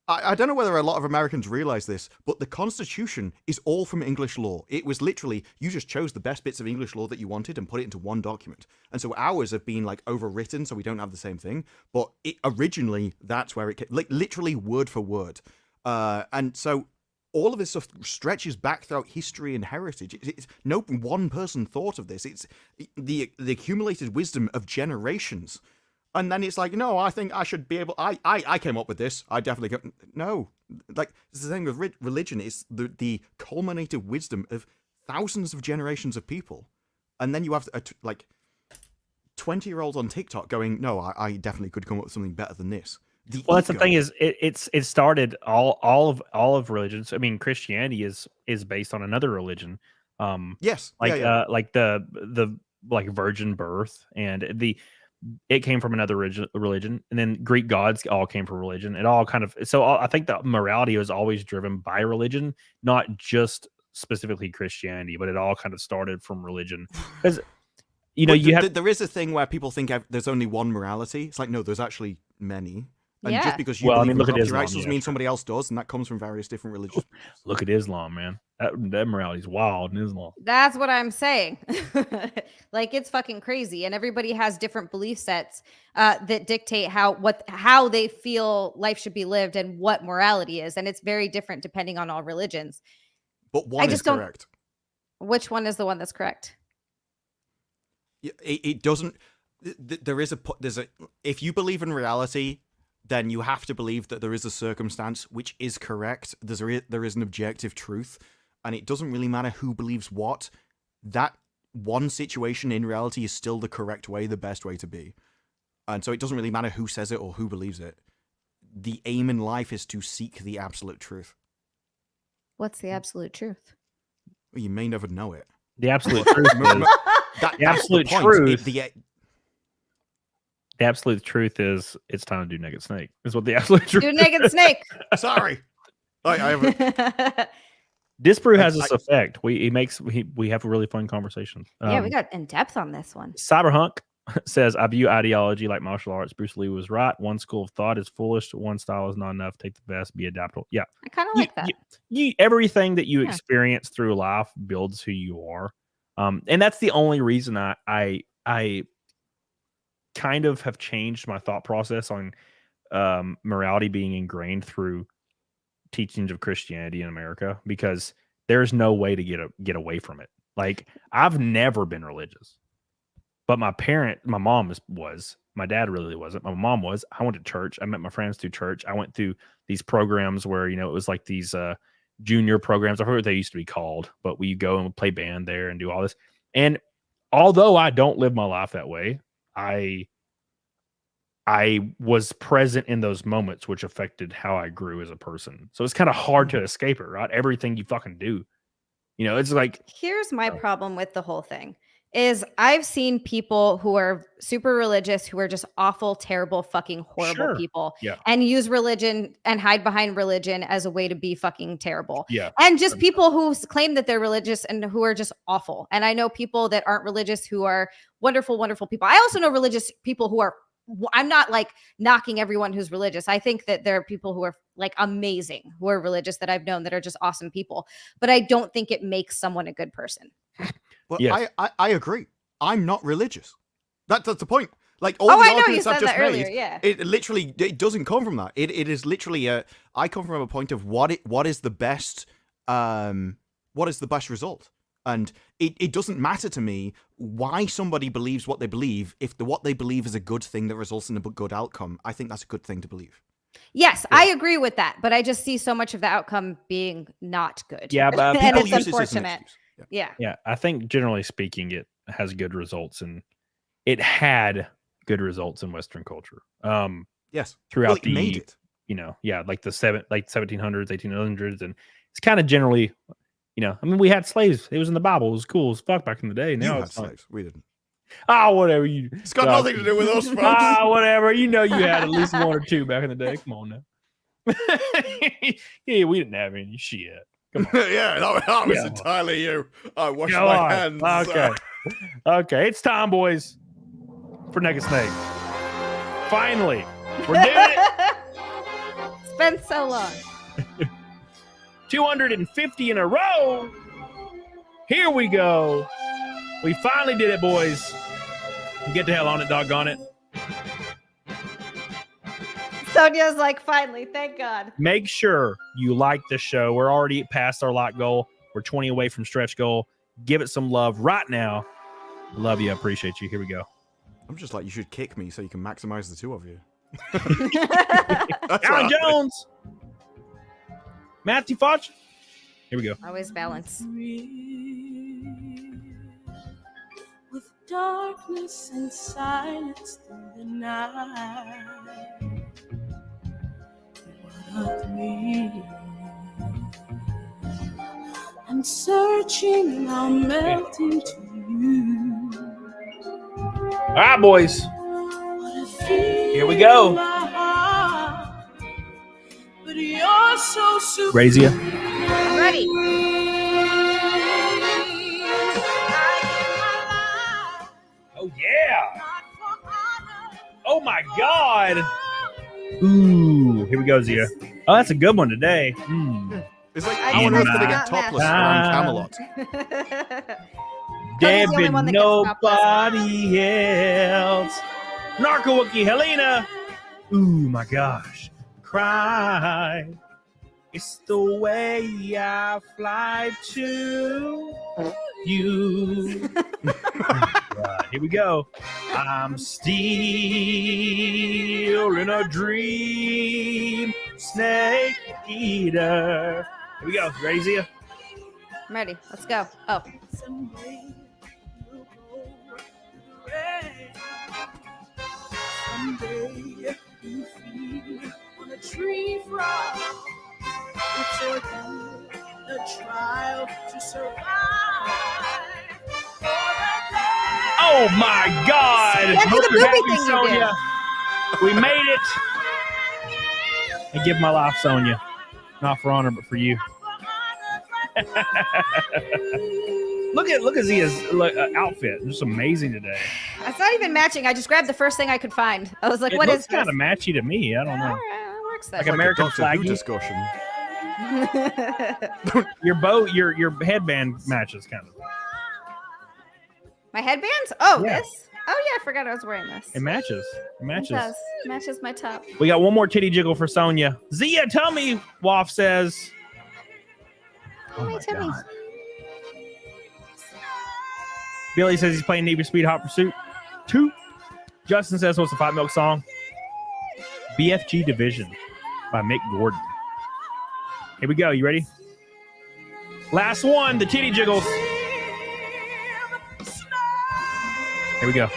I don't know whether a lot of Americans realize this, but the Constitution is all from English law. It was literally, you just chose the best bits of English law that you wanted and put it into one document. And so ours have been overwritten, so we don't have the same thing. But originally, that's where it came, literally word for word. And so all of this stuff stretches back throughout history and heritage. No one person thought of this. It's the accumulated wisdom of generations. And then it's like, no, I think I should be able... I came up with this. I definitely... No. It's the thing with religion. It's the culminated wisdom of thousands of generations of people. And then you have 20-year-olds on TikTok going, no, I definitely could come up with something better than this. That's the thing is, it started all of religions. Christianity is based on another religion. Yes. The virgin birth and it came from another religion, and then Greek gods all came from religion. It all I think that morality was always driven by religion, not just specifically Christianity, but it all kind of started from religion. Because there is a thing where people think there's only one morality. It's like, no, there's actually many. And Yeah. just because you Well, I believe mean, in look at property Islam, rights doesn't yeah, mean sure. somebody else does, and that comes from various different religions. Look at Islam, man. That morality's wild in Islam. That's what I'm saying. Like, it's fucking crazy, and everybody has different belief sets that dictate how they feel life should be lived and what morality is, and it's very different depending on all religions. But one is just don't- correct. Which one is the one that's correct? It doesn't. There's a. If you believe in reality, then you have to believe that there is a circumstance which is correct. There is an objective truth, and it doesn't really matter who believes what. That one situation in reality is still the correct way, the best way to be, and so it doesn't really matter who says it or who believes it. The aim in life is to seek the absolute truth. What's the absolute truth? Well, you may never know it. The absolute truth is That's absolute the point. truth. The absolute truth is it's time to do naked snake. Is what the absolute truth. Do naked snake. sorry, I have. DISPARU has this effect. We have really fun conversations. Yeah, we got in depth on this one. Cyberhunk says, I view ideology like martial arts. Bruce Lee was right. One school of thought is foolish. One style is not enough. Take the best. Be adaptable. Yeah. I kind of like that. Everything that you experience through life builds who you are. And that's the only reason I kind of have changed my thought process on morality being ingrained through teachings of Christianity in America, because there's no way to get away from it. Like, I've never been religious, but my mom was, my dad really wasn't. My mom was. I went to church. I met my friends through church. I went through these programs where, it was like these junior programs. I forget what they used to be called, but we go and play band there and do all this. And although I don't live my life that way, I was present in those moments, which affected how I grew as a person. So it's kind of hard to escape it, right? Everything you fucking do, it's like. Here's my problem with the whole thing is I've seen people who are super religious, who are just awful, terrible, fucking horrible people, and use religion and hide behind religion as a way to be fucking terrible. Yeah. And just people who claim that they're religious and who are just awful. And I know people that aren't religious who are wonderful, wonderful people. I also know religious people who are, I'm not like knocking everyone who's religious. I think that there are people who are like amazing, who are religious that I've known that are just awesome people. But I don't think it makes someone a good person. Well, yes. I agree. I'm not religious. That's the point. Like all I the know you arguments said I've just that earlier. made, Yeah. it doesn't come from that. It is literally I come from a point of what is the best result. And it doesn't matter to me why somebody believes what they believe. If what they believe is a good thing that results in a good outcome, I think that's a good thing to believe. Yes, I agree with that. But I just see so much of the outcome being not good. Yeah, but and people it's unfortunate. Yeah. I think generally speaking, it has good results, and it had good results in Western culture. Yes, throughout it made it. Like the 1700s, 1800s, and it's kind of generally. We had slaves. It was in the Bible. It was cool as fuck back in the day. Now you had it's slaves. We didn't. Whatever. It's got nothing to do with us, folks. Whatever. You had at least one or two back in the day. Come on now. Yeah, we didn't have any shit. Come on. Yeah, that was entirely you. I washed my hands. Okay. Okay, it's time, boys, for Naked Snake. Finally, we're doing it. It's been so long. 250 in a row. Here we go. We finally did it, boys. Get the hell on it, doggone it. Sonia's like, finally, thank God. Make sure you like the show. We're already past our like goal. We're 20 away from stretch goal. Give it some love right now. Love you. I appreciate you. Here we go. I'm just like, you should kick me so you can maximize the two of you. Alan Jones. Matthew Foch. Here we go. Always balance. With darkness and silence through the night. What of me? I'm searching, I'm melting to you. All right, boys. Here we go. Razia. I'm ready. Oh, yeah. Oh, my God. Ooh, here we go, Zia. Oh, that's a good one today. It's like, I how on just earth can they not get topless match. around Camelot? Cody's the only one Devin, that gets topless. nobody else. Narco-Wookie, Helena. Ooh, my gosh. Cry. It's the way I fly to you. Right, here we go. I'm still in a dream, snake eater. Here we go. Ready, Zia? I'm ready. Let's go. Oh. Someday you'll go away. Someday you feel on a tree frog. It's a trial to survive. Oh my God! Yeah, do Hope the you're Boogie happy, thing you Sonia. We made it. I give my life, Sonia. Not for honor, but for you. Look at Zia's outfit. It's amazing today. It's not even matching. I just grabbed the first thing I could find. I was like, It what looks is this? kind of matchy to me. I don't know. All right, it works then. Like American Doctor Who flaggy. discussion. Your headband matches kind of. My headbands? Oh, Yeah. this? Oh, yeah, I forgot I was wearing this. It matches. It It matches. does. Matches my top. We got one more titty jiggle for Sonia. Zia, tell me, Waff says. Oh my Timmy. God. Billy says he's playing Need for Speed Hot Pursuit 2. Justin says, what's the Fight Milk song? BFG Division by Mick Gordon. Here we go. You ready? Last one, the titty jiggles. Here we go.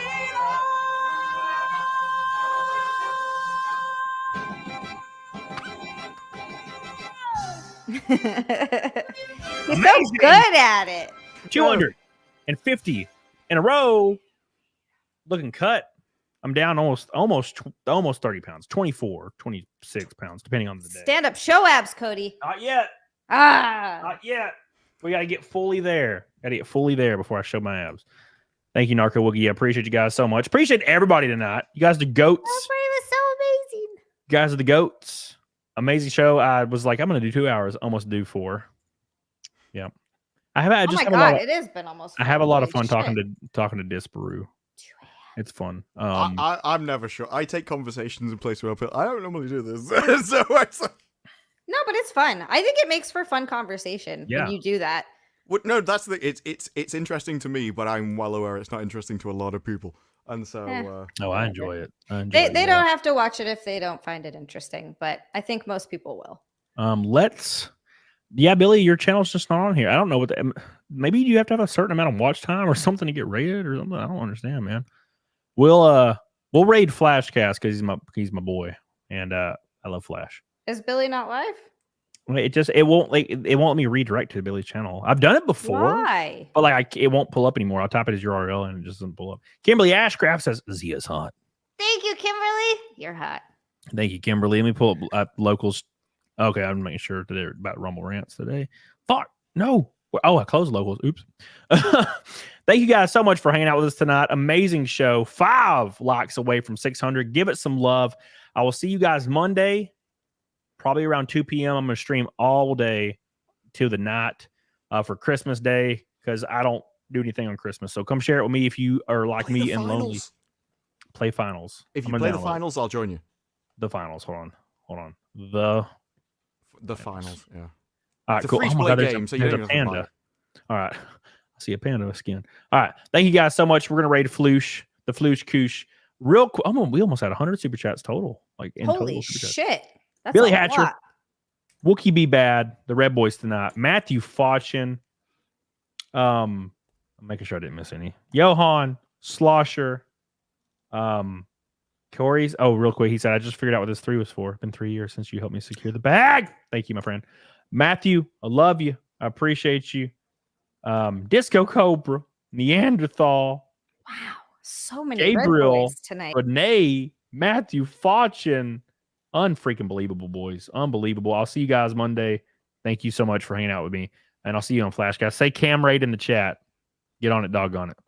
He's so Amazing. good at it. 250 in a row. Looking cut. I'm down almost 30 pounds. 24, 26 pounds, depending on the day. Stand up, show abs, Cody. Not yet. Ah. Not yet. We got to get fully there. Got to get fully there before I show my abs. Thank you, Narco Woogie. I appreciate you guys so much. Appreciate everybody tonight. You guys are the goats. That was so amazing. You guys are the goats. Amazing show. I was like, I'm going to do 2 hours. Almost do 4. Yeah. I Oh just my have a lot God, of, it has been almost. I have a lot of Holy fun shit. talking to Disparu. It's fun. I'm never sure. I take conversations in places where I don't normally do this. So it's like, No, but it's fun. I think it makes for fun conversation Yeah. when you do that. no, that's the it's interesting to me, but I'm well aware it's not interesting to a lot of people. And so Oh, I enjoy it. They don't have to watch it if they don't find it interesting, but I think most people will. Yeah, Billy, your channel's just not on here. I don't know what maybe you have to have a certain amount of watch time or something to get rated or something. I don't understand, man. We'll raid Flashcast because he's my boy, and I love Flash. Is Billy not live? It won't let me redirect to Billy's channel. I've done it before. Why? But it won't pull up anymore. I'll type it as URL and it just doesn't pull up. Kimberly Ashcraft says Zia's hot. Thank you, Kimberly. You're hot. Thank you, Kimberly. Let me pull up locals. Okay, I'm making sure that they're about Rumble Rants today. Fuck, no. Oh, I closed locals. Oops. Thank you guys so much for hanging out with us tonight. Amazing show. 5 likes away from 600. Give it some love. I will see you guys Monday, probably around 2 p.m. I'm going to stream all day till the night for Christmas Day because I don't do anything on Christmas. So come share it with me if you are like me and lonely. Play finals. If you play the finals, I'll join you. The finals. Hold on. The finals, yeah. All right, It's a cool. free-to-play There's game, so you there's don't a even have to buy panda. it. All right. I see a panda skin. All right. Thank you guys so much. We're going to raid Floosh, the Floosh Koosh. Real quick. We almost had 100 super chats total. Like in Holy total super chats. shit. That's Billy a Hatcher. lot. Wookie Be Bad. The Red Boys tonight. Matthew Fauchin. I'm making sure I didn't miss any. Johan. Slosher. Corey's. Oh, real quick. He said, I just figured out what this 3 was for. It's been 3 years since you helped me secure the bag. Thank you, my friend. Matthew, I love you. I appreciate you. Disco Cobra, Neanderthal, Wow. So many Gabriel, Red Boys tonight. Renee, Matthew Fauchin. Unfreaking believable, boys. Unbelievable. I'll see you guys Monday. Thank you so much for hanging out with me. And I'll see you on Flashcast. Say Cam Raid in the chat. Get on it, doggone it.